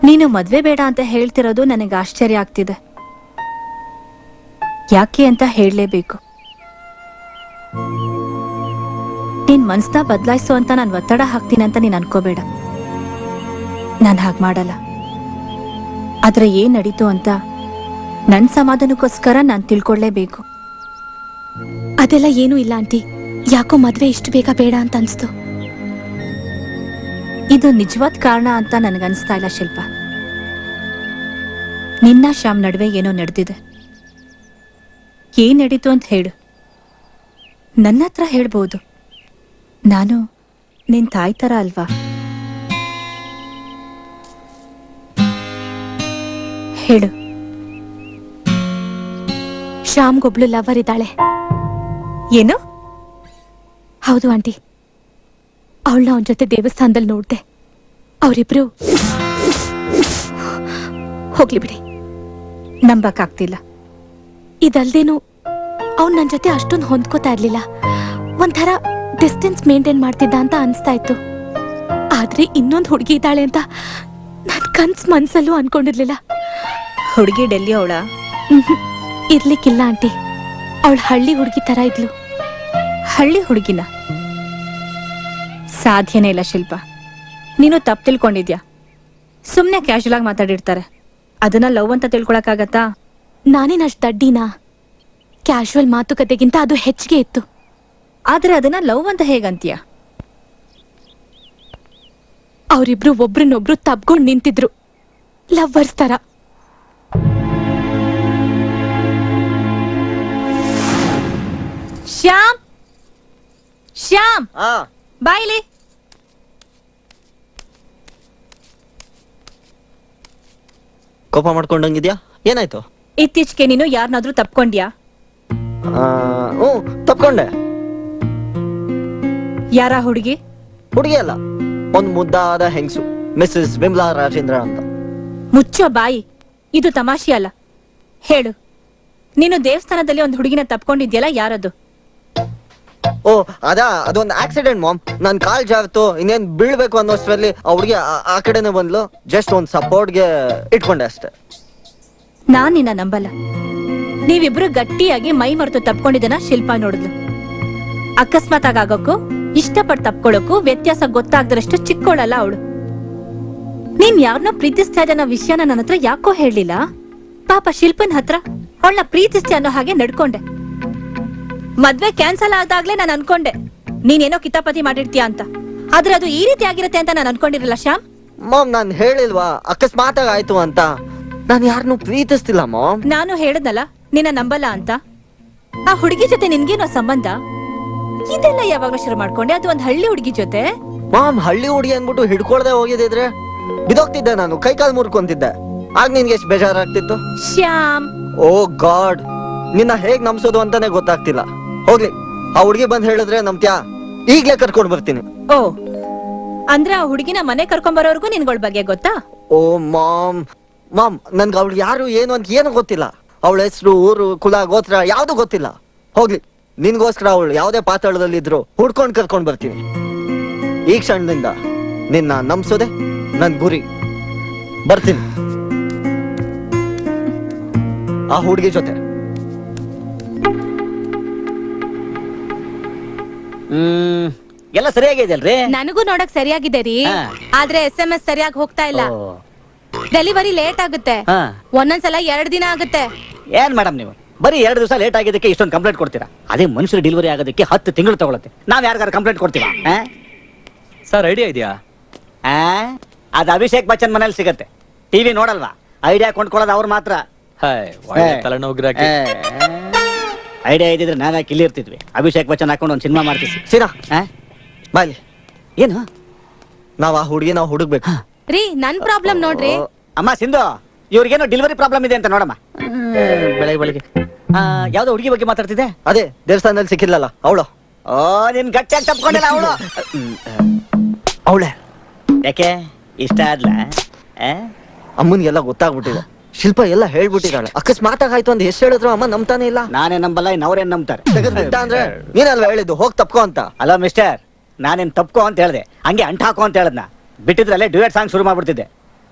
ನೀನು ಮದ್ವೆ ಬೇಡ ಅಂತ ಹೇಳ್ತಿರೋದು ನನಗೆ ಆಶ್ಚರ್ಯ ಆಗ್ತಿದೆ. ಯಾಕೆ ಅಂತ ಹೇಳಲೇಬೇಕು. ನಿನ್ ಮನ್ಸ್ನ ಬದಲಾಯಿಸು ಅಂತ ನಾನು ಒತ್ತಡ ಹಾಕ್ತೀನಿ ಅಂತ ನೀನ್ ಅನ್ಕೋಬೇಡ. ನಾನು ಹಾಗೆ ಮಾಡಲ್ಲ. ಆದ್ರೆ ಏನ್ ನಡೀತು ಅಂತ ನನ್ ಸಮಾಧಾನಕ್ಕೋಸ್ಕರ ನಾನು ತಿಳ್ಕೊಳ್ಳೇಬೇಕು. ಅದೆಲ್ಲ ಏನೂ ಇಲ್ಲ ಆಂಟಿ. ಯಾಕೋ ಮದ್ವೆ ಇಷ್ಟು ಬೇಗ ಬೇಡ ಅಂತ ಅನ್ಸ್ತು. ಇದು ನಿಜವಾದ ಕಾರಣ ಅಂತ ನನಗನ್ಸ್ತಾ ಇಲ್ಲ ಶಿಲ್ಪ. ನಿನ್ನ ಶ್ಯಾಮ್ ನಡುವೆ ಏನೋ ನಡೆದಿದೆ. ಏನ್ ನಡೀತು ಅಂತ ಹೇಳು. ನನ್ನ ಹತ್ರ ಹೇಳ್ಬೋದು. ನಾನು ನಿನ್ ತಾಯಿ ತರ ಅಲ್ವಾ? ಹೇಳು. ಶ್ಯಾಮ್ಗೊಬ್ಳು ಲವರ್ ಇದ್ದಾಳೆ. ಏನು? ಹೌದು ಆಂಟಿ. ಅವಳನ್ನ ಅವನ ಜೊತೆ ದೇವಸ್ಥಾನದಲ್ಲಿ ನೋಡ್ದೆ. ಅವರಿಬ್ರು ಹೋಗ್ಲಿ ಬಿಡಿ, ನಂಬಕ್ಕಾಗ್ತಿಲ್ಲ. ಇದಲ್ದೇನು ಅವ್ನು ನನ್ನ ಜೊತೆ ಅಷ್ಟೊಂದು ಹೊಂದ್ಕೋತಾ ಇರ್ಲಿಲ್ಲ. ಒಂಥರ ಡಿಸ್ಟೆನ್ಸ್ ಮೇಂಟೈನ್ ಮಾಡ್ತಿದ್ದ ಅಂತ ಅನ್ಸ್ತಾ ಇತ್ತು. ಆದ್ರೆ ಇನ್ನೊಂದು ಹುಡುಗಿ ಇದ್ದಾಳೆ ಅಂತ ನನ್ ಕನ್ಸ್ ಮನ್ಸಲ್ಲೂ ಅನ್ಕೊಂಡಿರ್ಲಿಲ್ಲ. ಹುಡುಗಿ ಡೆಲ್ಲಿ ಅವಳ? ಇರ್ಲಿಕ್ಕಿಲ್ಲ ಆಂಟಿ. ಅವಳ ಹಳ್ಳಿ ಹುಡುಗಿ ತರ ಇದ್ಲು. ಹಳ್ಳಿ ಹುಡುಗಿನ? ಸಾಧ್ಯನೇ ಇಲ್ಲ ಶಿಲ್ಪ. ನೀನು ತಪ್ಪು ತಿಳ್ಕೊಂಡಿದ್ಯಾ. ಸುಮ್ನೆ ಕ್ಯಾಶುಯಲ್ ಆಗಿ ಮಾತಾಡಿರ್ತಾರೆ. ಅದನ್ನ ಲವ್ ಅಂತ ತಿಳ್ಕೊಳಕ್ಕಾಗತ್ತಾ? ನಾನೇನಷ್ಟು ದಡ್ಡಿನಾ? ಕ್ಯಾಶುವಲ್ ಮಾತುಕತೆಗಿಂತ ಅದು ಹೆಚ್ಚಿಗೆ ಇತ್ತು. ಆದ್ರೆ ಅದನ್ನ ಲವ್ ಅಂತ ಹೇಗಂತೀಯ? ಅವರಿಬ್ರು ಒಬ್ರನ್ನೊಬ್ರು ತಬ್ಕೊಂಡು ನಿಂತಿದ್ರು, ಲವ್ವರ್ಸ್ ತರ. ಶ್ಯಾಮ್, ಶ್ಯಾಮ್ ಬಾಯ್ಲಿ. ಕೋಪ ಮಾಡ್ಕೊಂಡಂಗಿದ್ಯಾ? ಏನಾಯ್ತು? ಇತ್ತೀಚೆಗೆ ನೀನು ಯಾರನ್ನಾದ್ರೂ ತಪ್ಕೊಂಡ್ಯಾ? ತಪ್ಕೊಂಡೆ. ಯಾರ ಹುಡುಗಿ? ಹುಡುಗಿ ಅಲ್ಲ, ಒಂದ್ ಮುದ್ದಾದ ಹೆಂಗಸು, ಮಿಸಸ್ ವಿಮಲಾ ರಾಜೇಂದ್ರ ಅಂತ. ಮುಚ್ಚೋ ಬಾಯಿ. ಇದು ತಮಾಷೆ ಅಲ್ಲ. ಹೇಳು, ನೀನು ದೇವಸ್ಥಾನದಲ್ಲಿ ಒಂದು ಹುಡುಗಿನ ತಪ್ಕೊಂಡಿದ್ಯಲ್ಲ, ಯಾರದು? ಓ ಅದೊಂದು ಆಕ್ಸಿಡೆಂಟ್ ಮಾಮ್. ನನ್ ಕಾಲ್ ಜಾರ್ತು, ಇನ್ನೇನ್ ಬೀಳ್ಬೇಕು ಅನ್ನೋಷ್ಟರಲ್ಲಿ ಆ ಹುಡುಗಿ ಆ ಕಡೆನೆ ಬಂದ್ಲು. ಜಸ್ಟ್ ಒಂದ್ ಸಪೋರ್ಟ್ಗೆ ಇಟ್ಕೊಂಡೆ ಅಷ್ಟೇ. ನಾನ್ ನಿನ್ನ ನಂಬಲ್ಲ. ನೀವಿಬ್ರು ಗಟ್ಟಿಯಾಗಿ ಮೈ ಮರೆತು ತಪ್ಕೊಂಡಿದ್ದನ ಶಿಲ್ಪ ನೋಡಿದ್ಲು. ಅಕಸ್ಮಾತ್ ಆಗೋಕ್ಕೂ ಇಷ್ಟಪಟ್ಟು ತಪ್ಕೊಳ್ಳೋಕ್ಕೂ ವ್ಯತ್ಯಾಸ ಗೊತ್ತಾಗದಷ್ಟು ಚಿಕ್ಕೋಳಲ್ಲ ಅವಳು. ನೀನ್ ಯಾರನ್ನ ಪ್ರೀತಿಸ್ತಾ ಇದ್ದ ವಿಷಯನ ನನ್ನ ಹತ್ರ ಯಾಕೋ ಹೇಳಲಿಲ್ಲ? ಪಾಪ ಶಿಲ್ಪನ್ ಹತ್ರ ಅವಳನ್ನ ಪ್ರೀತಿಸ್ತಿ ಅನ್ನೋ ಹಾಗೆ ನಡ್ಕೊಂಡೆ. ಮದ್ವೆ ಕ್ಯಾನ್ಸಲ್ ಆದಾಗ್ಲೇ ನಾನು ಅನ್ಕೊಂಡೆ ನೀನೇನೋ ಕಿತಾಪತಿ ಮಾಡಿರ್ತೀಯ ಅಂತ. ಆದ್ರೆ ಅದು ಈ ರೀತಿ ಆಗಿರತ್ತೆ ಅಂತ ನಾನು ಅನ್ಕೊಂಡಿರಲ್ಲ ಶ್ಯಾಮ್. ಮಾಮ್, ನಾನ್ ಹೇಳಿಲ್ವಾ ಅಕಸ್ಮಾತ್ ಆಯ್ತು ಅಂತ? ನಾನು ಯಾರನ್ನೂ ಪ್ರೀತಿಸ್ತಿಲ್ಲ ಮಾಮ್. ನಾನು ಹೇಳದ್ನಲ್ಲ ನಿನ್ನ ನಂಬಲ್ಲ ಅಂತ. ಆ ಹುಡುಗಿ ಜೊತೆ ನಿನ್ಗೇನೋ ಸಂಬಂಧ? ಇದೆಲ್ಲ ಯಾವಾಗ್ಲೂ ಶುರು ಮಾಡ್ಕೊಂಡೆ? ಅದು ಒಂದ್ ಹಳ್ಳಿ ಹುಡುಗಿ ಜೊತೆ? ಮಾಮ್, ಹಳ್ಳಿ ಹುಡುಗಿ ಅನ್ಬಿಟ್ಟು ಹಿಡ್ಕೊಳ್ದೆ ಹೋಗಿದ್ರೆ ಬಿದೋಗ್ತಿದ್ದೆ ನಾನು, ಕೈ ಕಾಲು ಮುರ್ಕೊಂತಿದ್ದೆ. ಆಗ ನಿನ್ಗೆ ಎಷ್ಟು ಬೇಜಾರಾಗ್ತಿತ್ತು? ಶ್ಯಾಮ್, ಓ ಗಾಡ್, ನಿನ್ನ ಹೇಗ್ ನಂಬ್ಸೋದು ಅಂತಾನೆ ಗೊತ್ತಾಗ್ತಿಲ್ಲ. ಹೋಗ್ಲಿ, ಆ ಹುಡುಗಿ ಬಂದ್ ಹೇಳಿದ್ರೆ ನಂಬ್ತ್ಯಾ? ಈಗ್ಲೇ ಕರ್ಕೊಂಡ್ ಬರ್ತೀನಿ. ಓ ಅಂದ್ರೆ ಆ ಹುಡುಗಿನ ಮನೆ ಕರ್ಕೊಂಡ್ ಬರೋರ್ಗು ನಿನ್ಗಳ ಬಗ್ಗೆ ಗೊತ್ತಾ? ಓ ಮಾಮ್, ನನ್ಗೆ ಅವಳು ಯಾರು ಏನು ಅಂತ ಏನು ಗೊತ್ತಿಲ್ಲ. ಅವಳ ಹೆಸರು, ಊರು, ಕುಲ, ಗೋತ್ರ ಯಾವ್ದು ಗೊತ್ತಿಲ್ಲ. ಹೋಗ್ಲಿ, ನಿನ್ಗೋಸ್ಕರ ಅವಳು ಯಾವ್ದೇ ಪಾತಾಳದಲ್ಲಿ ಇದ್ರು ಹುಡ್ಕೊಂಡ್ ಕರ್ಕೊಂಡ್ ಬರ್ತೀನಿ. ಈ ಕ್ಷಣದಿಂದ ನಿನ್ನ ನಂಬ್ಸೋದೆ ನನ್ ಗುರಿ. ಬರ್ತೀನಿ ಆ ಹುಡುಗಿ ಜೊತೆ. ಎಲ್ಲ ಸರಿಯಾಗಿದೆಯಲ್ರಿ? ನನಗೂ ನೋಡಕ್ ಸರಿಯಾಗಿದೆ ರೀ. ಆದ್ರೆ SMS ಸರಿಯಾಗಿ ಹೋಗ್ತಾ ಇಲ್ಲ. ಡೆಲಿವರಿ ಲೇಟ್ ಆಗುತ್ತೆ. ಒಂದೊಂದ್ಸಲ 2 ದಿನ ಆಗುತ್ತೆ. ಏನ್ ಮೇಡಮ್ ನೀವು ಬರೀ 2 ದಿವಸ ಲೇಟ್ ಆಗಿದ್ದಕ್ಕೆ ಇಷ್ಟೊಂದು ಕಂಪ್ಲೇಂಟ್ ಕೊಡ್ತೀರಾ? ಅದೇ ಮನುಷ್ಯರು ಡೆಲಿವರಿ ಆಗೋದಕ್ಕೆ 10 ತಿಂಗಳು ತಗೊಳುತ್ತೆ. ನಾವ್ ಯಾರಿಗಾರ ಕಂಪ್ಲೇಂಟ್ ಕೊಡ್ತೀವಾ? ಸರ್ ಐಡಿಯಾ ಇದೆಯಾ? ಅದು ಅಭಿಷೇಕ್ ಬಚ್ಚನ್ ಮನೇಲಿ ಸಿಗತ್ತೆ. ಟಿವಿ ನೋಡಲ್ವಾ? ಐಡಿಯಾ ಕೊಂಡ್ಕೊಳ್ಳೋದು ಅವ್ರು ಮಾತ್ರ. ತಲೆನೋಗ್ರಾಕಿ ಐಡಿಯಾ ಇದ್ದಿದ್ರೆ ನಾವ್ ಯಾಕೆ ಇಲ್ಲಿ ಇರ್ತಿದ್ವಿ? ಅಭಿಷೇಕ್ ಬಚ್ಚನ್ ಹಾಕೊಂಡು ಒಂದು ಸಿನಿಮಾ ಮಾಡ್ತೀವಿ. ಸೀನಾ ಬಾಯ್ಲಿ. ಏನು? ನಾವ್ ಆ ಹುಡುಗಿ ನಾವು ಹುಡುಗ್ಬೇಕು ರೀ. ನನ್ ಪ್ರಾಬ್ಲಮ್ ನೋಡ್ರಿ. ಅಮ್ಮ ಸಿಂಧು, ಇವ್ರಿಗೇನೋ ಡೆಲಿವರಿ ಪ್ರಾಬ್ಲಮ್ ಇದೆ ಅಂತ ನೋಡಮ್ಮ. ಬೆಳಗ್ಗೆ ಯಾವ್ದೋ ಹುಡುಗಿ ಬಗ್ಗೆ ಮಾತಾಡ್ತಿದ್ದೆ. ಅದೇ ದೇವಸ್ಥಾನದಲ್ಲಿ ಸಿಕ್ಕಿಲ್ಲಲ್ಲ ಅವಳು. ಓ ನಿನ್ ಗಟ್ಟಿಯಾಗಿ ತಪ್ಕೊಂಡಿಲ್ಲ ಅವಳು. ಅವಳೆ ಯಾಕೆ ಇಷ್ಟ ಆದ್ಲ? ಅಮ್ಮನ್ಗೆಲ್ಲ ಗೊತ್ತಾಗ್ಬಿಟ್ಟಿದೆ. ಶಿಲ್ಪ ಎಲ್ಲ ಹೇಳ್ಬಿಟ್ಟಿದ್ದಾಳೆ. ಅಕಸ್ಮಾತ್ ಆಗಾಯ್ತು ಅಂತ ಎಷ್ಟು ಹೇಳಿದ್ರು ಅಮ್ಮ ನಂಬ್ತಾನೆ ಇಲ್ಲ. ನಾನೇ ನಂಬಲ್ಲ, ಇನ್ನವ್ರೇನ್ ನಂಬ್ತಾರೆ? ಬಿಟ್ಟ ಅಂದ್ರೆ ನೀನಲ್ವಾ ಹೇಳಿದ್ದು ಹೋಗ್ ತಪ್ಕೋ ಅಂತ. ಅಲೋ ಮಿಸ್ಟರ್, ನಾನೇನ್ ತಪ್ಕೋ ಅಂತ ಹೇಳ್ದೆ, ಹಂಗೆ ಅಂಟ ಹಾಕೋ ಅಂತ ಹೇಳದ್ನ. ಬಿಟ್ಟಿದ್ರಲ್ಲೇ ಡ್ಯೂಯೆಟ್ ಸಾಂಗ್ ಶುರು ಮಾಡ್ಬಿಡ್ತಿದ್ದೆ.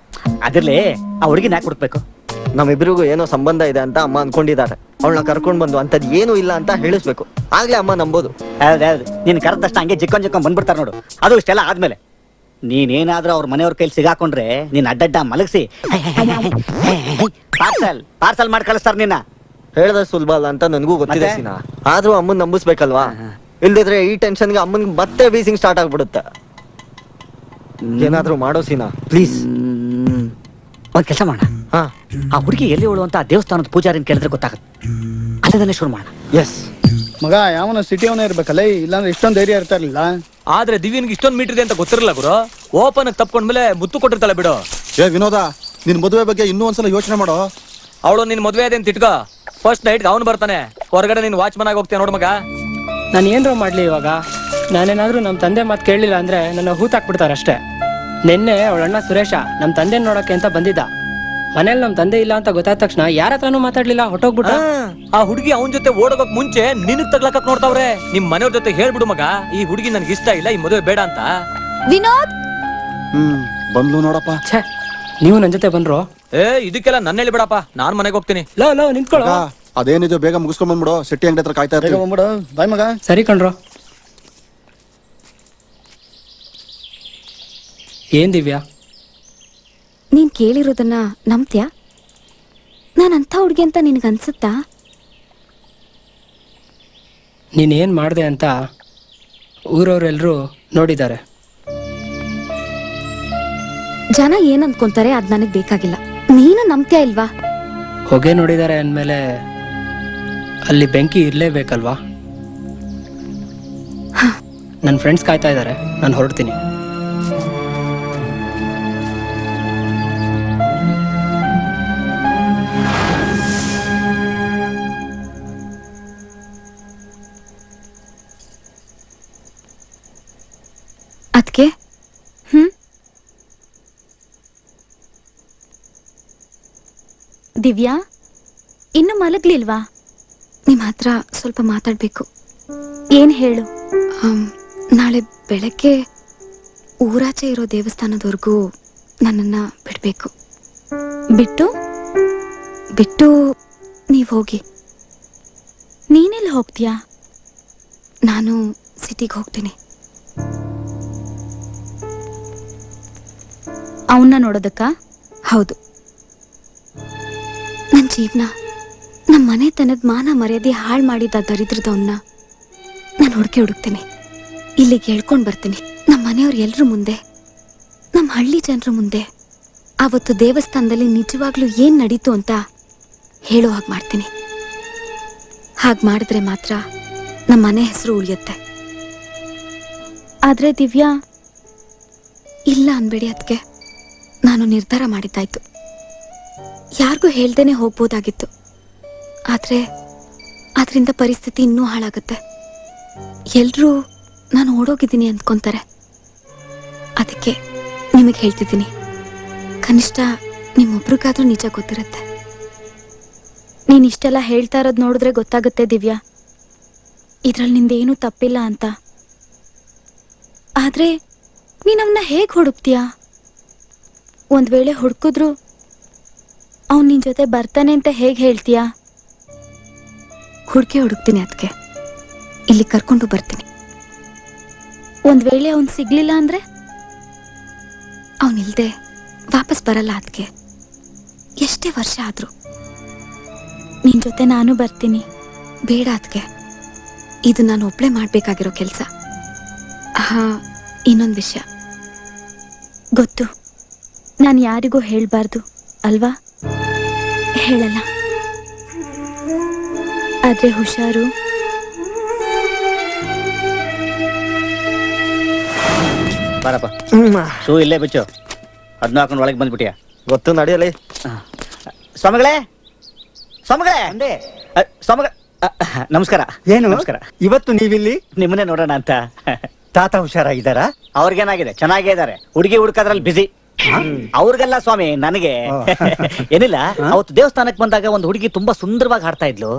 ಅದ್ರಲ್ಲಿ ಆ ಹುಡುಗಿನ ಯಾಕೆ ಹುಡುಕ್ಬೇಕು? ನಮ್ಮಿಬ್ರಿಗೂ ಏನೋ ಸಂಬಂಧ ಇದೆ ಅಂತ ಅಮ್ಮ ಅನ್ಕೊಂಡಿದ್ದಾರೆ. ಅವಳನ್ನ ಕರ್ಕೊಂಡ್ ಬಂದು ಅಂತದ್ ಏನೂ ಇಲ್ಲ ಅಂತ ಹೇಳಿಸ್ಬೇಕು. ಆಗ್ಲೇ ಅಮ್ಮ ನಂಬೋದು. ಹೌದೌದು, ನೀನ್ ಕರೆದಷ್ಟ ಹಂಗೆ ಜಿಕ್ಕೊಂಡ್ ಬಂದ್ಬಿಡ್ತಾರ ನೋಡು. ಅದು ಇಷ್ಟೆಲ್ಲ ಆದ್ಮೇಲೆ ನೀನೇನಾದ್ರೂ ಅವ್ರ ಮನೆಯವ್ರ ಕೈಲಿ ಸಿಗಾಕೊಂಡ್ರೆ ನೀನ್ ಅಡ್ಡಡ್ಡ ಮಲಗಿಸಿ ಪಾರ್ಸಲ್ ಮಾಡಿ ಕಳಿಸ್ತಾರ ನಿನ್ನ. ಹೇಳ್ದ ಸುಲಭ ಅಲ್ಲ ಅಂತ ನನಗೂ ಗೊತ್ತಿದೆ ಮತ್ತೆ? ಸೀನಾ. ಆದ್ರೂ ಅಮ್ಮನ್ ನಂಬಿಸ್ಬೇಕಲ್ವಾ? ಇಲ್ದಿದ್ರೆ ಈ ಟೆನ್ಷನ್ಗೆ ಅಮ್ಮನ್ ಮತ್ತೆ ಬೀಸಿಂಗ್ ಸ್ಟಾರ್ಟ್ ಆಗ್ಬಿಡುತ್ತೆ. ಏನಾದ್ರೂ ಮಾಡೋ ಸೀನಾ ಪ್ಲೀಸ್. ಒಂದ್ ಕೆಲಸ ಮಾಡೋಣ, ಹಾ ಆ ಹುಡುಗಿ ಎಲ್ಲಿ ಅವಳು ಅಂತ ಆ ದೇವಸ್ಥಾನದ ಪೂಜಾರಿನ ಕೇಳಿದ್ರೆ ಗೊತ್ತಾಗುತ್ತೆ. ಅಲ್ಲದನ್ನೇ ಶುರು ಮಾಡೋಣ. ಎಸ್ ಮಗ ಯಾವನ ಸಿಟಿ ಅವನೇ ಇರ್ಬೇಕಲ್ಲ, ಇಲ್ಲಾಂದ್ರೆ ಇಷ್ಟೊಂದು ಧೈರ್ಯ ಇರ್ತಾ ಇರ್ಲಿಲ್ಲ. ಆದ್ರೆ ದಿವ್ಯನ್ಗೆ ಇಷ್ಟೊಂದು ಮೀಟರ್ ಇದೆ ಅಂತ ಗೊತ್ತಿರಲ್ಲ ಗುರು. ಓಪನ್ ತಪ್ಕೊಂಡ್ಮೇಲೆ ಮುತ್ತು ಕೊಟ್ಟಿರ್ತಾಳೆ ಬಿಡು. ಏ ವಿನೋದ, ನಿನ್ ಮದುವೆ ಬಗ್ಗೆ ಇನ್ನೂ ಒಂದ್ಸಲ ಯೋಚನೆ ಮಾಡೋ. ಅವಳು ನಿನ್ ಮದ್ವೆ ಅದೇ ಅಂತ ಇಟ್ಕೋ. ಫಸ್ಟ್ ನೈಟ್ ಅವನು ಬರ್ತಾನೆ, ಹೊರಗಡೆ ನೀನ್ ವಾಚ್ಮನ್ ಆಗಿ ಹೋಗ್ತೀಯ ನೋಡ್ ಮಗ. ನಾನು ಏನ್ರೋ ಮಾಡ್ಲಿ ಇವಾಗ? ನಾನೇನಾದ್ರೂ ನಮ್ಮ ತಂದೆ ಮಾತು ಕೇಳಲಿಲ್ಲ ಅಂದ್ರೆ ನನ್ನ ಹೂತಾಕ್ಬಿಡ್ತಾರೆ ಅಷ್ಟೇ. ನಿನ್ನೆ ಅವಳ ಅಣ್ಣ ಸುರೇಶ ನಮ್ಮ ತಂದೆ ನೋಡಕ್ಕೆ ಅಂತ ಬಂದಿದ್ದ. ಮನೇಲಿ ನಮ್ಮ ತಂದೆ ಇಲ್ಲ ಅಂತ ಗೊತ್ತಾದ ತಕ್ಷಣ ಯಾರ ಹತ್ರನೂ ಮಾತಾಡ್ಲಿಲ್ಲ, ಹೊಟ್ಟೋಗ್ಬಿಟ್ಟ. ಆ ಹುಡುಗಿ ಅವನ ಜೊತೆ ಓಡೋಗಕ್ ಮುಂಚೆ ನಿನಗ್ ತಗ್ಲಾಕಕ್ ನೋಡ್ತಾವ್ರೆ. ನಿಮ್ ಮನೆಯವ್ರ ಜೊತೆ ಹೇಳ್ಬಿಡು ಮಗ, ಈ ಹುಡುಗಿ ನನ್ಗೆ ಇಷ್ಟ ಇಲ್ಲ, ಈ ಮದುವೆ ಬೇಡ ಅಂತ. ವಿನೋದ್, ಬಂದ್ಲು ನೋಡಪ್ಪ. ಛೇ, ನೀವು ನನ್ನ ಜೊತೆ ಬಂದ್ರು? ಇದಕ್ಕೆಲ್ಲ ನನ್ನ ಹೇಳಿ ಬಿಡಪ್ಪ, ನಾನ್ ಮನೆಗೆ ಹೋಗ್ತೀನಿ. ಲೋ ನಿಂತ್ಕೊಳ್ಳೋ. ಅದೇನಿದೆ ಬೇಗ ಮುಗಿಸ್ಕೊಂಡ್ ಬಂದ್ಬಿಡು. ಶೆಟ್ಟಿ ಅಂಗಡಿ ಹತ್ರ ಕಾಯ್ತಾ ಇರ್ತೀವಿ. ಬಂದ್ಬಿಡು ಬಾಯ್ ಮಗ. ಸರಿ ಕಣ್ರೋ. ಏನ್ ದಿವ್ಯಾ, ನೀನ್ ಕೇಳಿರೋದನ್ನ ನಂಬ್ತ್ಯಾ? ನಾನ್ ಅಂತ ಹುಡ್ಗಿ ಅಂತ ನಿನಗನ್ಸುತ್ತಾ? ನೀನೇನ್ ಮಾಡ್ದೆ ಅಂತ ಊರವ್ರೆಲ್ರೂ ನೋಡಿದ್ದಾರೆ. ಜನ ಏನ್ ಅನ್ಕೊಂತಾರೆ ಅದ್ ನನಗ್ ಬೇಕಾಗಿಲ್ಲ. ನೀನು ನಂಬ್ತ್ಯಾ ಇಲ್ವಾ? ಹೊಗೆ ನೋಡಿದ್ದಾರೆ ಅಂದ್ಮೇಲೆ ಅಲ್ಲಿ ಬೆಂಕಿ ಇರ್ಲೇಬೇಕಲ್ವಾ? ನನ್ನ ಫ್ರೆಂಡ್ಸ್ ಕಾಯ್ತಾ ಇದ್ದಾರೆ, ನಾನು ಹೊರಡ್ತೀನಿ. ಅದ್ಕೆ ದಿವ್ಯಾ, ಇನ್ನು ಮಲಗ್ಲಿಲ್ವಾ? ನಿಮ್ ಹತ್ರ ಸ್ವಲ್ಪ ಮಾತಾಡ್ಬೇಕು. ಏನ್ ಹೇಳು? ನಾಳೆ ಬೆಳಗ್ಗೆ ಊರಾಚೆ ಇರೋ ದೇವಸ್ಥಾನದವರೆಗೂ ನನ್ನನ್ನ ಬಿಡ್ಬೇಕು. ಬಿಟ್ಟು ನೀವ್ ಹೋಗಿ. ನೀನೆಲ್ಲಿ ಹೋಗ್ತೀಯಾ? ನಾನು ಸಿಟಿಗೆ ಹೋಗ್ತೀನಿ. ಅವನ್ನ ನೋಡೋದಕ್ಕ? ಹೌದು. ನನ್ನ ಜೀವನ, ನಮ್ಮ ಮನೆತನದ ಮಾನ ಮರ್ಯಾದೆ ಹಾಳು ಮಾಡಿದ ದರಿದ್ರದವನ್ನ ನಾನು ಹುಡುಕ್ತೇನೆ. ಇಲ್ಲಿಗೆ ಹೇಳ್ಕೊಂಡ್ ಬರ್ತೀನಿ. ನಮ್ಮ ಮನೆಯವ್ರು ಎಲ್ರ ಮುಂದೆ, ನಮ್ಮ ಹಳ್ಳಿ ಜನರ ಮುಂದೆ ಅವತ್ತು ದೇವಸ್ಥಾನದಲ್ಲಿ ನಿಜವಾಗ್ಲೂ ಏನ್ ನಡೀತು ಅಂತ ಹೇಳೋ ಹಾಗೆ ಮಾಡ್ತೀನಿ. ಹಾಗೆ ಮಾಡಿದ್ರೆ ಮಾತ್ರ ನಮ್ಮ ಮನೆ ಹೆಸರು ಉಳಿಯುತ್ತೆ. ಆದ್ರೆ ದಿವ್ಯಾ, ಇಲ್ಲ ಅನ್ಬೇಡಿ. ಅದಕ್ಕೆ ನಾನು ನಿರ್ಧಾರ ಮಾಡಿದ್ದಾಯ್ತು. ಯಾರಿಗೂ ಹೇಳ್ದೇನೆ ಹೋಗ್ಬೋದಾಗಿತ್ತು, ಆದ್ರೆ ಅದರಿಂದ ಪರಿಸ್ಥಿತಿ ಇನ್ನೂ ಹಾಳಾಗುತ್ತೆ. ಎಲ್ರೂ ನಾನು ಓಡೋಗಿದ್ದೀನಿ ಅಂದ್ಕೊಂತಾರೆ. ಅದಕ್ಕೆ ನಿಮಗೆ ಹೇಳ್ತಿದ್ದೀನಿ, ಕನಿಷ್ಠ ನಿಮ್ಮೊಬ್ರಿಗಾದ್ರೂ ನಿಜ ಗೊತ್ತಿರುತ್ತೆ. ನೀನ್ ಇಷ್ಟೆಲ್ಲ ಹೇಳ್ತಾ ಇರೋದು ನೋಡಿದ್ರೆ ಗೊತ್ತಾಗುತ್ತೆ ದಿವ್ಯಾ, ಇದ್ರಲ್ಲಿ ನಿಂದೇನೂ ತಪ್ಪಿಲ್ಲ ಅಂತ. ಆದ್ರೆ ನೀನವನ್ನ ಹೇಗ್ ಹುಡುಕ್ತೀಯಾ? ಒಂದ್ ವೇಳೆ ಹುಡುಕಿದ್ರು ಅವ್ನ್ ನಿನ್ ಜೊತೆ ಬರ್ತಾನೆ ಅಂತ ಹೇಗ್ ಹೇಳ್ತೀಯಾ? ಹುಡುಕ್ತೀನಿ. ಅದಕ್ಕೆ ಇಲ್ಲಿ ಕರ್ಕೊಂಡು ಬರ್ತೀನಿ. ಒಂದ್ ವೇಳೆ ಅವನ್ ಸಿಗ್ಲಿಲ್ಲ ಅಂದ್ರೆ ಅವನಿಲ್ದೆ ವಾಪಸ್ ಬರಲ್ಲ. ಅದಕ್ಕೆ ಎಷ್ಟೇ ವರ್ಷ ಆದ್ರೂ ನಿನ್ ಜೊತೆ ನಾನು ಬರ್ತೀನಿ. ಬೇಡ, ಅದಕ್ಕೆ ಇದು ನಾನು ಒಬ್ಳೆ ಮಾಡ್ಬೇಕಾಗಿರೋ ಕೆಲ್ಸ. ಇನ್ನೊಂದು ವಿಷಯ ಗೊತ್ತು, ನಾನು ಯಾರಿಗೂ ಹೇಳ್ಬಾರ್ದು ಅಲ್ವಾ? ಹೇಳಲ್ಲ. ಆದ್ರೆ ಹುಷಾರು. ಬಾರಪ್ಪ, ಶೂ ಇಲ್ಲೇ ಬಿಚ್ಚು. 14 ಒಳಗೆ ಬಂದ್ಬಿಟ್ಟಿಯಾ? ಗೊತ್ತು, ನಡೆಯಲಿ. ಸ್ವಾಮಿಗಳೇ, ಸ್ವಾಮಿಗಳೇ ಅಂದೆ. ಸ್ವಾಮಿಗಳ ನಮಸ್ಕಾರ. ಏನು ನಮಸ್ಕಾರ. ಇವತ್ತು ನೀವಿಲ್ಲಿ? ನಿಮ್ಮನ್ನೇ ನೋಡೋಣ ಅಂತ. ತಾತ ಹುಷಾರಾಗಿದ್ದಾರಾ? ಅವ್ರಿಗೇನಾಗಿದೆ, ಚೆನ್ನಾಗೇ ಇದಾರೆ. ಹುಡುಗಿ ಹುಡುಕದ್ರಲ್ಲಿ ಬಿಸಿ. ಅವ್ರಿಗೆಲ್ಲ ಸ್ವಾಮಿ, ನನಗೆ ಏನಿಲ್ಲ. ಅವತ್ತು ದೇವಸ್ಥಾನಕ್ಕೆ ಬಂದಾಗ ಒಂದು ಹುಡುಗಿ ತುಂಬಾ ಸುಂದರವಾಗಿ ಹಾಡ್ತಾ ಇದ್ಲು.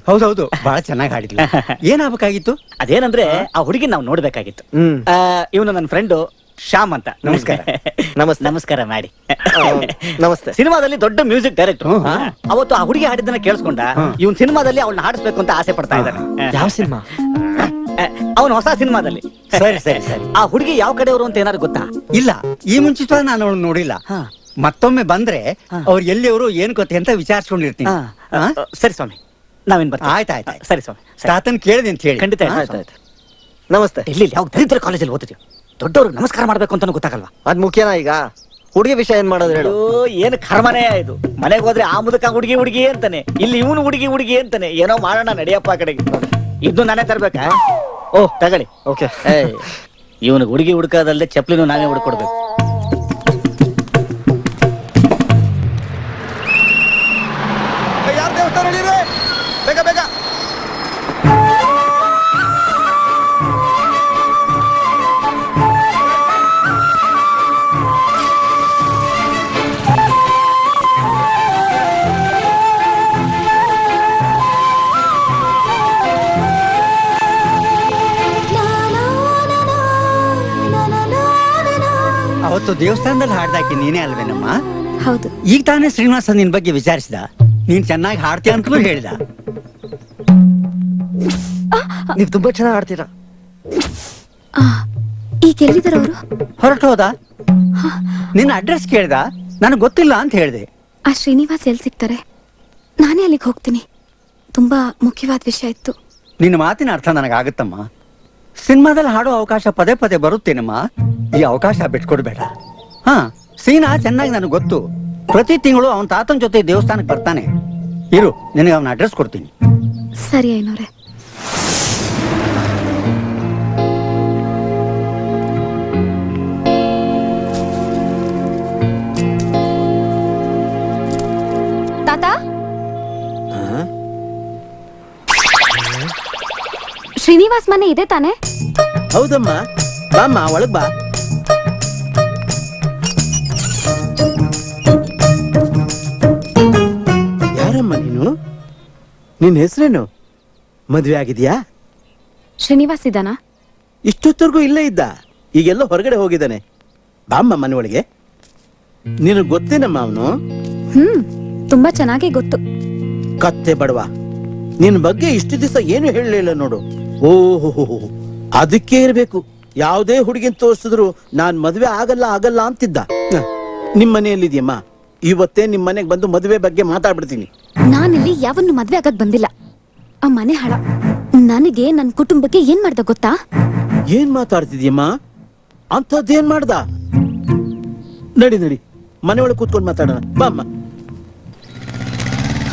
ಹೌದೌದು, ಬಹಳ ಚೆನ್ನಾಗಿ ಹಾಡಿದ್ಲು. ಏನಾಗಬೇಕಾಗಿತ್ತು? ಅದೇನಂದ್ರೆ ಆ ಹುಡುಗಿ ನಾವು ನೋಡ್ಬೇಕಾಗಿತ್ತು. ಇವನು ನನ್ನ ಫ್ರೆಂಡು ಶ್ಯಾಮ್ ಅಂತ. ನಮಸ್ಕಾರ. ನಮಸ್ತೆ. ನಮಸ್ಕಾರ ಮಾಡಿ. ನಮಸ್ತೆ. ಸಿನಿಮಾದಲ್ಲಿ ದೊಡ್ಡ ಮ್ಯೂಸಿಕ್ ಡೈರೆಕ್ಟರ್. ಅವತ್ತು ಆ ಹುಡುಗಿ ಹಾಡಿದ್ದನ್ನ ಕೇಳಿಸ್ಕೊಂಡ ಇವನ್ ಸಿನಿಮಾದಲ್ಲಿ ಅವಳನ್ನ ಹಾಡಿಸ್ಬೇಕು ಅಂತ ಆಸೆ ಪಡ್ತಾ ಇದ್ದಾನೆ. ಯಾವ ಸಿನಿಮಾ? ಅವನು ಹೊಸ ಸಿನಿಮಾದಲ್ಲಿ. ಸರಿ ಸರಿ ಸರಿ. ಆ ಹುಡುಗಿ ಯಾವ ಕಡೆಯವರು ಅಂತ ಏನಾದ್ರು ಗೊತ್ತಾ? ಇಲ್ಲ, ಈ ಮುಂಚಿತವಾಗಿ ನಾನು ಅವಳು ನೋಡಿಲ್ಲ. ಮತ್ತೊಮ್ಮೆ ಬಂದ್ರೆ ಅವ್ರು ಎಲ್ಲಿಯವರು ಏನ್ ಗೊತ್ತೆ ಅಂತ ವಿಚಾರಿಸ್ಕೊಂಡಿರ್ತೀನಿ. ಸರಿ ಸ್ವಾಮಿ, ನಾವೇನ್ ಬರ್ತೀವಿ. ಆಯ್ತಾಯ್ತು. ಸರಿ ಸ್ವಾಮಿ. ತಾತನ್ ಕೇಳಿದೆ ಅಂತ ಹೇಳಿ. ಖಂಡಿತ. ನಮಸ್ತೆ. ಇಲ್ಲಿ ಯಾವ ದರಿದ್ರ ಕಾಲೇಜಲ್ಲಿ ಓದಿದ್ಯೋ, ದೊಡ್ಡವ್ರಿಗೆ ನಮಸ್ಕಾರ ಮಾಡ್ಬೇಕು ಅಂತಾನು ಗೊತ್ತಾಗಲ್ವಾ? ಅದ್ ಮುಖ್ಯನಾ ಈಗ? ಹುಡುಗಿ ವಿಷಯ ಏನ್ ಮಾಡೋದು ಹೇಳು. ಏನು ಕರ್ಮನೇ ಇದು. ಮನೆಗೆ ಹೋದ್ರೆ ಆ ಮುದಕ ಹುಡುಗಿ ಹುಡುಗಿ ಅಂತಾನೆ, ಇಲ್ಲಿ ಇವನು ಹುಡುಗಿ ಹುಡುಗಿ ಅಂತಾನೆ. ಏನೋ ಮಾಡೋಣ ನಡಿಯಪ್ಪ ಕಡೆಗೆ. ಇದು ನಾನೇ ತರ್ಬೇಕಾ? ಓಹ್ ತಗೊಳ್ಳಿ. ಓಕೆ. ಇವನಿಗೆ ಹುಡುಗಿ ಹುಡುಕೋದಲ್ಲದೆ ಚಪ್ಲಿನೂ ನಾನೇ ಹುಡುಕೊಡ್ಬೇಕು. ಯಾರು ದೇವಸ್ಥಾನ ಹೇಳಿರಿ? ಬೇಗ ಬೇಗ. ಅವತ್ತು ದೇವಸ್ಥಾನದಲ್ಲಿ ಹಾಡ್ದಾಕಿ ನೀನೇ ಅಲ್ವೇನಮ್ಮ? ಹೌದು. ಈಗ ತಾನೇ ಶ್ರೀನಿವಾಸ ನಿನ್ ಬಗ್ಗೆ ವಿಚಾರಿಸಿದ. ನೀನ್ ಚೆನ್ನಾಗಿ ಹಾಡ್ತೀಯ ಅಂತಲೂ ಹೇಳಿದ. ನೀವ್ ತುಂಬಾ ಚೆನ್ನಾಗಿ ಆಡ್ತೀರಾ. ಈಗ ಎಲ್ಲಿದ್ದಾರೆ ಅವರು? ಹೊರಟು ಹೋದ. ನಿನ್ನ ಅಡ್ರೆಸ್ ಕೇಳ್ದ, ನನಗೆ ಗೊತ್ತಿಲ್ಲ ಅಂತ ಹೇಳಿದೆ. ಆ ಶ್ರೀನಿವಾಸ್ ಎಲ್ಲಿ ಸಿಗ್ತಾರೆ? ನಾನೇ ಅಲ್ಲಿಗೆ ಹೋಗ್ತೀನಿ. ತುಂಬಾ ಮುಖ್ಯವಾದ ವಿಷಯ ಇತ್ತು. ನಿನ್ನ ಮಾತಿನ ಅರ್ಥ ನನಗಾಗುತ್ತಮ್ಮ. ಸಿನಿಮಾದಲ್ಲಿ ಹಾಡೋ ಅವಕಾಶ ಪದೇ ಪದೇ ಬರುತ್ತೇನಮ್ಮ. ಈ ಅವಕಾಶ ಬಿಟ್ಕೊಡ್ಬೇಡ. ಹಾ, ಸೀನಾ ಚೆನ್ನಾಗಿ ನನಗೆ ಗೊತ್ತು. ಪ್ರತಿ ತಿಂಗಳು ಅವನ ತಾತನ ಜೊತೆ ದೇವಸ್ಥಾನಕ್ಕೆ ಬರ್ತಾನೆ. ಇರು, ನಿನಗೆ ಅವನ ಅಡ್ರೆಸ್ ಕೊಡ್ತೀನಿ. ಸರಿ ಐನೋರೆ. ತಾತ, ಶ್ರೀನಿವಾಸ್ ಮನೆ ಇದೆ ತಾನೆ? ಹೌದಮ್ಮ, ಬಾಮ್ಮ ಒಳಗ್ ಬಾ. ಯಾರಮ್ಮ ನೀನು? ನಿನ್ ಹೆಸರೇನು? ಮದ್ವೆ ಆಗಿದ್ಯಾ? ಶ್ರೀನಿವಾಸ್ ಇದ್ದಾನಾ? ಇಷ್ಟೊತ್ತವರೆಗೂ ಇಲ್ಲೇ ಇದ್ದ, ಈಗೆಲ್ಲೋ ಹೊರಗಡೆ ಹೋಗಿದ್ದಾನೆ. ಬಾಮ್ಮ ಮನೆ ಒಳಗೆ. ನೀನು ಗೊತ್ತೇನಮ್ಮ ಅವನು? ತುಂಬಾ ಚೆನ್ನಾಗಿ ಗೊತ್ತು. ಕತ್ತೆ ಬಡವ, ನಿನ್ ಬಗ್ಗೆ ಇಷ್ಟು ದಿವಸ ಏನು ಹೇಳಲಿಲ್ಲ ನೋಡು. ಓಹೋ, ಅದಕ್ಕೆ ಇರ್ಬೇಕು ಯಾವುದೇ ಹುಡುಗಿನ ತೋರಿಸಿದ್ರು ನಾನ್ ಮದ್ವೆ ಆಗಲ್ಲ ಆಗಲ್ಲ ಅಂತಿದ್ದ. ನಿಮ್ ಮನೆಯಲ್ಲಿದ್ಯಮ್ಮ, ಇವತ್ತೇ ನಿಮ್ ಮನೆಗೆ ಬಂದು ಮದುವೆ ಬಗ್ಗೆ ಮಾತಾಡ್ಬಿಡ್ತೀನಿ. ನಾನಿಲ್ಲಿ ಯಾವನ್ನು ಮದ್ವೆ ಆಗಕ್ ಬಂದಿಲ್ಲ. ಆ ಮನೆ ಹಳ ನನಗೆ ನನ್ ಕುಟುಂಬಕ್ಕೆ ಏನ್ ಮಾಡ್ದ ಗೊತ್ತಾ? ಏನ್ ಮಾತಾಡ್ತಿದ್ಯಮ್ಮ? ಅಂಥದ್ದೇನ್ ಮಾಡ್ದ? ನಡಿ ನಡಿ, ಮನೆ ಒಳಗೆ ಕೂತ್ಕೊಂಡು ಮಾತಾಡೋಣ ಬಾಮ್ಮ.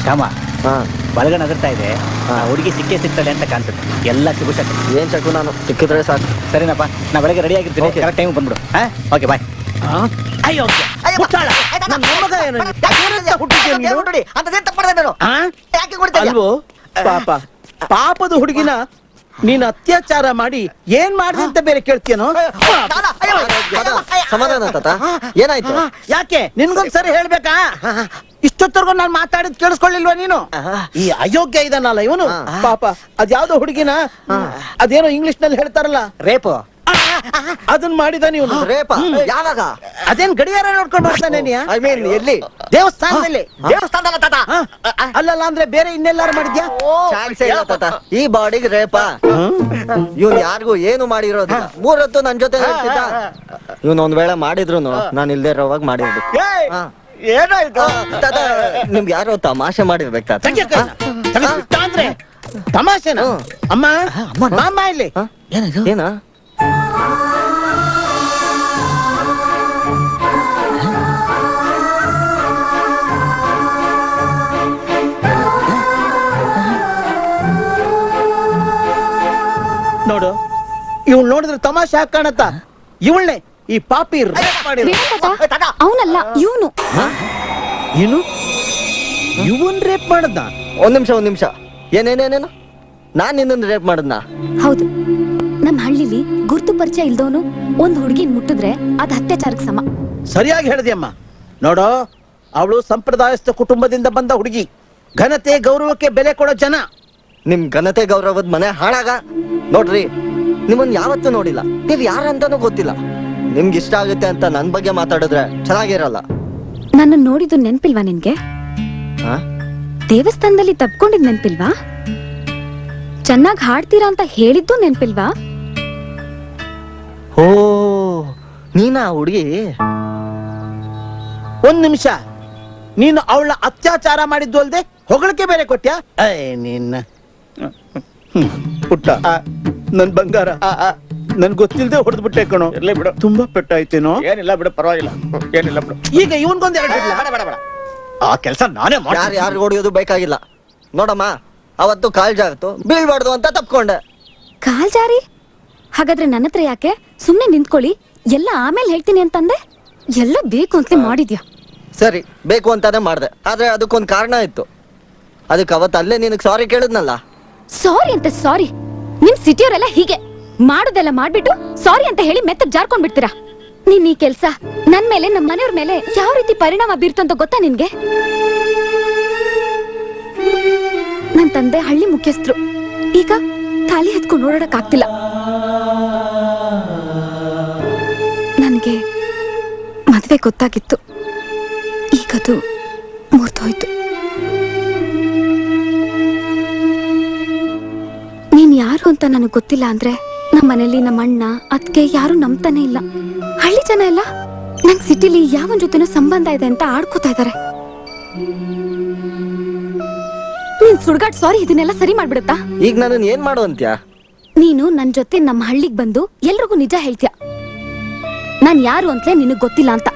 ಶ್ಯಾಮ, ಬಳಗ ನಗರ್ತಾ ಇದೆ. ಹುಡುಗಿ ಸಿಕ್ಕೇ ಸಿಗ್ತಾಳೆ ಅಂತ ಕಾಣಿಸುತ್ತೆ. ಎಲ್ಲ ಶುಭ. ಏನ್ ಚಕ್ಕು, ನಾನು ಸಿಕ್ಕಿದ್ರೆ ಸಾಕು. ಸರಿನಪ್ಪ, ನಾ ಬೆಳಗ್ಗೆ ರೆಡಿ ಆಗಿರ್ತೀನಿ. ಕರೆಕ್ಟ್ ಟೈಮ್ ಬಂದ್ಬಿಡು. Okay bye. ಅಯ್ಯೋ ಅಲ್ವೋ ಪಾಪ, ಪಾಪದ ಹುಡುಗಿನ ನೀನ್ ಅತ್ಯಾಚಾರ ಮಾಡಿ ಏನ್ ಮಾಡಿದೆ ಅಂತ ಬೇರೆ ಕೇಳ್ತೀಯನೋ? ಸಮಾಧಾನ ತಾತ, ಏನಾಯ್ತು? ಯಾಕೆ ನಿನ್ಗೊಂದ್ಸರಿ ಹೇಳ್ಬೇಕಾ? ಇಷ್ಟೊತ್ತರ್ಗು ನಾನ್ ಮಾತಾಡಿದ್ ಕೇಳಿಸ್ಕೊಳ್ಳಿಲ್ವಾ ನೀನು? ಈ ಅಯೋಗ್ಯ ಇದನ್ನಲ್ಲ ಇವನು ಪಾಪ. ಅದ್ಯಾವ್ದೋ ಹುಡುಗಿನ ಅದೇನೋ ಇಂಗ್ಲಿಷ್ ನಲ್ಲಿ ಹೇಳ್ತಾರಲ್ಲ, ರೇಪು, ಅದನ್ನ ಮಾಡಿದ ನೀವು. ರೇಪ ಯಾವಾಗ? ಅದೇನ್ ಗಡಿಯಾರ ನೋಡ್ಕೊಂಡು ಬರ್ತಾನೆ? ಐ ಮೀನ್ ಎಲ್ಲಿ? ದೇವಸ್ಥಾನದಲ್ಲಿ. ದೇವಸ್ಥಾನದಲ್ಲ ತಾತ. ಅಲ್ಲಲ್ಲ ಅಂದ್ರೆ ಬೇರೆ ಇನ್ನೆಲ್ಲಾರು ಮಾಡಿದ್ಯಾ? ಚಾನ್ಸೇ ಇಲ್ಲ ತಾತ, ಈ ಬಾಡಿಗೆ ರೇಪ. ಇವ್ನು ಯಾರಿಗೂ ಏನು ಮಾಡಿರೋದಿಲ್ಲ. 3 ಹೊತ್ತು ನನ್ ಜೊತೆ ಇರ್ತಿದ್ದ. ಇವ್ನು ಒಂದ್ ವೇಳೆ ಮಾಡಿದ್ರು ನಾನು ಇಲ್ದೇ ಇರೋವಾಗ ಮಾಡಿರ್ಬೇಕು. ಏನಾಯ್ತು ತಾತ, ನಿಮ್ಗೆ ಯಾರೋ ತಮಾಷೆ ಮಾಡಿರ್ಬೇಕು ತಾತ. ಅಂದ್ರೆ ತಮಾಷೆನ? ಅಮ್ಮ ಮಾಮ ಇಲ್ಲಿ ಏನ? ನೋಡು, ಇವ್ಳು ನೋಡಿದ್ರೆ ತಮಾಷೆ ಹಾಕ್ ಕಾಣತ್ತ. ಇವಳನ್ನೇ ಈ ಪಾಪಿ ಅವನಲ್ಲ, ಇವನು. ಏನು ಇವನ್ ರೇಪ್ ಮಾಡದ್ದ? ಒಂದ್ ನಿಮಿಷ ಏನೇನೇನೇನು ನಾನ್ ನಿನ್ನನ್ನು ರೇಪ್ ಮಾಡದ್ನಾ? ಹೌದು, ನಮ್ ಹಳ್ಳಿಲಿ ಗುರ್ತು ಪರಿಚಯ ಇಲ್ದವನು ಒಂದ್ ಹುಡುಗಿನ್ ಮುಟ್ಟಿದ್ರೆ ಅದ್ ಅತ್ಯಾಚಾರಕ್ಕೆ ಸಮ. ಸರಿಯಾಗಿ ಹೇಳಿದೆಯಮ್ಮ. ನೋಡೋ, ಅವಳು ಸಂಪ್ರದಾಯಸ್ಥ ಕುಟುಂಬದಿಂದ ಬಂದ ಹುಡುಗಿ, ಘನತೆ ಗೌರವಕ್ಕೆ ಬೆಲೆ ಕೊಡೋ ಜನ. ನಿಮ್ ಘನತೆ ಗೌರವದ ಮನೆ ಹಾಳಾಗ. ನೋಡ್ರಿ, ನಿಮ್ಮನ್ ಯಾವತ್ತೂ ನೋಡಿಲ್ಲ, ನೀವ್ ಯಾರಂತಾನೂ ಗೊತ್ತಿಲ್ಲ. ನಿಮ್ಗೆ ಇಷ್ಟ ಆಗುತ್ತೆ ಅಂತ ನನ್ ಬಗ್ಗೆ ಮಾತಾಡಿದ್ರೆ ಚೆನ್ನಾಗಿರಲ್ಲ. ನನ್ನ ನೋಡಿದ್ದು ನೆನ್ಪಿಲ್ವಾ ನಿನ್ಗೆ? ಹಾ? ದೇವಸ್ಥಾನದಲ್ಲಿ ತಪ್ಕೊಂಡಿದ್ ನೆನ್ಪಿಲ್ವಾ? ಚೆನ್ನಾಗ್ ಹಾಡ್ತೀರಾ ಅಂತ ಹೇಳಿದ್ದು ನೆನ್ಪಿಲ್ವಾ? ಓ, ನೀನಾ ಹುಡುಗಿ? ಒಂದ್ ನಿಮಿಷ, ನೀನು ಅವಳ ಅತ್ಯಾಚಾರ ಮಾಡಿದ್ದು ಅಲ್ದೆ ಹೊಗಳಿಕೆ ಬೇರೆ ಕೊಟ್ಯಾ? ನಿನ್ನ ಪುಟ್ಟ, ನನ್ ಬಂಗಾರ, ನನ್ ಗೊತ್ತಿಲ್ದೆ ಹೊಡೆದ್ ಬಿಟ್ಟೆ ಕಣೋ. ಇರ್ಲಿ ಬಿಡು, ತುಂಬಾ ಪೆಟ್ಟಾಯ್ತೇನೋ? ಏನಿಲ್ಲ ಬಿಡು, ಪರವಾಗಿಲ್ಲ, ಏನಿಲ್ಲ ಬಿಡು. ಈಗ ಇವನ್ಗೊಂದ್ ಎರಡು ಬಿಡ್ಲಾ? ಬೇಡ ಬೇಡ ಬೇಡ, ಆ ಕೆಲಸ ನಾನೇ ಮಾಡ್ತೀನಿ. ಯಾರು ಹೊಡಿಯೋದು ಬೇಕಾಗಿಲ್ಲ. ನೋಡಮ್ಮ, ಅವತ್ತು ಕಾಲ್ ಜಾಗ್ತು, ಬೀಳ್ಬಾರ್ದು ಅಂತ ತಪ್ಕೊಂಡೆ. ಕಾಲ್ ಜಾರಿ? ಹಾಗಾದ್ರೆ ನನ್ನ ಹತ್ರ ಯಾಕೆ? ಸುಮ್ನೆ ನಿಂತ್ಕೊಳ್ಳಿ, ಎಲ್ಲ ಆಮೇಲೆ ಹೇಳ್ತೀನಿ ಅಂತಂದೆ. ಎಲ್ಲ ಬೇಕು ಅಂತಲೇ ಮಾಡಿದ್ಯಾ? ಸರಿ, ಬೇಕು ಅಂತಾನೆ ಮಾಡ್ದೆ, ಆದ್ರೆ ಅದಕ್ಕೊಂದ್ ಕಾರಣ ಇತ್ತು. ಅದಕ್ಕೆ ಅವತ್ತು ಅಲ್ಲೇ ನಿನಗ್ ಸಾರಿ ಕೇಳಿದ್ನಲ್ಲ. ಸಾರಿ ಅಂತ ಸಾರಿ? ನಿಮ್ ಸಿಟಿಯವರೆಲ್ಲ ಹೀಗೆ ಮಾಡೋದೆಲ್ಲ ಮಾಡ್ಬಿಟ್ಟು ಸಾರಿ ಅಂತ ಹೇಳಿ ಮೆತ್ತಗ್ ಜಾರ್ಕೊಂಡ್ ಬಿಡ್ತೀರಾ. ನೀನ್ ಈ ಕೆಲ್ಸ ನನ್ ಮೇಲೆ, ನಮ್ ಮನೆಯವ್ರ ಮೇಲೆ ಯಾವ ರೀತಿ ಪರಿಣಾಮ ಬೀರ್ತು ಅಂತ ಗೊತ್ತಾ ನಿನ್ಗೆ? ನನ್ ತಂದೆ ಹಳ್ಳಿ ಮುಖ್ಯಸ್ಥರು, ಈಗ ತಾಲಿ ಎತ್ಕೊಂಡು ಓಡಾಡಕ್ ಆಗ್ತಿಲ್ಲ. ನನ್ಗೆ ಮದ್ವೆ ಗೊತ್ತಾಗಿತ್ತು, ಈಗದು ಮುರಿದೋಯ್ತು. ನೀನ್ ಯಾರು ಅಂತ ನನಗ್ ಗೊತ್ತಿಲ್ಲ ಅಂದ್ರೆ ನಮ್ಮ ಮನೇಲಿ ನಮ್ಮ ಅಣ್ಣ ಅದ್ಕೆ ಯಾರು ನಂಬ್ತಾನೆ ಇಲ್ಲ. ಹಳ್ಳಿ ಜನ ಎಲ್ಲ ನಂಗ್ ಸಿಟಿಲಿ ಯಾವನ್ ಜೊತೆನೋ ಸಂಬಂಧ ಇದೆ ಅಂತ ಆಡ್ಕೋತಾ ಇದಾರೆ. ನೀನ್ ಸುಡ್ಗಾಡ್ ಸಾರಿ ಇದನ್ನೆಲ್ಲ ಸರಿ ಮಾಡ್ಬಿಡುತ್ತಾ? ಈಗ ನನ್ನ ಏನ್ ಮಾಡು ಅಂತ್ಯಾ? ನೀನು ನನ್ ಜೊತೆ ನಮ್ಮ ಹಳ್ಳಿಗ್ ಬಂದು ಎಲ್ರಿಗೂ ನಿಜ ಹೇಳ್ತೀಯ, ನಾನ್ ಯಾರು ಅಂತಲೇ ನಿನಗ್ ಗೊತ್ತಿಲ್ಲ ಅಂತ.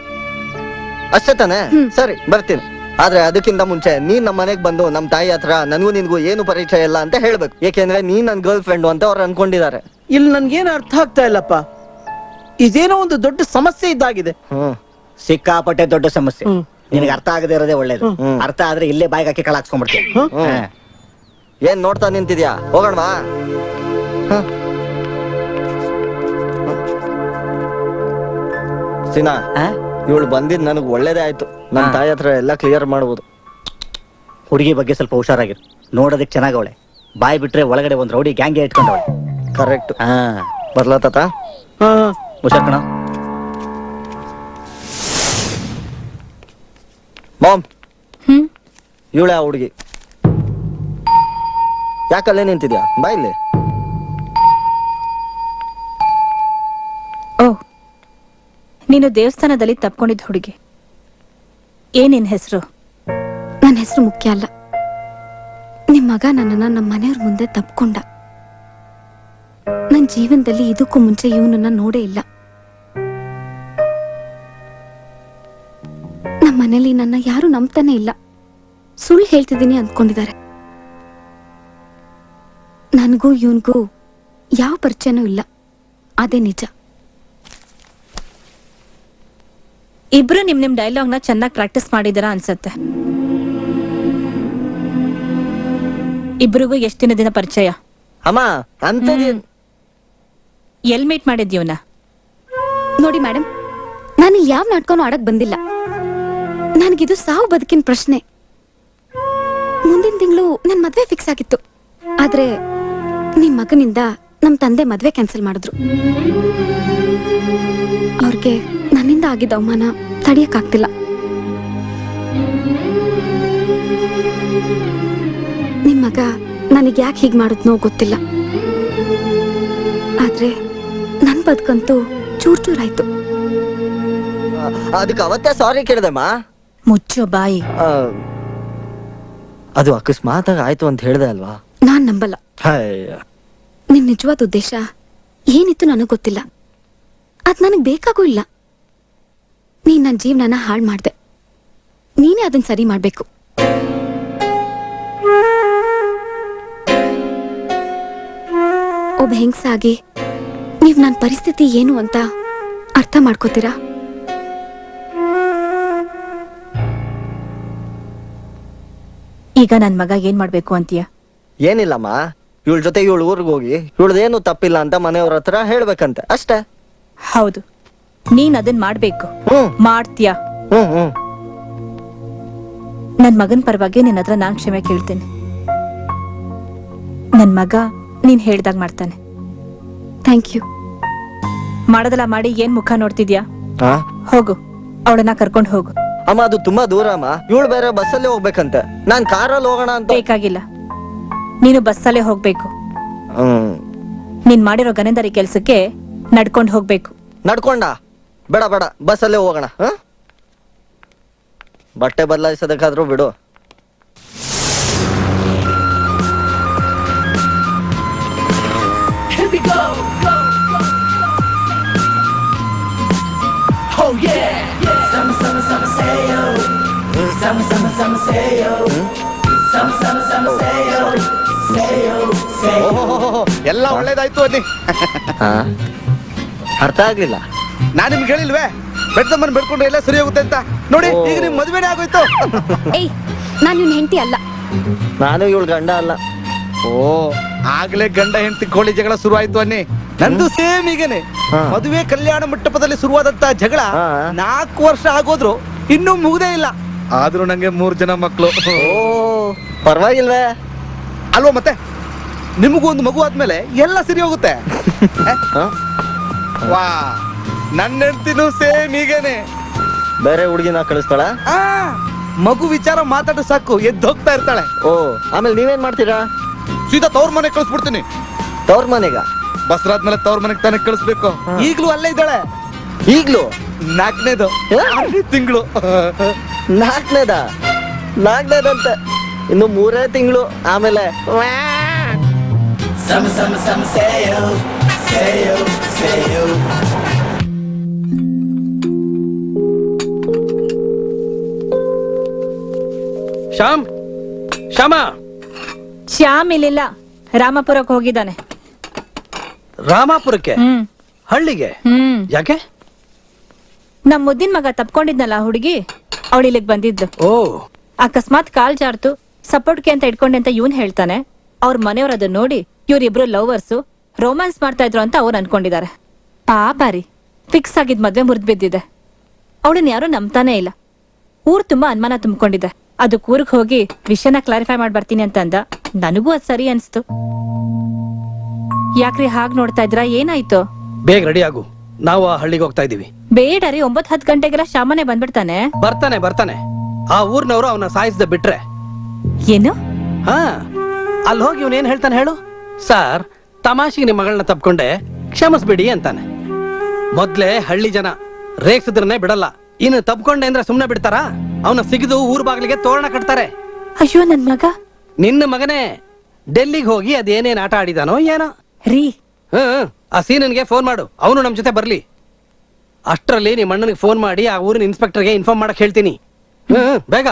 ಅಷ್ಟೇ ತಾನೆ? ಸರಿ, ಬರ್ತೀನಿ. ಆದ್ರೆ ಅದಕ್ಕಿಂತ ಮುಂಚೆ ನೀನ್ ನಮ್ಮ ಮನೆಗ್ ಬಂದು ನಮ್ ತಾಯಿ ಹತ್ರ ನನಗೂ ನಿನ್ಗೂ ಏನು ಪರಿಚಯ ಇಲ್ಲ ಅಂತ ಹೇಳ್ಬೇಕು. ಯಾಕೆಂದ್ರೆ ನೀನ್ ನನ್ ಗರ್ಲ್ ಫ್ರೆಂಡ್ ಅಂತ ಅವ್ರು ಅನ್ಕೊಂಡಿದ್ದಾರೆ. ಇಲ್ಲಿ ನನ್ಗೇನು ಅರ್ಥ ಆಗ್ತಾ ಇಲ್ಲಪ್ಪ. ಇದೇನೋ ಒಂದು ದೊಡ್ಡ ಸಮಸ್ಯೆ ಇದ್ದಾಗಿದೆ. ಸಿಕ್ಕಾಪಟ್ಟೆ ದೊಡ್ಡ ಸಮಸ್ಯೆ. ನಿನಗೆ ಅರ್ಥ ಆಗದೆ ಇರೋದೇ ಒಳ್ಳೇದು. ಅರ್ಥ ಆದ್ರೆ ಇಲ್ಲೇ ಬಾಯಿಗೆ ಹಾಕಿ ಕಳಾಕ್ಸ್ಕೊಂಡ್ಬಿಡ್ತೀನಿ. ಏನ್ ನೋಡ್ತಾ ನಿಂತಿದ್ಯಾ? ಹೋಗೋಣ. ಸಿನಾ, ಇವಳು ಬಂದಿದ್ ನನಗ್ ಒಳ್ಳೇದೇ ಆಯ್ತು. ನಮ್ ತಾಯಿ ಹತ್ರ ಎಲ್ಲ ಕ್ಲಿಯರ್ ಮಾಡ್ಬೋದು. ಹುಡುಗಿ ಬಗ್ಗೆ ಸ್ವಲ್ಪ ಹುಷಾರಾಗಿರು. ನೋಡೋದಕ್ಕೆ ಚೆನ್ನಾಗವಳೆ, ಬಾಯಿ ಬಿಟ್ರೆ ಒಳಗಡೆ ಒಂದ್ ರೌಡಿ ಗ್ಯಾಂಗ್ಗೆ ಇಟ್ಕೊಂಡವಳೆ. ಕರೆಕ್ಟ್. ಬರ್ಲಾ ತಾತ? ಹುಷಾರ್ ಕಣ. ಮಾಮ್, ಇವಳೆ ಆ ಹುಡುಗಿ. ಯಾಕಲ್ಲೇ ನಿಂತಿದ್ಯಾ? ಬಾ ಇಲ್ಲಿ. ಓ, ನೀನು ದೇವಸ್ಥಾನದಲ್ಲಿ ತಪ್ಕೊಂಡಿದ್ದ ಹುಡುಗಿ. ಏನಿನ್ ಹೆಸರು? ನನ್ನ ಹೆಸರು ಮುಖ್ಯ ಅಲ್ಲ. ನಿಮ್ ಮಗ ನನ್ನನ್ನ ನಮ್ಮ ಮನೆಯವ್ರ ಮುಂದೆ ತಪ್ಕೊಂಡ. ನನ್ ಜೀವನದಲ್ಲಿ ಇದಕ್ಕೂ ಮುಂಚೆ ಇವನನ್ನ ನೋಡೇ ಇಲ್ಲ. ನಮ್ಮ ಮನೇಲಿ ನನ್ನ ಯಾರು ನಂಬ್ತಾನೆ ಇಲ್ಲ. ಸುಳ್ಳು ಹೇಳ್ತಿದ್ದೀನಿ ಅಂದ್ಕೊಂಡಿದ್ದಾರೆ. ನನಗೂ ಇವನ್ಗೂ ಯಾವ ಪರಿಚಯನೂ ಇಲ್ಲ, ಅದೇ ನಿಜ. ಇಬ್ರು ನಿಮ್ ಡೈಲಾಗ್ನ ಚೆನ್ನಾಗಿ ಪ್ರಾಕ್ಟೀಸ್ ಮಾಡಿದಾರ ಅನ್ಸತ್ತೆ. ಇಬ್ರಿಗೂ ಎಷ್ಟು ದಿನದ ಪರಿಚಯ? ಅಮ್ಮ, ಎಲ್ ಮೀಟ್ ಮಾಡಿದ್ಯವನ? ನೋಡಿ ಮೇಡಮ್, ನಾನು ಯಾವ ನಾಟಕನೂ ಆಡಕ್ ಬಂದಿಲ್ಲ. ನನಗಿದು ಸಾವು ಬದುಕಿನ ಪ್ರಶ್ನೆ. ಮುಂದಿನ ತಿಂಗಳು ನನ್ ಮದ್ವೆ ಫಿಕ್ಸ್ ಆಗಿತ್ತು. ಆದ್ರೆ ನಿಮ್ ಮಗನಿಂದ ನಮ್ ತಂದೆ ಮದ್ವೆ ಕ್ಯಾನ್ಸಲ್ ಮಾಡಿದ್ರು. ಅವ್ರಿಗೆ ನನ್ನಿಂದ ಆಗಿದ್ದ ಅವಮಾನ ತಡಿಯಕ್ಕಾಗ್ತಿಲ್ಲ. ನಿಮ್ ಮಗ ನನಗ್ ಯಾಕೆ ಹೀಗ್ ಮಾಡುದ್ನೋ ಗೊತ್ತಿಲ್ಲ. ಆದ್ರೆ ನನ್ ಬದುಕಂತೂ ಚೂರ್ ಚೂರಾಯ್ತು. ಅದಕ್ಕೆ ಅವತ್ತೇ ಸಾರಿ ಕೇಳ್ದಮ್ಮ. ಮುಚ್ಚೋ ಬಾಯಿ. ಅದು ಅಕಸ್ಮಾತ್ ಆಯ್ತು ಅಂತ ಹೇಳ್ದೆ ಅಲ್ವಾ? ನಾನ್ ನಂಬಲ್ಲ. ನಿನ್ ನಿಜವಾದ ಉದ್ದೇಶ ಏನಿತ್ತು ನನಗ್ ಗೊತ್ತಿಲ್ಲ. ಅದ್ ನನಗ್ ಬೇಕಾಗೂ ಇಲ್ಲ. ನೀನ್ ನನ್ ಜೀವನನ ಹಾಳ್ ಮಾಡ್ದೆ. ನೀನೇ ಅದನ್ನ ಸರಿ ಮಾಡ್ಬೇಕು. ಒಬ್ಬ ಹೆಂಗ್ಸಾಗಿ ನೀವ್ ನನ್ ಪರಿಸ್ಥಿತಿ ಏನು ಅಂತ ಅರ್ಥ ಮಾಡ್ಕೋತೀರಾ? ಈಗ ನನ್ ಮಗ ಏನ್ ಮಾಡ್ಬೇಕು ಅಂತೀಯ? ಏನಿಲ್ಲಮ್ಮ, ಇವಳ ಜೊತೆ ಇವಳು ಊರಿಗೆ ಹೋಗಿ ಇವಳ್ದೇನು ತಪ್ಪಿಲ್ಲ ಅಂತ ಮನೆಯವ್ರ ಹತ್ರ ಹೇಳ್ಬೇಕಂತೆ ಅಷ್ಟೇ. ಹೌದು, ನೀನ್ ಅದನ್ ಮಾಡ್ಬೇಕು. ಮಾಡ್ತೀಯಾ? ನನ್ ಮಗನ್ ಪರವಾಗಿ ನಿನ್ನ ಹತ್ರ ನಾನ್ ಕ್ಷಮೆ ಕೇಳ್ತೇನೆ. ನನ್ ಮಗ ನೀನ್ ಹೇಳ್ದಾಗ ಮಾಡ್ತಾನೆ. Thank you. ಮಾಡದಲ್ಲ ಮಾಡಿ ಏನ್ ಮುಖ ನೋಡ್ತಿದ್ಯಾ? ಹೋಗು, ಅವಳನ್ನ ಕರ್ಕೊಂಡು ಹೋಗು. ಅಮ್ಮ ಅದು ತುಂಬಾ ದೂರ ಅಮ್ಮ, ಇವಳು ಬೇರೆ ಬಸ್ಸಲ್ಲೇ ಹೋಗ್ಬೇಕಂತೆ, ನಾನ್ ಕಾರಲ್ಲಿ ಹೋಗೋಣ ಅಂತ. ಬೇಕಾಗಿಲ್ಲ, ನೀನು ಬಸ್ಸಲ್ಲೇ ಹೋಗ್ಬೇಕು. ನೀನ್ ಮಾಡಿರೋ ಗನೆಂದರಿ ಕೆಲ್ಸಕ್ಕೆ ನಡ್ಕೊಂಡು ಹೋಗ್ಬೇಕು. ನಡ್ಕೊಂಡ? ಬೇಡ ಬೇಡ, ಬಸ್ಸಲ್ಲೇ ಹೋಗೋಣ. ಬಟ್ಟೆ ಬದಲಾಯಿಸೋದಕ್ಕಾದ್ರೂ ಬಿಡು. ಎಲ್ಲ ಒಳ್ಳೇದಾಯ್ತು ಅನ್ನಿ. ಅರ್ಥ ಆಗ್ಲಿಲ್ಲ. ನಾನ್ ನಿಮ್ಗೆ ಹೇಳಿಲ್ವೇ ಬೆಡ್ದಮ್ಮನ್ ಬೆಡ್ಕೊಂಡ್ರೆ ಎಲ್ಲ ಸರಿ ಹೋಗುತ್ತೆ ಅಂತ? ನೋಡಿ ಈಗ ನಿಮ್ ಮದುವೆನೇ ಆಗೋಯ್ತು. ಏಯ್, ನಾನ್ ನಿನ್ ಹೆಂಡತಿ ಅಲ್ಲ. ನಾನು ಇವಳು ಗಂಡ ಅಲ್ಲ. ಓ, ಆಗ್ಲೇ ಗಂಡ ಹೆಂಡತಿ ಕೋಳಿ ಜಗಳ ಶುರು ಆಯ್ತು ಅನ್ನಿ. ನಂದು ಸೇಮ್ ಈಗೇನೆ. ಮದುವೆ ಕಲ್ಯಾಣ ಮಂಟಪದಲ್ಲಿ ಶುರುವಾದಂತ ಜಗಳ 4 ವರ್ಷ ಆಗೋದ್ರು ಇನ್ನೂ ಮುಗ್ದೇ ಇಲ್ಲ. ಆದ್ರೂ ನಂಗೆ 3 ಜನ ಮಕ್ಕಳು. ಓ, ಪರವಾಗಿಲ್ವೇ? ಅಲ್ವಾ ಮತ್ತೆ? ನಿಮಗೂ ಒಂದು ಮಗು ಆದ್ಮೇಲೆ ಎಲ್ಲ ಸರಿ ಹೋಗುತ್ತೆ. ವಾ, ನನ್ನ ಹೆಂಡತಿನೂ ಸೇಮ್ ಈಗೇನೆ. ಬೇರೆ ಹುಡುಗಿನ ಕಳಿಸ್ತಾಳ? ಮಗು ವಿಚಾರ ಮಾತಾಡೋ ಸಾಕು ಎದ್ದು ಹೋಗ್ತಾ ಇರ್ತಾಳೆ. ಓ, ಆಮೇಲೆ ನೀವೇನ್ ಮಾಡ್ತೀರಾ? ಸೀದಾ ತವ್ರ ಮನೆಗೆ ಕಳಿಸ್ಬಿಡ್ತೀನಿ. ತವ್ರ ಮನೆಗ? ಬಸ್ರಾದ್ಮೇಲೆ ತವ್ರ ಮನೆಗೆ ತಾನೇ ಕಳಿಸ್ಬೇಕು. ಈಗ್ಲೂ ಅಲ್ಲೇ ಇದ್ದಾಳೆ. ಈಗ್ಲೂ? 4ನೇದು ತಿಂಗಳು. 4ನೇದಂತೆ? ಇನ್ನು 3 ತಿಂಗಳು ಆಮೇಲೆ. ಶ್ಯಾಮ್, ಶ್ಯಾಮ. ಶ್ಯಾಮ್ ಇಲ್ಲಿಲ್ಲ, ರಾಮಪುರಕ್ಕೆ ಹೋಗಿದ್ದಾನೆ. ರಾಮಾಪುರಕ್ಕೆ? ಹಳ್ಳಿಗೆ? ಯಾಕೆ? ನಮ್ ಮುದ್ದಿನ ಮಗ ತಪ್ಕೊಂಡಿದ್ನಲ್ಲ ಹುಡುಗಿ, ಅವಳು ಇಲ್ಲಿಗೆ ಬಂದಿದ್ದು. ಓ, ಅಕಸ್ಮಾತ್ ಕಾಲ್ ಜಾರ್ತು ಸಪೋರ್ಟ್ಗೆ ಅಂತ ಇಟ್ಕೊಂಡೆ ಅಂತ ಇವನ್ ಹೇಳ್ತಾನೆ. ಅವ್ರ ಮನೆಯವ್ರ ಅದನ್ನ ನೋಡಿ ಇವ್ರಿಬ್ರು ಲವರ್ಸು ರೋಮ್ಯಾನ್ಸ್ ಮಾಡ್ತಾ ಇದ್ರು ಅಂತ ಅವ್ರು ಅನ್ಕೊಂಡಿದ್ದಾರೆ. ಪಾಪ ರೀ, ಫಿಕ್ಸ್ ಆಗಿದ್ ಮದ್ವೆ ಮುರಿದ್ ಬಿದ್ದಿದೆ. ಅವಳನ್ನ ಯಾರು ನಂಬ್ತಾನೆ ಇಲ್ಲ. ಊರ್ ತುಂಬಾ ಅನುಮಾನ ತುಂಬಿಕೊಂಡಿದೆ. ಅದಕ್ಕೆ ಊರಿಗೆ ಹೋಗಿ ವಿಷಯನ ಕ್ಲಾರಿಫೈ ಮಾಡಿ ಬರ್ತೀನಿ ಅಂತ ಅಂದ. ನನಗೂ ಅದ್ ಸರಿ ಅನ್ಸ್ತು. ಯಾಕ್ರಿ ಹಾಗ್ ನೋಡ್ತಾ ಇದ್ರ? ಏನಾಯ್ತು? ಬೇಗ ರೆಡಿ ಆಗು, ನಾವು ಆ ಹಳ್ಳಿಗೆ ಹೋಗ್ತಾ ಇದೀವಿ. ಬೇಡ ರೀ, 9-10 ಗಂಟೆಗೆಲ್ಲ ಶಾಮನೆ ಬಂದ್ಬಿಡ್ತಾನೆ. ಬರ್ತಾನೆ. ಆ ಊರ್ನವರು ಅವನ ಸಾಯಿಸ್ದ ಬಿಟ್ರೆ. ಏನು? ಹಾ, ಅಲ್ಲಿ ಹೋಗಿ ಇವನೇನ್ ಹೇಳ್ತಾನೆ ಹೇಳು? ಸರ್, ತಮಾಷೆಗೆ ನಿಮ್ಮ ಮಗಳನ್ನ ತಪ್ಕೊಂಡೆ, ಕ್ಷಮಿಸ್ಬಿಡಿ ಅಂತಾನೆ. ಮೊದ್ಲೇ ಹಳ್ಳಿ ಜನ ರೇಗ್ಸಿದ್ರನ್ನೇ ಬಿಡಲ್ಲ. ಇನ್ನು ತಪ್ಕೊಂಡೆ ಅಂದ್ರೆ ಸುಮ್ನೆ ಬಿಡ್ತಾರಾ? ಅವನ ಸಿಗಿದು ಊರ್ ಬಾಗಿಲಿಗೆ ತೋರಣ ಕಟ್ತಾರೆ. ಅಯ್ಯೋ, ನನ್ ಮಗ. ನಿನ್ನ ಮಗನೇ ಡೆಲ್ಲಿಗೆ ಹೋಗಿ ಅದೇನೇನ್ ಆಟ ಆಡಿದಾನೋ ಏನೋ ರೀ. ಆ ಸೀನನ್ಗೆ ಫೋನ್ ಮಾಡು, ಅವನು ನಮ್ ಜೊತೆ ಬರ್ಲಿ. ಅಷ್ಟ್ರಲ್ಲಿ ನಿಮ್ಮ ಅಣ್ಣನಿಗೆ ಫೋನ್ ಮಾಡಿ ಆ ಊರಿನ ಇನ್ಸ್ಪೆಕ್ಟರ್ಗೆ ಇನ್ಫಾರ್ಮ್ ಮಾಡಕ್ ಹೇಳ್ತೀನಿ. ಬೇಗ.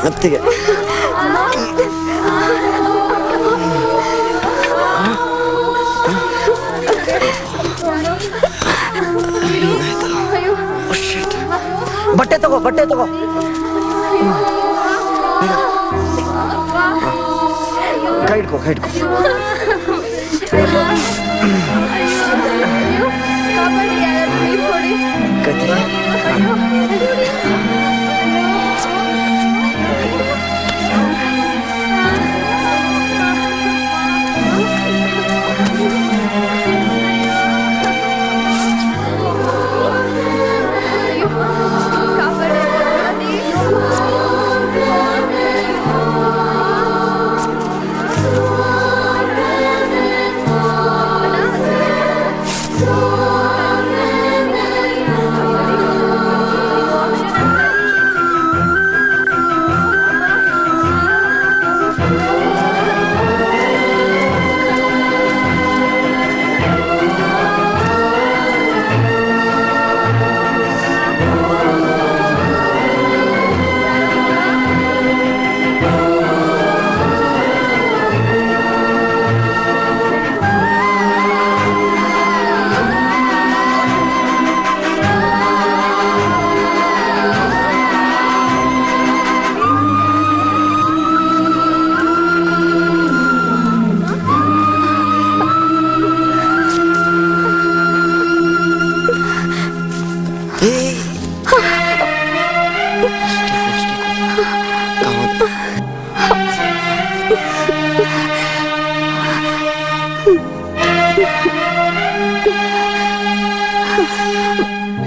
ಅತ್ತಿಗೆ ಬಟ್ಟೆ ತಗೋ ಕೈ ಇಟ್ಕೋ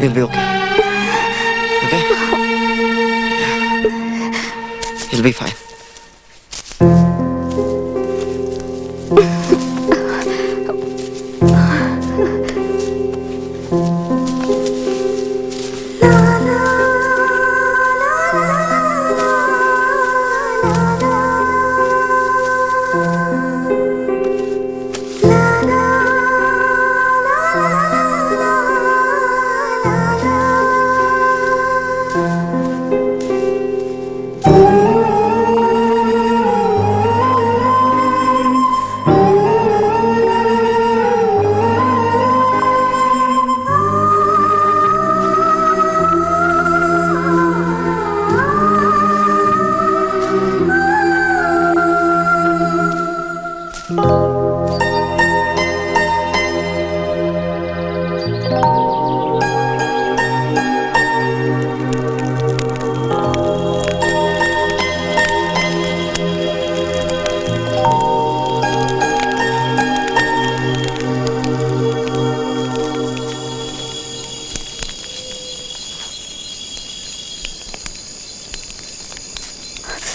He'll be okay. Okay? He'll be fine.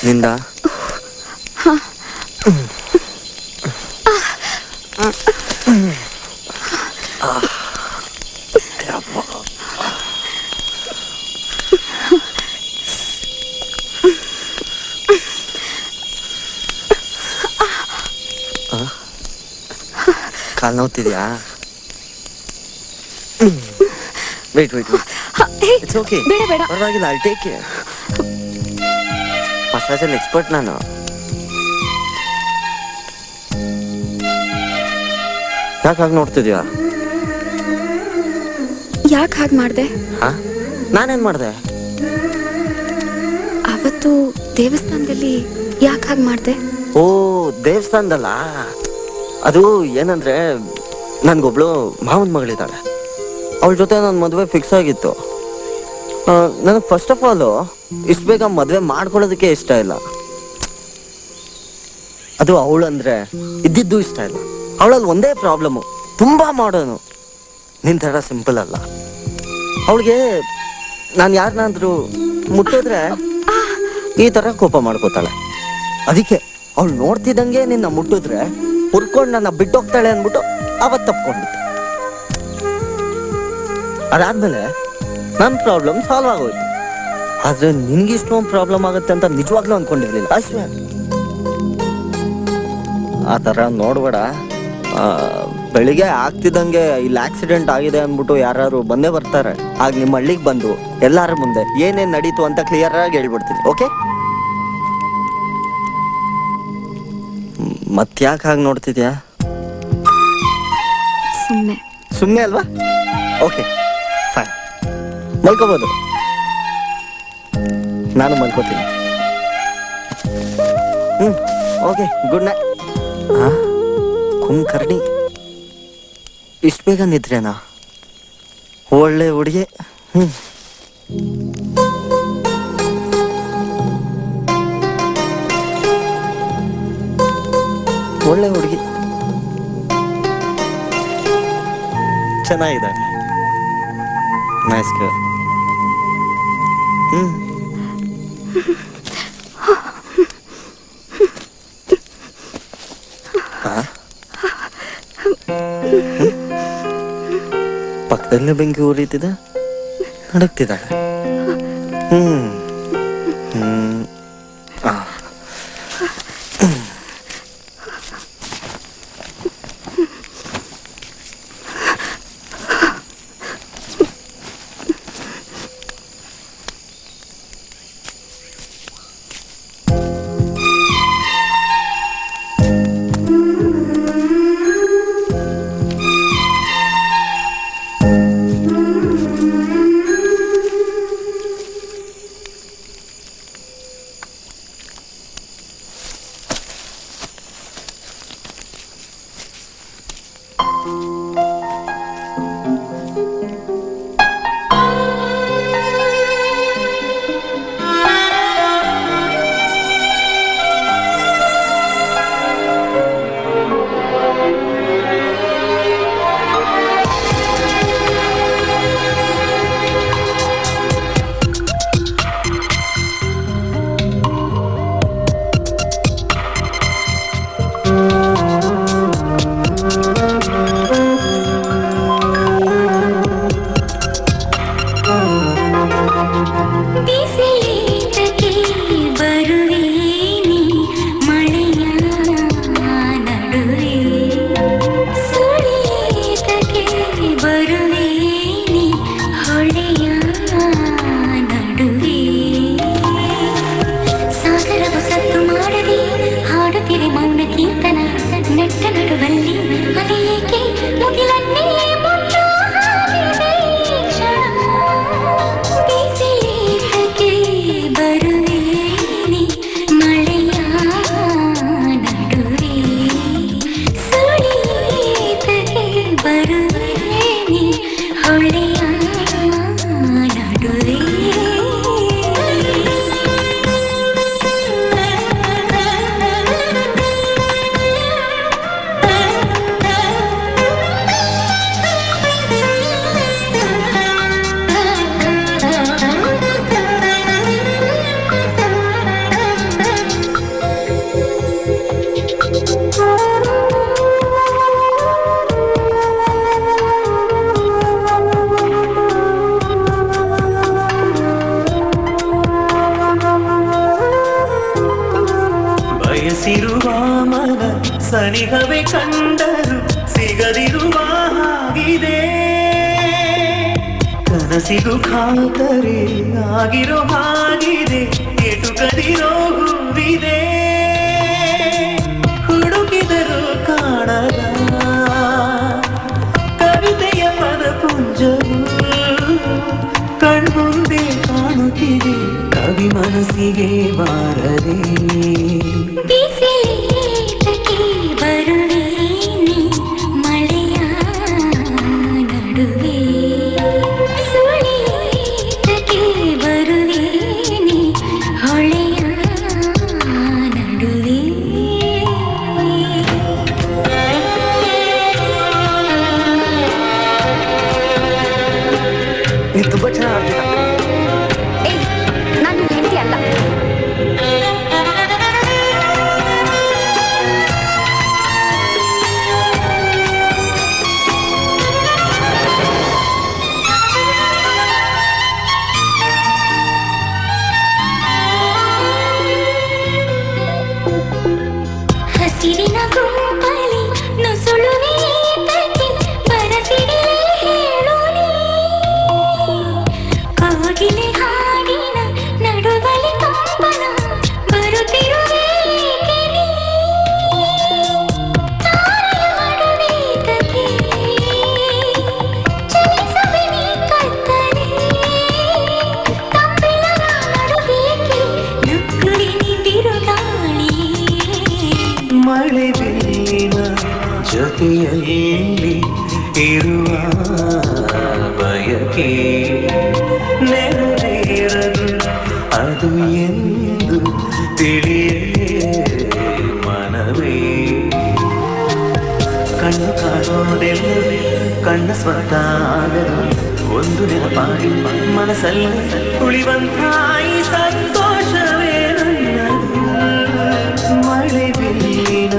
ನಿಂದ ಕಾಲ್ ನೋವ್ತಿದ್ಯಾ? ವೇಟ್ ಇಟ್ಸ್ ಓಕೆ, ಪರವಾಗಿಲ್ಲ, ಐ ಟೇಕ್ ಕೇರ್. ಮಸಾಜಲ್ಲಿ ಎಕ್ಸ್ಪರ್ಟ್ ನಾನು. ಯಾಕೆ ಹಾಗೆ ನೋಡ್ತಿದ್ಯಾ? ಯಾಕೆ ಹಾಗೆ ಮಾಡ್ದೆ? ನಾನೇನ್ ಮಾಡ್ದೆ? ಅವತ್ತು ದೇವಸ್ಥಾನದಲ್ಲಿ ಯಾಕೆ ಹಾಗೆ ಮಾಡ್ದೆ? ಓ, ದೇವಸ್ಥಾನದಲ್ಲ. ಅದು ಏನಂದ್ರೆ ನನ್ಗೊಬ್ಳು ಮಾವನ ಮಗಳಿದ್ದಾಳೆ. ಅವಳ ಜೊತೆ ನನ್ನ ಮದುವೆ ಫಿಕ್ಸ್ ಆಗಿತ್ತು. ನನಗೆ ಫಸ್ಟ್ ಆಫ್ ಆಲ್ ಇಷ್ಟು ಬೇಗ ಮದುವೆ ಮಾಡ್ಕೊಳ್ಳೋದಕ್ಕೆ ಇಷ್ಟ ಇಲ್ಲ. ಅದು ಅವಳಂದ್ರೆ ಇದ್ದಿದ್ದು ಇಷ್ಟ ಇಲ್ಲ. ಅವಳಲ್ಲಿ ಒಂದೇ ಪ್ರಾಬ್ಲಮ್ಮು, ತುಂಬಾ ಮಾಡೋನು. ನಿನ್ ಥರ ಸಿಂಪಲ್ ಅಲ್ಲ. ಅವಳಿಗೆ ನಾನು ಯಾರನ್ನಾದ್ರೂ ಮುಟ್ಟಿದ್ರೆ ಈ ತರ ಕೋಪ ಮಾಡ್ಕೋತಾಳೆ. ಅದಕ್ಕೆ ಅವಳು ನೋಡ್ತಿದ್ದಂಗೆ ನಿನ್ನ ಮುಟ್ಟಿದ್ರೆ ಹುರ್ಕೊಂಡು ನನ್ನ ಬಿಟ್ಟೋಗ್ತಾಳೆ ಅಂದ್ಬಿಟ್ಟು ಅವತ್ತು ತಪ್ಕೊಂಡಿದ್ದೆ. ಅದಾದ್ಮೇಲೆ ನನ್ನ ಪ್ರಾಬ್ಲಮ್ ಸಾಲ್ವ್ ಆಗೋಯ್ತು. ಆದ್ರೆ ನಿನ್ಗೆ ಇಷ್ಟೊಂದು ಪ್ರಾಬ್ಲಮ್ ಆಗುತ್ತೆ ಅಂತ ನಿಜವಾಗ್ಲೂ ಅನ್ಕೊಂಡಿರ್ಲಿಲ್ಲ. ಅಷ್ಟೇ, ಆ ತರ ನೋಡ್ಬೇಡ. ಬೆಳಿಗ್ಗೆ ಆಗ್ತಿದ್ದಂಗೆ ಇಲ್ಲಿ ಆಕ್ಸಿಡೆಂಟ್ ಆಗಿದೆ ಅಂದ್ಬಿಟ್ಟು ಯಾರು ಬಂದೇ ಬರ್ತಾರೆ. ಆಗ ನಿಮ್ಮ ಹಳ್ಳಿಗೆ ಬಂದು ಎಲ್ಲಾರ ಮುಂದೆ ಏನೇನ್ ನಡೀತು ಅಂತ ಕ್ಲಿಯರ್ ಆಗಿ ಹೇಳ್ಬಿಡ್ತೀನಿ. ಓಕೆ? ಮತ್ತ್ಯಾಕೆ ಹಾಗೆ ನೋಡ್ತಿದ್ಯಾ? ಸುಮ್ಮನೆ ಅಲ್ವಾ? ಓಕೆ, ಫೈನ್, ಮಲ್ಕೋಬೋದು. ನಾನು ಮಲ್ಕೋತೀನಿ. Okay, good night. ಕುಂಕರ್ಣಿ, ಇಷ್ಟು ಬೇಗ ನಿದ್ರೇನಾ? ಒಳ್ಳೆ ಹುಡುಗಿ. ಒಳ್ಳೆ ಹುಡುಗಿ, ಚೆನ್ನಾಗಿದ್ದಾಳೆ. Nice girl. ಪಕ್ಕದಲ್ಲೇ ಬೆಂಕಿ ಉರಿತಿದೆ, ನಡುಕ್ತಿದ್ದಾಳೆ. ಸನಿಹವೇ ಕಂಡರು ಸಿಗದಿರುವ ಹಾಗಿದೆ, ಕನಸಿಗೂ ಖಾತರಿ ಆಗಿರೋ ಹಾಗಿದೆ, ಎಟುಕದಿರೋ ಹೂವಿದೆ, ಹುಡುಕಿದರೂ ಕಾಣದ ಕವಿತೆಯ ಪದಪುಂಜವು ಕಣ್ಮುಂದೆ ಕಾಣುತ್ತಿದೆ, ಕವಿ ಮನಸ್ಸಿಗೆ ಬಾರದೆ. ನೀನು ತುಂಬಾ ಚೆನ್ನಾಗಿ ಆಡ್ತೀರ. ನಾನು ಹೆಂಡತಿ ಅಲ್ಲ. ಹಸಿರಿನ ಗುಂಪಲಿ ನುಸುಳುವೆ ತಗಿ ಬರಸಿಡಿಲೆ ಹೇಳೋನಿ, ಕೋಗಿಲೆ ಹಾಡಿನ ನಡುವಲಿ ಕಂಪನ ಬರುತ್ತಿರುವೆ ಗಿರಿ, ತಾರೆಯ ನಡುವೆ ತಗಿ ಚಲಿಸುವೆ ನೀ ಕತ್ತಲೆ, ಕಂಬಿಳರ ನಡುವೇಕೆ ನುಗ್ಗುರಿ ನೀ ಬಿರುಗಾಳಿ, ಮಳೆ ಬೀನ ಜೊತೆಯಲ್ಲಿ ಇರುವ ಬಯಕೆ ನೆರವೇರದು ಅದು ಎಂದು ತಿಳಿಯೇ ಮನವೇ ಕಣ್ಣು ಕಾಣೋದೆಲ್ಲವೇ ಕಣ್ಣ ಸ್ವಂತ ಆಗದು ಒಂದು ನೆನಪಾಗಿ ಮನಸ್ಸಲ್ಲಿ ಉಳಿವಂತಾಯಿ ಸಂತೋಷವೇ ನನ್ನದು ಮಳೆ ಬಿಲ್ಲಿನ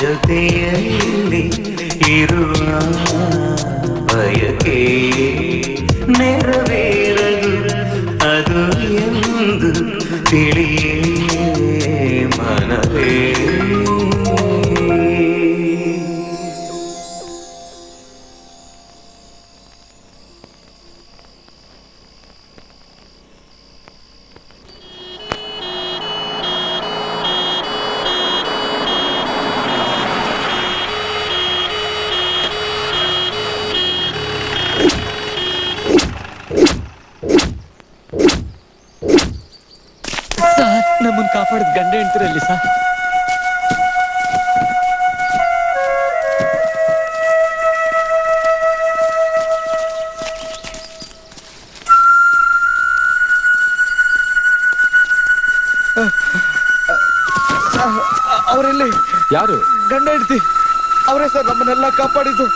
ಜೊತೆಯಲ್ಲಿ ಇರುವ ಬಯಕೆ ನೆರವೇರದು ಅದು ಎಂದು ತಿಳಿಯೇ ಮನವೇ ಸರ್ ನಮ್ಮನ್ನ ಕಾಪಾಡಿದ ಗಂಡ ಹೆಂಡ್ತಿರಲ್ಲಿ ಸರ್. ಅವರೆಲ್ಲಿ? ಯಾರು? ಗಂಡ ಹೆಂಡ್ತಿ ಅವರೇ ಸರ್ ನಮ್ಮನ್ನೆಲ್ಲ ಕಾಪಾಡಿದ್ದು.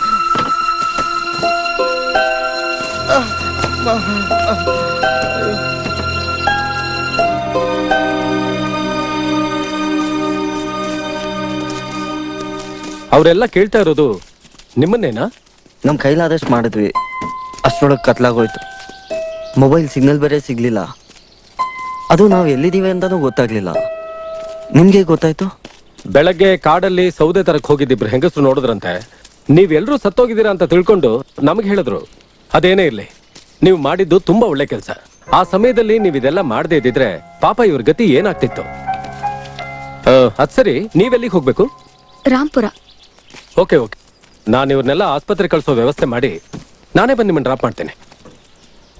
ಅವರೆಲ್ಲ ಕೇಳ್ತಾ ಇರೋದು ನಿಮ್ಮನ್ನೇನಾ? ನಮ್ ಕೈಲಾದಷ್ಟು ಮಾಡಿದ್ವಿ, ಅಷ್ಟರೊಳಗೆ ಕತ್ಲಾಗೋಯ್ತು. ಮೊಬೈಲ್ ಸಿಗ್ನಲ್ ಬೇರೆ ಸಿಗ್ಲಿಲ್ಲ. ಅದು ನಾವು ಎಲ್ಲಿದ್ದೀವಿ ಅಂತಾನೂ ಗೊತ್ತಾಗ್ಲಿಲ್ಲ. ನಿಮ್ಗೆ ಗೊತ್ತಾಯ್ತು? ಬೆಳಗ್ಗೆ ಕಾಡಲ್ಲಿ ಸೌದೆ ತರಕ್ ಹೋಗಿದ್ದಿಬ್ರು ಹೆಂಗಸರು ನೋಡಿದ್ರಂತೆ. ನೀವೆಲ್ಲರೂ ಸತ್ತೋಗಿದ್ದೀರಾ ಅಂತ ತಿಳ್ಕೊಂಡು ನಮಗೆ ಹೇಳಿದ್ರು. ಅದೇನೇ ಇರ್ಲಿ, ನೀವು ಮಾಡಿದ್ದು ತುಂಬಾ ಒಳ್ಳೆ ಕೆಲಸ. ಆ ಸಮಯದಲ್ಲಿ ನೀವು ಇದೆಲ್ಲ ಮಾಡದೇ ಇದ್ದಿದ್ರೆ ಪಾಪ ಇವ್ರ ಗತಿ ಏನಾಗ್ತಿತ್ತು? ಅದ್ ಸರಿ, ನೀವೆಲ್ಲಿಗೆ ಹೋಗ್ಬೇಕು? ರಾಂಪುರ. ಓಕೆ ಓಕೆ, ನಾನು ಇವ್ರನ್ನೆಲ್ಲ ಆಸ್ಪತ್ರೆ ಕಳಿಸೋ ವ್ಯವಸ್ಥೆ ಮಾಡಿ ನಾನೇ ಬಂದು ನಿಮ್ಮನ್ನು ಡ್ರಾಪ್ ಮಾಡ್ತೇನೆ.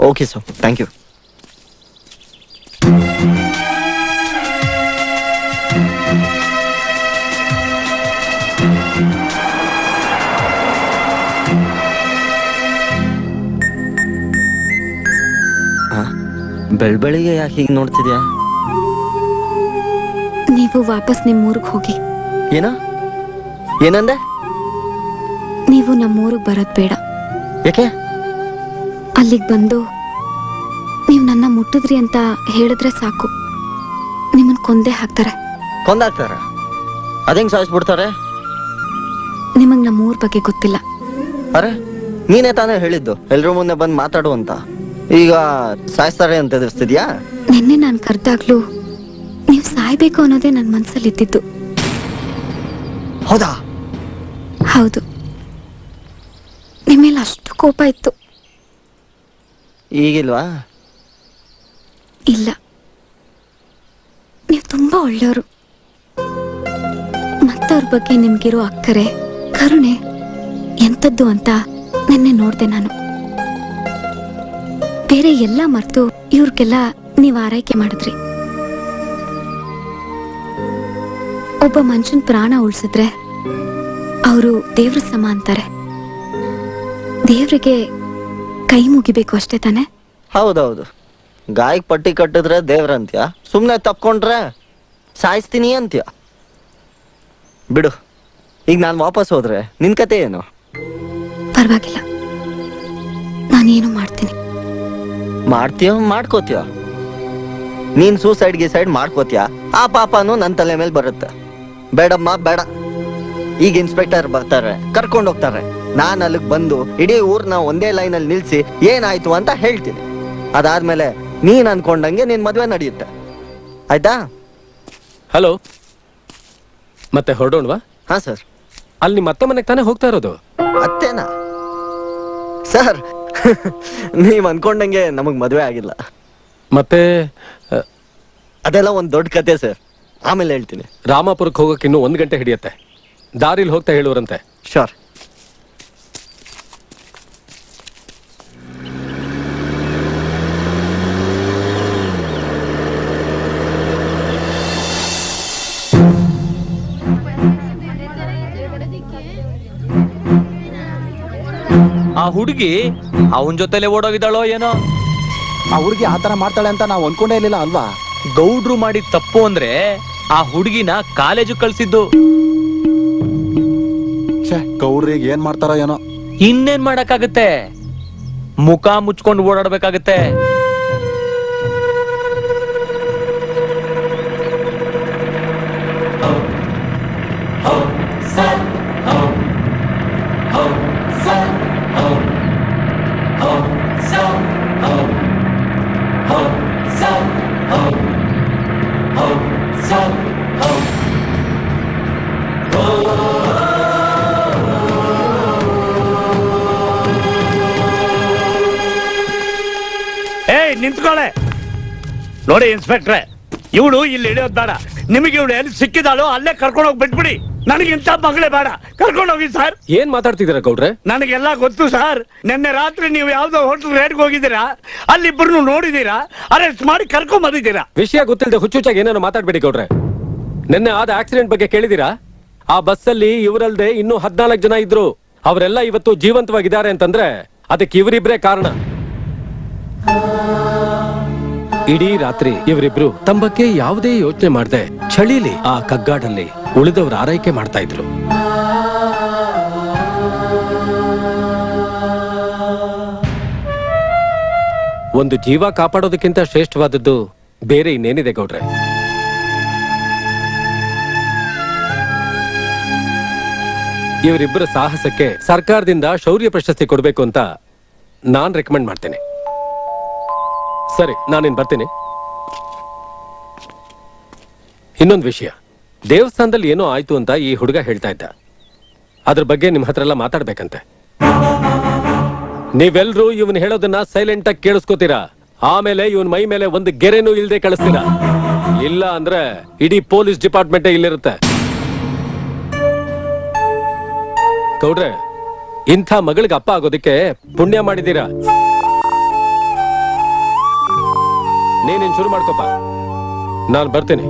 Okay sir, thank you. ಬೆಳ್ಬೆಳಿಗ್ಗೆ ಯಾಕೆ ಹೀಗೆ ನೋಡ್ತಿದ್ಯಾ? ನೀವು ವಾಪಸ್ ನಿಮ್ಮೂರಿಗೆ ಹೋಗಿ. ಏನ ಏನಂದೆ? ನೀವು ನಮ್ಮೂರಿಗೆ ಬರೋದ್ ಬೇಡ. ಯಾಕೆ? ಅಲ್ಲಿಗೆ ಬಂದು ನೀವು ನನ್ನ ಮುಟ್ಟಿದ್ರಿ ಅಂತ ಹೇಳಿದ್ರೆ ಸಾಕು, ನಿಮ್ಮನ್ ಕೊಂದೇ ಹಾಕ್ತಾರೆ. ಕೊಂದಾಕ್ತಾರ? ಅದೇಂಗ್ ಸಾಯಿಸ್ಬಿಡ್ತಾರೆ? ನಿಮಗ್ ನಮ್ಮೂರ್ ಬಗ್ಗೆ ಗೊತ್ತಿಲ್ಲ. ಅರೆ, ನೀನೇ ತಾನೇ ಹೇಳಿದ್ದು ಎಲ್ರ ಮುಂದೆ ಬಂದು ಮಾತಾಡು ಅಂತ. ಈಗ ಸಾಯಿಸ್ತಾರೆ ಅಂತ ಎದುರಿಸ್ತಿದ್ಯಾ? ನಿನ್ನೆ ನಾನು ಕರೆದಾಗ್ಲೂ ನೀವು ಸಾಯ್ಬೇಕು ಅನ್ನೋದೇ ನನ್ನ ಮನ್ಸಲ್ಲಿ ಇದ್ದಿದ್ದು. ಹೌದಾ? ಹೌದು, ನಿಮ್ಮೇಲೆ ಅಷ್ಟು ಕೋಪ ಇತ್ತು. ಈಗಿಲ್ವಾ? ಇಲ್ಲ, ನೀವು ತುಂಬಾ ಒಳ್ಳೆಯವರು. ಮತ್ತವ್ರ ಬಗ್ಗೆ ನಿಮ್ಗಿರೋ ಅಕ್ಕರೆ, ಕರುಣೆ ಎಂತದ್ದು ಅಂತ ನಿನ್ನೆ ನೋಡ್ದೆ ನಾನು. ಬೇರೆ ಎಲ್ಲ ಮರ್ತು ಇವ್ರಿಗೆಲ್ಲ ನೀವು ಆರೈಕೆ ಮಾಡಿದ್ರಿ. ಒಬ್ಬ ಮನುಷ್ಯನ್ ಪ್ರಾಣ ಉಳಿಸಿದ್ರೆ ಅವರು ದೇವ್ರ ಸಮ ಅಂತಾರೆ. ದೇವ್ರಿಗೆ ಕೈ ಮುಗಿಬೇಕು ಅಷ್ಟೇ ತಾನೆ? ಹೌದೌದು. ಗಾಯಕ್ ಪಟ್ಟಿ ಕಟ್ಟಿದ್ರೆ ದೇವ್ರಂತ್ಯ, ಸುಮ್ನೆ ತಪ್ಕೊಂಡ್ರೆ ಸಾಯಿಸ್ತೀನಿ ಅಂತ್ಯ. ಬಿಡು, ಈಗ ನಾನು ವಾಪಸ್ ಹೋದ್ರೆ ನಿನ್ ಕತೆ ಏನು? ಪರವಾಗಿಲ್ಲ, ನಾನೇನು ಮಾಡ್ತೀನಿ. ಮಾಡ್ತೀಯೋ ಮಾಡ್ಕೋತೀಯ? ನೀನ್ ಸೂಸೈಡ್ ಗಿಸೈಡ್ ಮಾಡ್ಕೋತೀಯ, ಆ ಪಾಪನು ನನ್ ತಲೆ ಮೇಲೆ ಬರುತ್ತೆ. ಬೇಡಮ್ಮ ಬೇಡ. ಈಗ ಇನ್ಸ್ಪೆಕ್ಟರ್ ಬರ್ತಾರೆ, ಕರ್ಕೊಂಡು ಹೋಗ್ತಾರೆ. ನಾನ್ ಅಲ್ಲಿಗೆ ಬಂದು ಇಡೀ ಊರ್ನ ಒಂದೇ ಲೈನ್ ಅಲ್ಲಿ ನಿಲ್ಸಿ ಏನಾಯ್ತು ಅಂತ ಹೇಳ್ತೀನಿ. ಅದಾದ್ಮೇಲೆ ನೀನ್ ಅನ್ಕೊಂಡಂಗೆ ನಿನ್ ಮದ್ವೆ ನಡೆಯುತ್ತೆ, ಆಯ್ತಾ? ಹಲೋ, ಮತ್ತೆ ಹೊರಡೋಣವಾ? ಹಾ ಸರ್. ಅಲ್ಲಿ ನಿಮ್ಮ ಅತ್ತೆ ಮನೆಗೆ ತಾನೇ ಹೋಗ್ತಾ ಇರೋದು? ಅತ್ತೇನಾ ಸರ್? ನೀವ್ ಅನ್ಕೊಂಡಂಗೆ ನಮಗ್ ಮದ್ವೆ ಆಗಿಲ್ಲ. ಮತ್ತೆ ಅದೆಲ್ಲ ಒಂದ್ ದೊಡ್ಡ ಕತೆ ಸರ್, ಆಮೇಲೆ ಹೇಳ್ತೀನಿ. ರಾಮಾಪುರಕ್ಕೆ ಹೋಗಕ್ಕೆ ಇನ್ನೂ 1 ಗಂಟೆ ಹಿಡಿಯತ್ತೆ. ದಾರಿಲಿ ಹೋಗ್ತಾ ಹೇಳುವರಂತೆ. ಶೋರ್. ಆ ಹುಡುಗಿ ಅವನ್ ಜೊತೆಲೆ ಓಡೋಗಿದ್ದಾಳೋ ಏನೋ. ಆ ಹುಡುಗಿ ಆತರ ಮಾಡ್ತಾಳೆ ಅಂತ ನಾವು ಅನ್ಕೊಂಡೇ ಇರ್ಲಿಲ್ಲ ಅಲ್ವಾ? ಗೌಡ್ರು ಮಾಡಿದ ತಪ್ಪು ಅಂದ್ರೆ ಆ ಹುಡುಗಿನ ಕಾಲೇಜು ಕಳ್ಸಿದ್ದು. ಗೌಡ್ರಿಗೆ ಏನ್ ಮಾಡ್ತಾರೋ ಏನೋ. ಇನ್ನೇನ್ ಮಾಡಕ್ಕಾಗತ್ತೆ, ಮುಖ ಮುಚ್ಕೊಂಡು ಓಡಾಡ್ಬೇಕಾಗತ್ತೆ. ಏಯ್ ನಿಂತ್ಕೊಳ್ಳೆ. ನೋಡಿ ಇನ್ಸ್ಪೆಕ್ಟ್ರೆ, ಇವಳು ಇಲ್ಲಿ ಇಳಿಯೋದ್ ಬೇಡ. ನಿಮಗೆ ಇವಳು ಎಲ್ಲಿ ಸಿಕ್ಕಿದಾಳೋ ಅಲ್ಲೇ ಕರ್ಕೊಂಡು ಹೋಗಿ ಬಿಟ್ಬಿಡಿ. ನನಗಿಂತ ಮಗಳೇ ಬೇಡ, ಕರ್ಕೊಂಡು ಹೋಗಿ ಸರ್. ಏನ್ ಮಾತಾಡ್ತಿದ್ದೀರಾ ಗೌಡ್ರೆ? ನನಗೆಲ್ಲ ಗೊತ್ತು ಸರ್. ನಿನ್ನೆ ರಾತ್ರಿ ನೀವು ಯಾವ್ದೋ ಹೋಟೆಲ್ ರೇಟ್ಗೆ ಹೋಗಿದ್ದೀರಾ, ಅಲ್ಲಿಬ್ಬರನ್ನು ನೋಡಿದೀರಾ, ಅರೆಸ್ಟ್ ಮಾಡಿ ಕರ್ಕೊಂಡ್ ಬಂದಿದ್ದೀರಾ. ವಿಷಯ ಗೊತ್ತಿಲ್ಲದೆ ಹುಚ್ಚುಚ್ಚಾಗಿ ಏನೇನೋ ಮಾತಾಡ್ಬೇಡಿ ಗೌಡ್ರೆ. ನಿನ್ನೆ ಆದ ಆಕ್ಸಿಡೆಂಟ್ ಬಗ್ಗೆ ಕೇಳಿದೀರಾ? ಆ ಬಸ್ಸಲ್ಲಿ ಇವರಲ್ದೆ ಇನ್ನೂ 14 ಜನ ಇದ್ರು. ಅವರೆಲ್ಲ ಇವತ್ತು ಜೀವಂತವಾಗಿದ್ದಾರೆ ಅಂತಂದ್ರೆ ಅದಕ್ಕೆ ಇವರಿಬ್ರೇ ಕಾರಣ. ಇಡೀ ರಾತ್ರಿ ಇವರಿಬ್ರು ತಮ್ಮ ಬಗ್ಗೆ ಯಾವುದೇ ಯೋಚನೆ ಮಾಡದೆ ಚಳಿಲಿ ಆ ಕಗ್ಗಾಡಲ್ಲಿ ಉಳಿದವರ ಆರೈಕೆ ಮಾಡ್ತಾ ಇದ್ರು. ಒಂದು ಜೀವ ಕಾಪಾಡೋದಕ್ಕಿಂತ ಶ್ರೇಷ್ಠವಾದದ್ದು ಬೇರೆ ಇನ್ನೇನಿದೆ ಗೌಡ್ರೆ? ಇವರಿಬ್ಬರ ಸಾಹಸಕ್ಕೆ ಸರ್ಕಾರದಿಂದ ಶೌರ್ಯ ಪ್ರಶಸ್ತಿ ಕೊಡಬೇಕು ಅಂತ ನಾನ್ ರೆಕಮೆಂಡ್ ಮಾಡ್ತೇನೆ. ಸರಿ, ನಾನಿನ್ ಬರ್ತೀನಿ. ಇನ್ನೊಂದು ವಿಷಯ, ದೇವಸ್ಥಾನದಲ್ಲಿ ಏನೋ ಆಯ್ತು ಅಂತ ಈ ಹುಡುಗ ಹೇಳ್ತಾ ಇದ್ದ. ಅದ್ರ ಬಗ್ಗೆ ನಿಮ್ ಹತ್ರ ಎಲ್ಲ ಮಾತಾಡ್ಬೇಕಂತೆ. ನೀವೆಲ್ರೂ ಇವನ್ ಹೇಳೋದನ್ನ ಸೈಲೆಂಟ್ ಆಗಿ ಕೇಳಿಸ್ಕೋತೀರಾ. ಆಮೇಲೆ ಇವನ್ ಮೈ ಮೇಲೆ ಒಂದು ಗೆರೆನೂ ಇಲ್ದೆ ಕಳಿಸ್ತೀರಾ. ಇಲ್ಲ ಅಂದ್ರೆ ಇಡೀ ಪೊಲೀಸ್ ಡಿಪಾರ್ಟ್ಮೆಂಟೇ ಇಲ್ಲಿರುತ್ತೆ. ಗೌಡ್ರೆ, ಇಂಥ ಮಗಳಿಗೆ ಅಪ್ಪ ಆಗೋದಕ್ಕೆ ಪುಣ್ಯ ಮಾಡಿದ್ದೀರಾ. ನೀನೇನ್ ಶುರು ಮಾಡ್ಕೊಪ್ಪ, ನಾನು ಬರ್ತೀನಿ.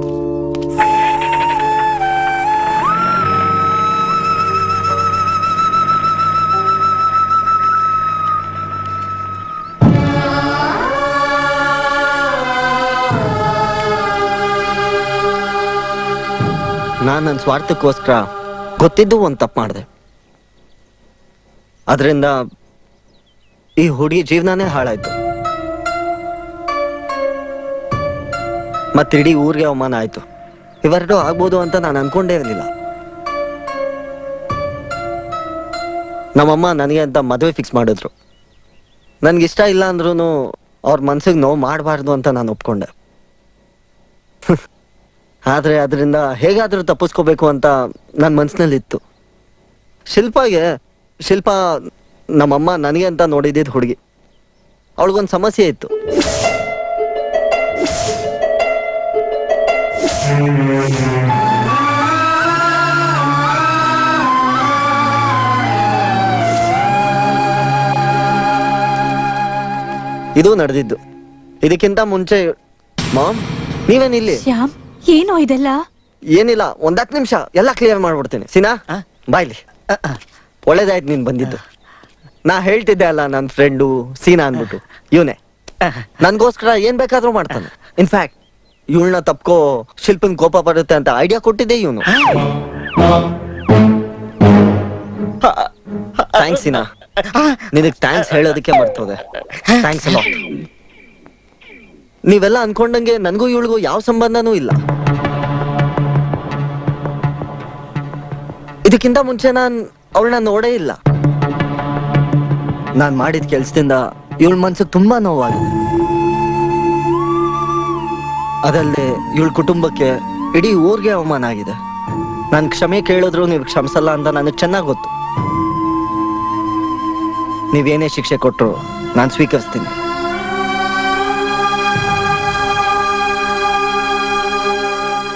ನಾನು ನನ್ನ ಸ್ವಾರ್ಥಕ್ಕೋಸ್ಕರ ಗೊತ್ತಿದ್ದು ಒಂದು ತಪ್ಪು ಮಾಡಿದೆ. ಅದರಿಂದ ಈ ಹುಡುಗಿ ಜೀವನನೇ ಹಾಳಾಯ್ತು. ಮತ್ತೆ ಇಡೀ ಊರಿಗೆ ಅವಮಾನ ಆಯ್ತು. ಇವೆರಡು ಆಗ್ಬೋದು ಅಂತ ನಾನು ಅನ್ಕೊಂಡೇ ಇರಲಿಲ್ಲ. ನಮ್ಮಮ್ಮ ನನಗೆ ಅಂತ ಮದುವೆ ಫಿಕ್ಸ್ ಮಾಡಿದ್ರು. ನನ್ಗಿಷ್ಟ ಇಲ್ಲ ಅಂದ್ರೂ ಅವ್ರ ಮನ್ಸಿಗೆ ನೋವು ಮಾಡಬಾರ್ದು ಅಂತ ನಾನು ಒಪ್ಕೊಂಡೆ. ಆದ್ರೆ ಅದರಿಂದ ಹೇಗಾದ್ರೂ ತಪ್ಪಿಸ್ಕೋಬೇಕು ಅಂತ ನನ್ನ ಮನ್ಸಿನಲ್ಲಿತ್ತು. ಶಿಲ್ಪ ನಮ್ಮಮ್ಮ ನನಗೆ ಅಂತ ನೋಡಿದ್ದಿದ್ದು ಹುಡುಗಿ. ಅವಳಿಗೊಂದು ಸಮಸ್ಯೆ ಇತ್ತು. ಇದು ನಡೆದಿದ್ದು. ಇದಕ್ಕಿಂತ ಮುಂಚೆ ಮಾಮ್, ನೀವೇನಿಲ್ಲಿ? ಶ್ಯಾಮ್, ಏನೋ ಇದೆಲ್ಲ? ಏನಿಲ್ಲ, 10 ನಿಮಿಷ ಎಲ್ಲ ಕ್ಲಿಯರ್ ಮಾಡ್ಬಿಡ್ತೀನಿ. ಸೀನಾ, ಬಾಯ್ಲಿ. ಒಳ್ಳೇದಾಯ್ತು ನೀನ್ ಬಂದಿದ್ದು. ನಾ ಹೇಳ್ತಿದ್ದೆ ಅಲ್ಲ, ನನ್ನ ಫ್ರೆಂಡು ಸೀನಾ ಅನ್ಬಿಟ್ಟು. ಇವನೇ ನನ್ಗೋಸ್ಕರ ಏನ್ ಬೇಕಾದ್ರೂ ಮಾಡ್ತಾನೆ. ಇನ್ಫ್ಯಾಕ್ಟ್ ಇವಳನ್ನ ತಪ್ಕೋ, ಶಿಲ್ಪನ್ ಕೋಪ ಬರುತ್ತೆ ಅಂತ ಐಡಿಯಾ ಕೊಟ್ಟಿದ್ದೆ ಇವನು. ಥ್ಯಾಂಕ್ಸ್ ಸೀನಾ, ನಿನಗ್ ಥ್ಯಾಂಕ್ಸ್ ಹೇಳೋದಕ್ಕೆ ಮರ್ತೋದೆ. ಥ್ಯಾಂಕ್ಸ್ ಅಲ್ಲ. ನೀವೆಲ್ಲ ಅನ್ಕೊಂಡಂಗೆ ನನ್ಗೂ ಇವಳಿಗೂ ಯಾವ ಸಂಬಂಧನೂ ಇಲ್ಲ. ಇದಕ್ಕಿಂತ ಮುಂಚೆ ನಾನ್ ಅವಳನ್ನ ನೋಡೇ ಇಲ್ಲ. ನಾನ್ ಮಾಡಿದ ಕೆಲ್ಸದಿಂದ ಇವಳ ಮನ್ಸಿಗೆ ತುಂಬಾ ನೋವಾಗಿದೆ. ಅದಲ್ಲದೆ ಇವಳ ಕುಟುಂಬಕ್ಕೆ, ಇಡೀ ಊರ್ಗೆ ಅವಮಾನ ಆಗಿದೆ. ನಾನ್ ಕ್ಷಮೆ ಕೇಳಿದ್ರು ನೀವು ಕ್ಷಮಿಸಲ್ಲ ಅಂತ ನನಗೆ ಚೆನ್ನಾಗಿ ಗೊತ್ತು. ನೀವೇನೇ ಶಿಕ್ಷೆ ಕೊಟ್ರು ನಾನು ಸ್ವೀಕರಿಸ್ತೀನಿ.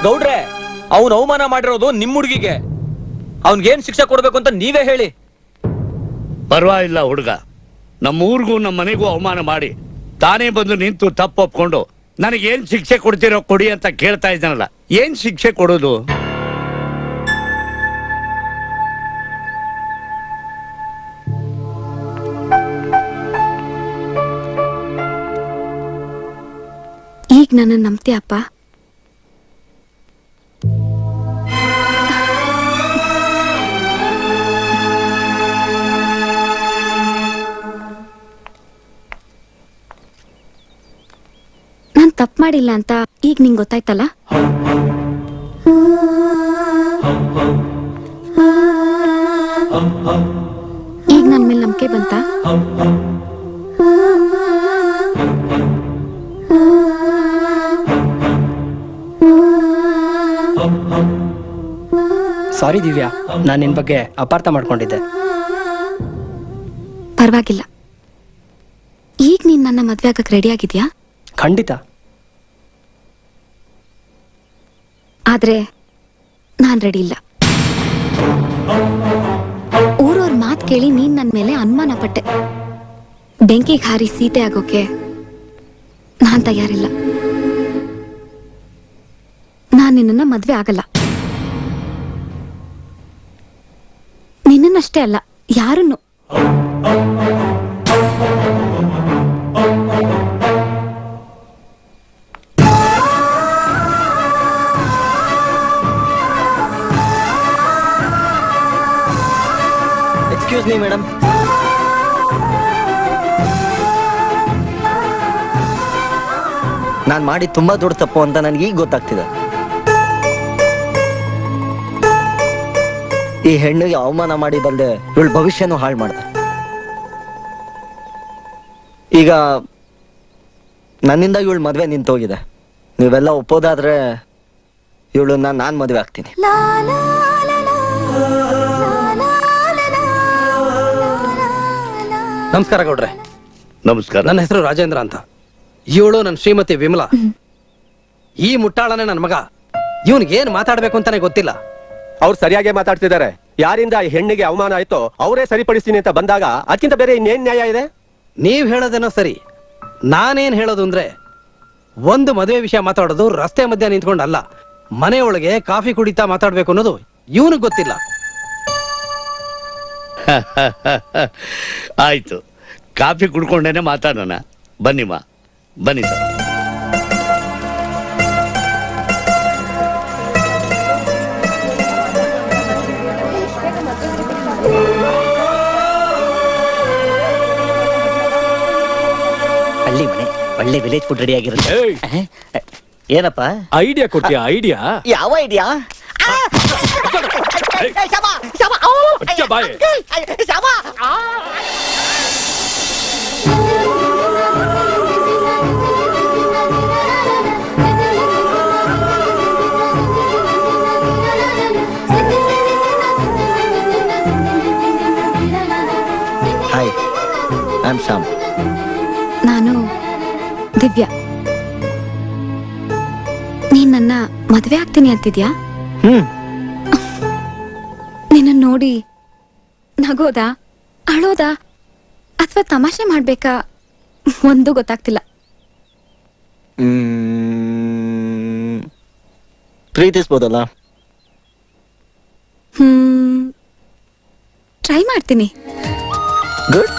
ಗೌಡ್ರೆ, ಅವನು ಅವಮಾನ ಮಾಡಿರೋದು ನಿಮ್ ಹುಡುಗಿಗೆ. ಅವನ್ಗೇನ್ ಶಿಕ್ಷೆ ಕೊಡ್ಬೇಕು ಅಂತ ನೀವೇ ಹೇಳಿ. ಪರವಾಗಿಲ್ಲ ಹುಡುಗ, ನಮ್ಮ ಊರಿಗೂ ನಮ್ಮ ಮನೆಗೂ ಅವಮಾನ ಮಾಡಿ ತಾನೇ ಬಂದು ನಿಂತು ತಪ್ಪು ಒಪ್ಕೊಂಡು ನನಗೇನ್ ಶಿಕ್ಷೆ ಕೊಡ್ತೀರೋ ಕೊಡಿ ಅಂತ ಕೇಳ್ತಾ ಇದ್ದಾನಲ್ಲ. ಏನ್ ಶಿಕ್ಷೆ ಕೊಡೋದು? ನನ್ನ ನಂಬ್ತೀಯಪ್ಪ? ನಾನ್ ತಪ್ಪು ಮಾಡಿಲ್ಲ ಅಂತ ಈಗ ನಿಂಗೆ ಗೊತ್ತಾಯ್ತಲ್ಲ? ಈಗ ನನ್ ಮೇಲೆ ನಂಬಿಕೆ ಬಂತ? ಸಾರಿ ದಿವ್ಯಾ, ನಾನು ನಿನ್ ಬಗ್ಗೆ ಅಪಾರ್ಥ ಮಾಡ್ಕೊಂಡಿದ್ದೆ. ಪರವಾಗಿಲ್ಲ. ಈಗ ನೀನ್ ನನ್ನ ಮದ್ವೆ ಆಗಕ್ ರೆಡಿ ಆಗಿದ್ಯಾ? ಖಂಡಿತ. ಆದ್ರೆ ನಾನ್ ರೆಡಿ ಇಲ್ಲ. ಊರವ್ರ ಮಾತ್ ಕೇಳಿ ನೀನ್ ನನ್ ಮೇಲೆ ಅನುಮಾನ ಪಟ್ಟೆ. ಬೆಂಕಿಗೆ ಹಾರಿ ಸೀತೆ ಆಗೋಕೆ ನಾನ್ ತಯಾರಿಲ್ಲ. ನಾನ್ ನಿನ್ನ ಮದ್ವೆ ಆಗಲ್ಲ. ನಿನ್ನಷ್ಟೇ ಅಲ್ಲ, ಯಾರನ್ನು. Excuse me madam. ನಾನ್ ಮಾಡಿ ತುಂಬಾ ದೊಡ್ಡ ತಪ್ಪು ಅಂತ ನನಗೆ ಈಗ ಗೊತ್ತಾಗ್ತಿದೆ. ಈ ಹೆಣ್ಣಿಗೆ ಅವಮಾನ ಮಾಡಿ ಬಂದೆ, ಇವಳ ಭವಿಷ್ಯನೂ ಹಾಳು ಮಾಡ್ದೆ. ಈಗ ನನ್ನಿಂದ ಇವಳ ಮದ್ವೆ ನಿಂತೋಗಿದೆ. ನೀವೆಲ್ಲ ಒಪ್ಪೋದಾದ್ರೆ ಇವಳನ್ನ ನಾನ್ ಮದ್ವೆ ಆಗ್ತೀನಿ. ನಮಸ್ಕಾರ ಗೌಡ್ರೆ. ನಮಸ್ಕಾರ. ನನ್ನ ಹೆಸರು ರಾಜೇಂದ್ರ ಅಂತ. ಇವಳು ನನ್ನ ಶ್ರೀಮತಿ ವಿಮಲಾ. ಈ ಮುಟ್ಟಾಳನೇ ನನ್ನ ಮಗ. ಇವನಿಗೆ ಏನ್ ಮಾತಾಡ್ಬೇಕು ಅಂತಾನೆ ಗೊತ್ತಿಲ್ಲ. ಅವ್ರು ಸರಿಯಾಗಿ ಮಾತಾಡ್ತಿದ್ದಾರೆ. ಯಾರಿಂದ ಈ ಹೆಣ್ಣಿಗೆ ಅವಮಾನ ಆಯ್ತೋ ಅವರೇ ಸರಿಪಡಿಸ್ತೀನಿ ಅಂತ ಬಂದಾಗ ಅದಕ್ಕಿಂತ ಬೇರೆ ಇನ್ನೇನ್ ನ್ಯಾಯ ಇದೆ? ನೀವ್ ಹೇಳೋದೇನೋ ಸರಿ. ನಾನೇನ್ ಹೇಳೋದು ಅಂದ್ರೆ, ಒಂದು ಮದುವೆ ವಿಷಯ ಮಾತಾಡೋದು ರಸ್ತೆ ಮಧ್ಯ ನಿಂತ್ಕೊಂಡಲ್ಲ, ಮನೆಯೊಳಗೆ ಕಾಫಿ ಕುಡಿತಾ ಮಾತಾಡ್ಬೇಕು ಅನ್ನೋದು ಇವನಿಗೆ ಗೊತ್ತಿಲ್ಲ. ಆಯ್ತು, ಕಾಫಿ ಕುಡ್ಕೊಂಡೇನೆ ಮಾತಾಡೋಣ. ಬನ್ನಿಮ್ಮ, ಬನ್ನಿ ಸರ್. ಹಳ್ಳಿ ಮನೆ, ಒಳ್ಳೆ ವಿಲೇಜ್ ಫುಡ್ ರೆಡಿ ಆಗಿರುತ್ತೆ. ಏನಪ್ಪ ಐಡಿಯಾ ಕೊಡ್ತೀಯಾ? ಐಡಿಯಾ ಯಾವ idea? Hi, I am Shyam. ನಾನು ದಿವ್ಯಾ. ನೀನ್ ನನ್ನ ಮದ್ವೆ ಆಗ್ತೀನಿ ಅಂತಿದ್ಯಾ? ನಿನ್ನ ನೋಡಿ ನಗೋದಾ, ಅಳೋದಾ, ಅಥವಾ ತಮಾಷೆ ಮಾಡ್ಬೇಕಾ ಒಂದು ಗೊತ್ತಾಗ್ತಿಲ್ಲ. ಪ್ರೀತಿಸ್ಬೋದಲ್ಲ? ಟ್ರೈ ಮಾಡ್ತೀನಿ. ಗುಡ್.